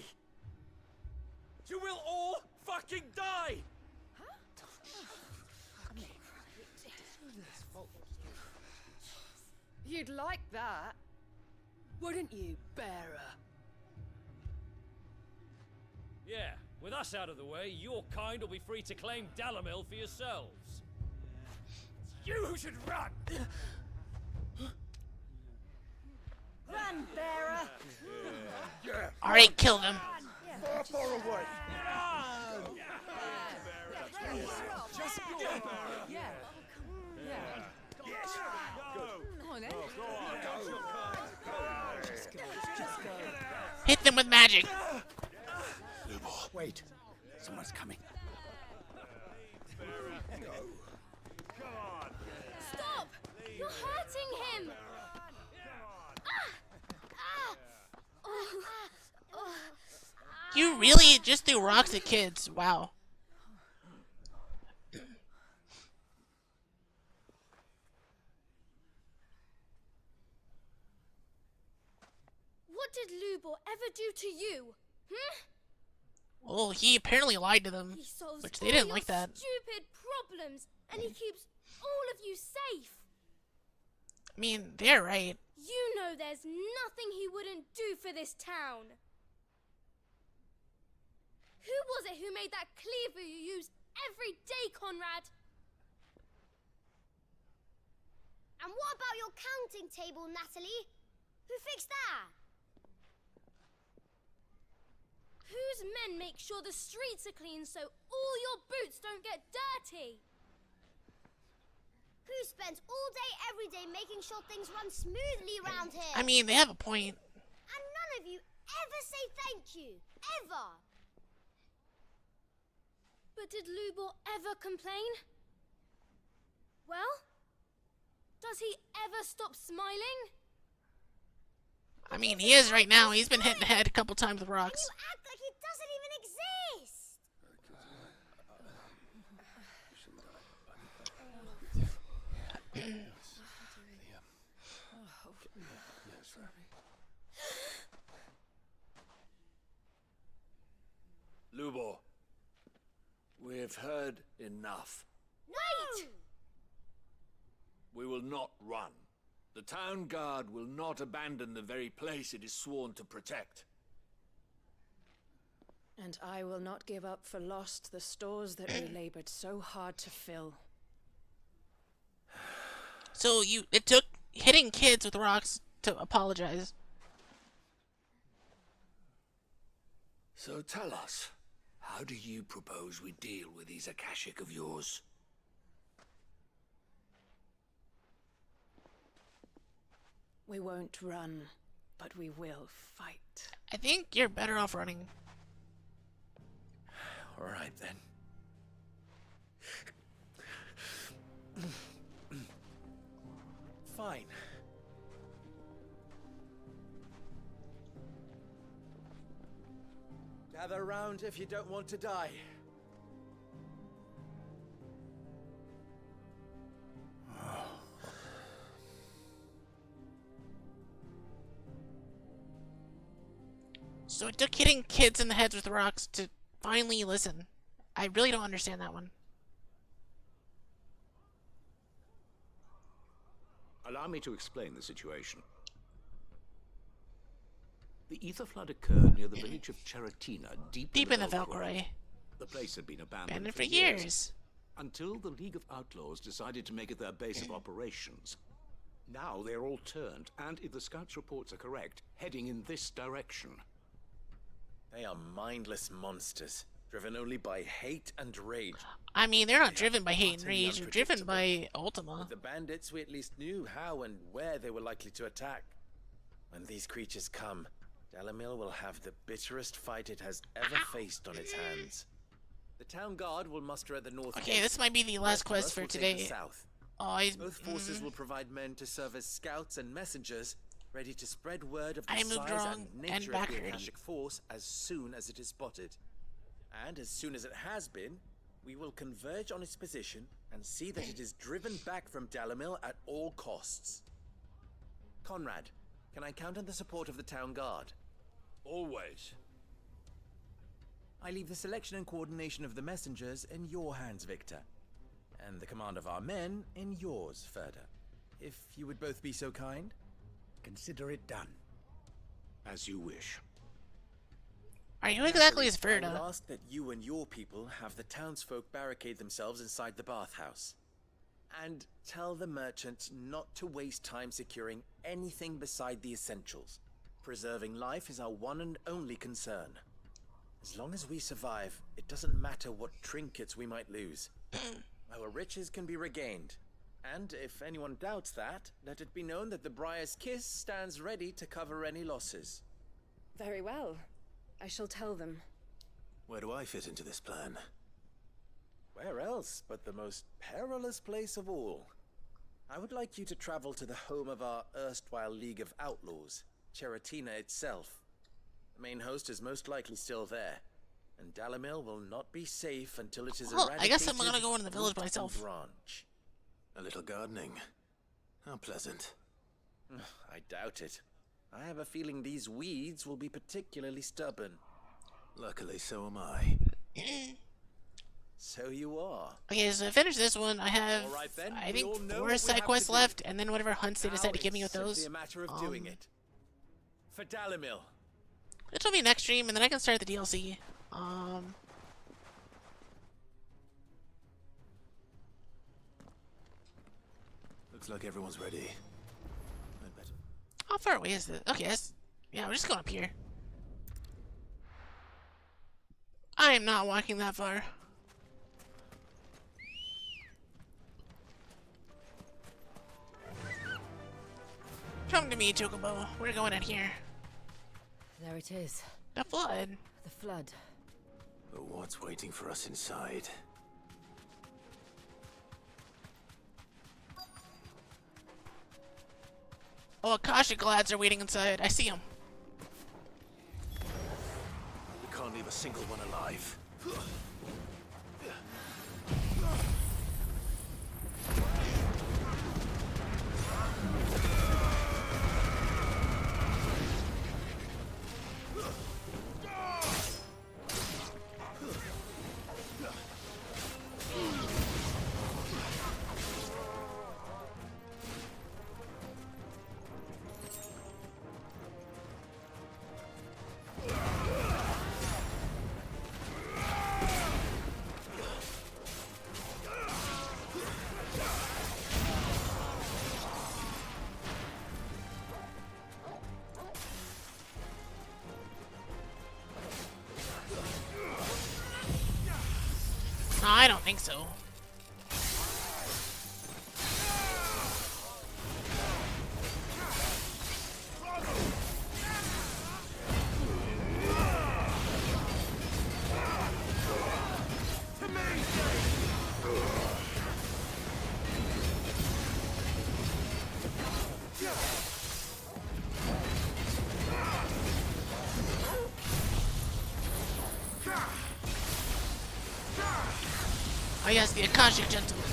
You will all fucking die! You'd like that, wouldn't you, bearer? Yeah, with us out of the way, your kind will be free to claim Dalamil for yourselves. You should run! Run, bearer! Alright, kill them. Far, far away. Just go, bearer. Yeah. Yes. Come on, then. Just go. Hit them with magic. Lubor. Wait. Someone's coming. Stop! You're You really just threw rocks at kids. Wow. What did Lubor ever do to you? Well, he apparently lied to them, He solves which they all didn't your like that. stupid problems, and he keeps all of you safe. I mean, they're right. You know there's nothing he wouldn't do for this town. Who was it who made that cleaver you use every day, Conrad? And what about your counting table, Natalie? Who fixed that? Whose men make sure the streets are clean so all your boots don't get dirty? Who spends all day, every day making sure things run smoothly around here? I mean, they have a point. And none of you ever say thank you. Ever. But did Lubor ever complain? Well, does he ever stop smiling? I mean, he is right now. He's been hit in the head a couple times with rocks. You act like he doesn't even exist. Lubor, we've heard enough. Wait! We will not run. The town guard will not abandon the very place it is sworn to protect. And I will not give up for lost the stores that we labored so hard to fill. So it took hitting kids with rocks to apologize. So tell us, how do you propose we deal with these Akashic of yours? We won't run, but we will fight. I think you're better off running. All right, then. Fine. Gather round if you don't want to die. So it took hitting kids in the heads with rocks to finally listen. I really don't understand that one. Allow me to explain the situation. The ether flood occurred near the village of Cheratina, deep in the Valkyrie. The place had been abandoned for years. Until the League of Outlaws decided to make it their base of operations. Now they're all turned, and if the scouts' reports are correct, heading in this direction. They are mindless monsters, driven only by hate and rage. I mean, they're not driven by hate and rage, they're driven by Ultima. With the bandits, we at least knew how and where they were likely to attack. When these creatures come, Dalamil will have the bitterest fight it has ever faced on its hands. The town guard will muster at the north. Okay, this might be the last quest for today. South. Oh, Both forces will provide men to serve as scouts and messengers, ready to spread word of the I moved size wrong and nature and of the backward. Akashic force as soon as it is spotted. And as soon as it has been, we will converge on its position and see that it is driven back from Dalamil at all costs. Conrad, can I count on the support of the town guard? Always. I leave the selection and coordination of the messengers in your hands, Victor. And the command of our men in yours, Ferda. If you would both be so kind. Consider it done. As you wish. Alright, who exactly is I Ferda? will ask that you and your people have the townsfolk barricade themselves inside the bathhouse. And tell the merchants not to waste time securing anything beside the essentials. Preserving life is our one and only concern. As long as we survive, it doesn't matter what trinkets we might lose. Our riches can be regained. And if anyone doubts that, let it be known that the Briar's Kiss stands ready to cover any losses. Very well. I shall tell them. Where do I fit into this plan? Where else but the most perilous place of all? I would like you to travel to the home of our erstwhile League of Outlaws, Cheratina itself. main host is most likely still there, and Dalamil will not be safe until it is Well, eradicated. I guess I'm gonna go into the village root and myself. branch. A little gardening. How pleasant. I doubt it. I have a feeling these weeds will be particularly stubborn. Luckily, so am I. So you are. Okay, so to finish this one, I have, All right, then, I we all think, know 4 what we side have quests to do. left, and then whatever hunts they Now decide to give me with it's those. simply a matter of doing it. For Dalamil. This will be next stream, and then I can start the DLC. Looks like everyone's ready. I'd better. How far away is this? Okay, yeah, we're just going up here. I am not walking that far. Come to me, Chocobo. We're going in here. There it is. The flood. The flood. But what's waiting for us inside? Oh, Akashic lads are waiting inside. I see them. We can't leave a single one alive. No, I don't think so. Oh yes, the Akashic Gentleman.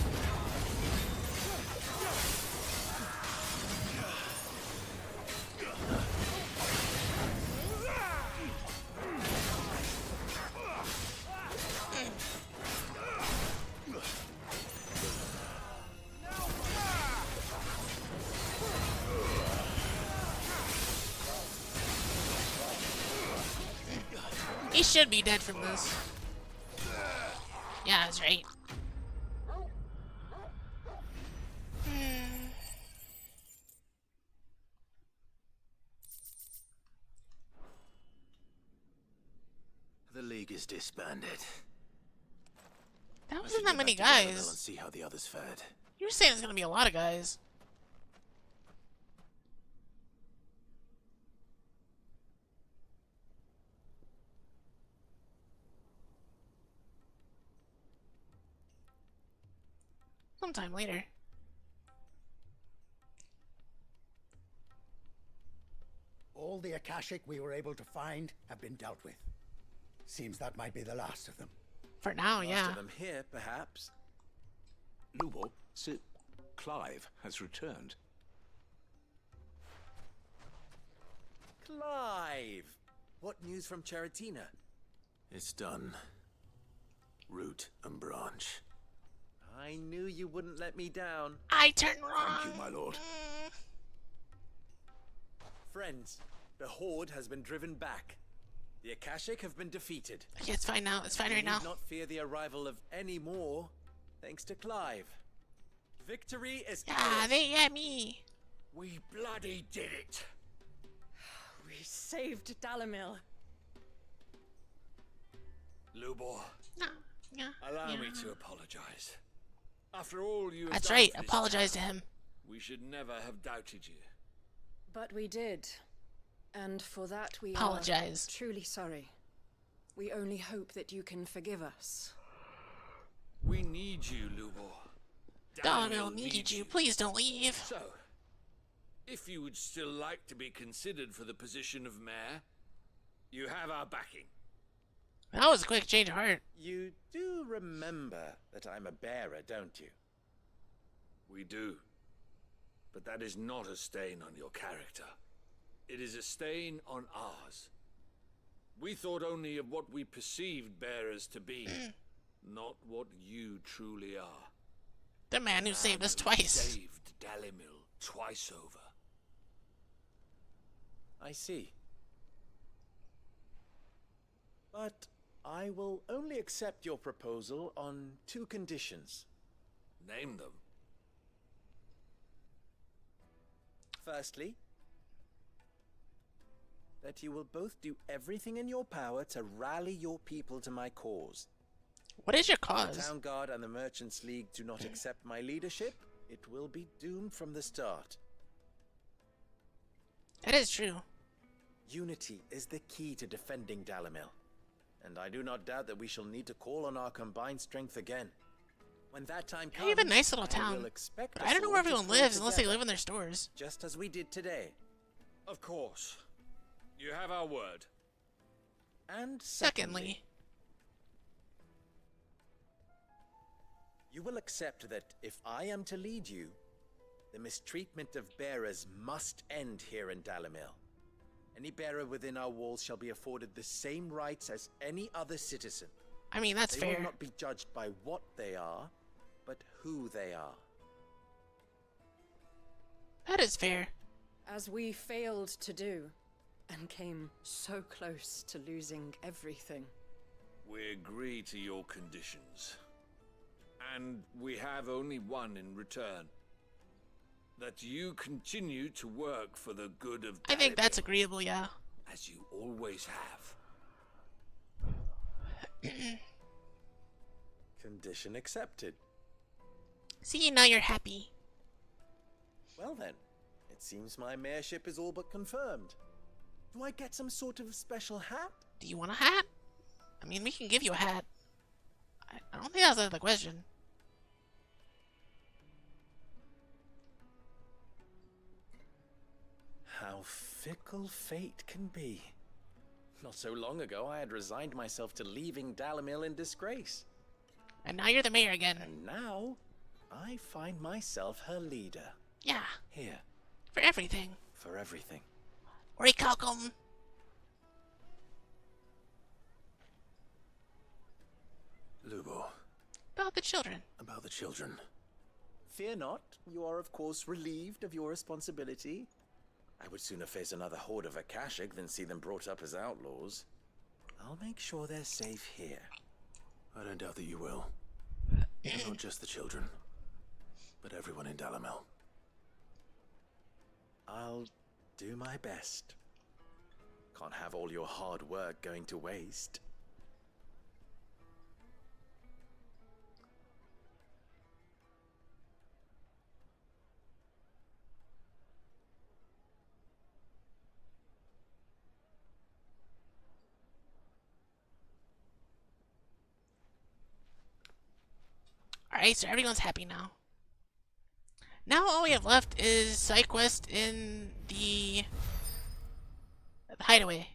He should be dead from this. Yeah, that's right. The League is disbanded. That I wasn't should that get many back to Dalamil guys. and see how the others fared. You were saying it's gonna be a lot of guys. Sometime later. All the Akashic we were able to find have been dealt with. Seems that might be the last of them. For now, Most yeah. of them here, perhaps. Lubo, Sir Clive has returned. Clive! What news from Charatina? It's done. Root and branch. I knew you wouldn't let me down. I turned wrong. Thank you, my lord. Friends, the Horde has been driven back. The Akashic have been defeated. Okay, it's fine now. It's fine right We now. need not fear the arrival of any more, thanks to Clive. Victory is Ah, ours. they got me. We bloody did it! We saved Dalamil. Lubor, No, yeah. allow yeah. me to apologize. After all you have That's done right. for this Apologize to town, him. We should never have doubted you. But we did. And for that we Apologize. are truly sorry. We only hope that you can forgive us. We need you, Lubor. Dalamil needs you. Please don't leave. So, if you would still like to be considered for the position of mayor, You have our backing. That was a quick change of heart. You do remember that I'm a bearer, don't you? We do. But that is not a stain on your character. It is a stain on ours. We thought only of what we perceived bearers to be, not what you truly are. The man who saved us twice. Saved Dalimil twice over. I see. But I will only accept your proposal on 2 conditions. Name them. Firstly, that you will both do everything in your power to rally your people to my cause. What is your If cause? the Town Guard and the Merchants League do not accept my leadership, it will be doomed from the start. That is true. Unity is the key to defending Dalimil, and I do not doubt that we shall need to call on our combined strength again. When that time comes, You have a nice little I town, will expect but us I don't know all where to everyone pull lives unless they together, live in their stores. just as we did today. Of course. You have our word. And Secondly, you will accept that if I am to lead you, the mistreatment of bearers must end here in Dalimil. Any bearer within our walls shall be afforded the same rights as any other citizen. I mean, that's they fair. will not be judged by what they are, but who they are. That is fair. As we failed to do, and came so close to losing everything. We agree to your conditions. And we have only one in return. That you continue to work for the good of I think that's Dalimil, agreeable, yeah. as you always have. Condition accepted. See, now you're happy. Well then, it seems my mayorship is all but confirmed. Do I get some sort of special hat? Do you want a hat? I mean, we can give you a hat. I don't think that's out of the question. How fickle fate can be. Not so long ago, I had resigned myself to leaving Dalimil in disgrace. And now you're the mayor again. And now, I find myself her leader. Yeah. Here. For everything. For everything. Orichalcum. Lubo, About the children. about the children. Fear not, you are of course relieved of your responsibility. I would sooner face another horde of Akashic than see them brought up as outlaws. I'll make sure they're safe here. I don't doubt that you will. And not just the children, but everyone in Dalimil. I'll do my best. Can't have all your hard work going to waste. Alright, so everyone's happy now. Now all we have left is side quest in the hideaway.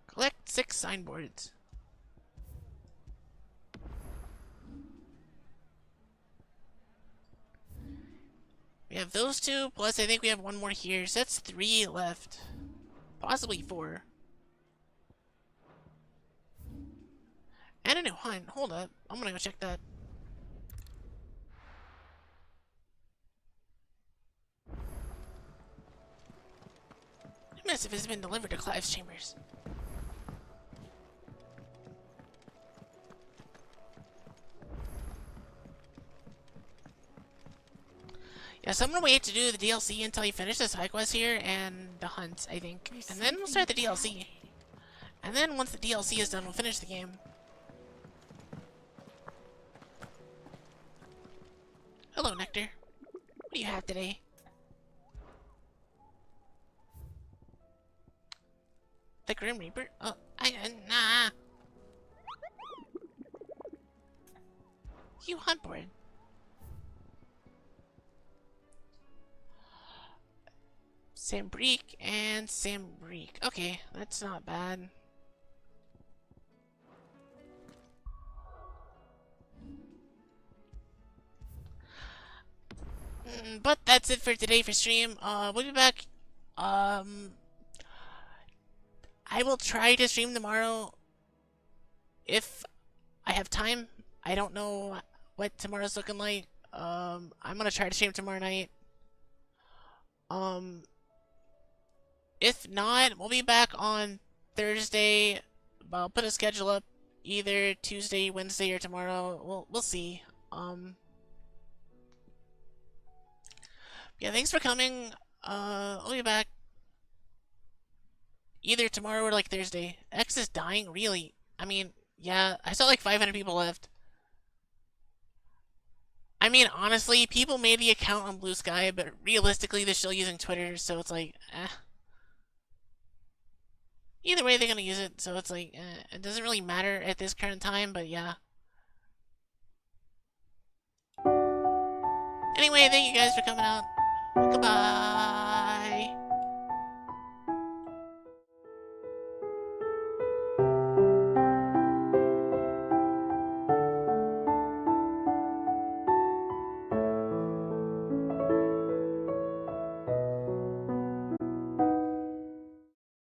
Collect 6 signboards. We have those 2, plus I think we have 1 more here, so that's 3 left. Possibly 4. And a new hunt. Hold up. I'm gonna go check that. I miss if it's been delivered to Clive's chambers. Yeah, so I'm gonna wait to do the DLC until you finish the side quest here and the hunt, I think. And then we'll start the DLC. And then once the DLC is done, we'll finish the game. Hello, Nectar. What do you have today? The Grim Reaper? Oh, nah. You hunt board. Sambrique and Sambrique. Okay, that's not bad. But that's it for today for stream. We'll be back. I will try to stream tomorrow if I have time. I don't know what tomorrow's looking like. I'm gonna try to stream tomorrow night. If not, we'll be back on Thursday. I'll put a schedule up either Tuesday, Wednesday, or tomorrow. We'll see. Yeah, thanks for coming. I'll be back either tomorrow or like Thursday. X is dying, really. I mean, yeah, I saw like 500 people left. I mean, honestly, people made the account on Blue Sky, but realistically, they're still using Twitter, so it's like, Either way, they're gonna use it, so it's like, it doesn't really matter at this current time, but yeah. Anyway, thank you guys for coming out. Goodbye.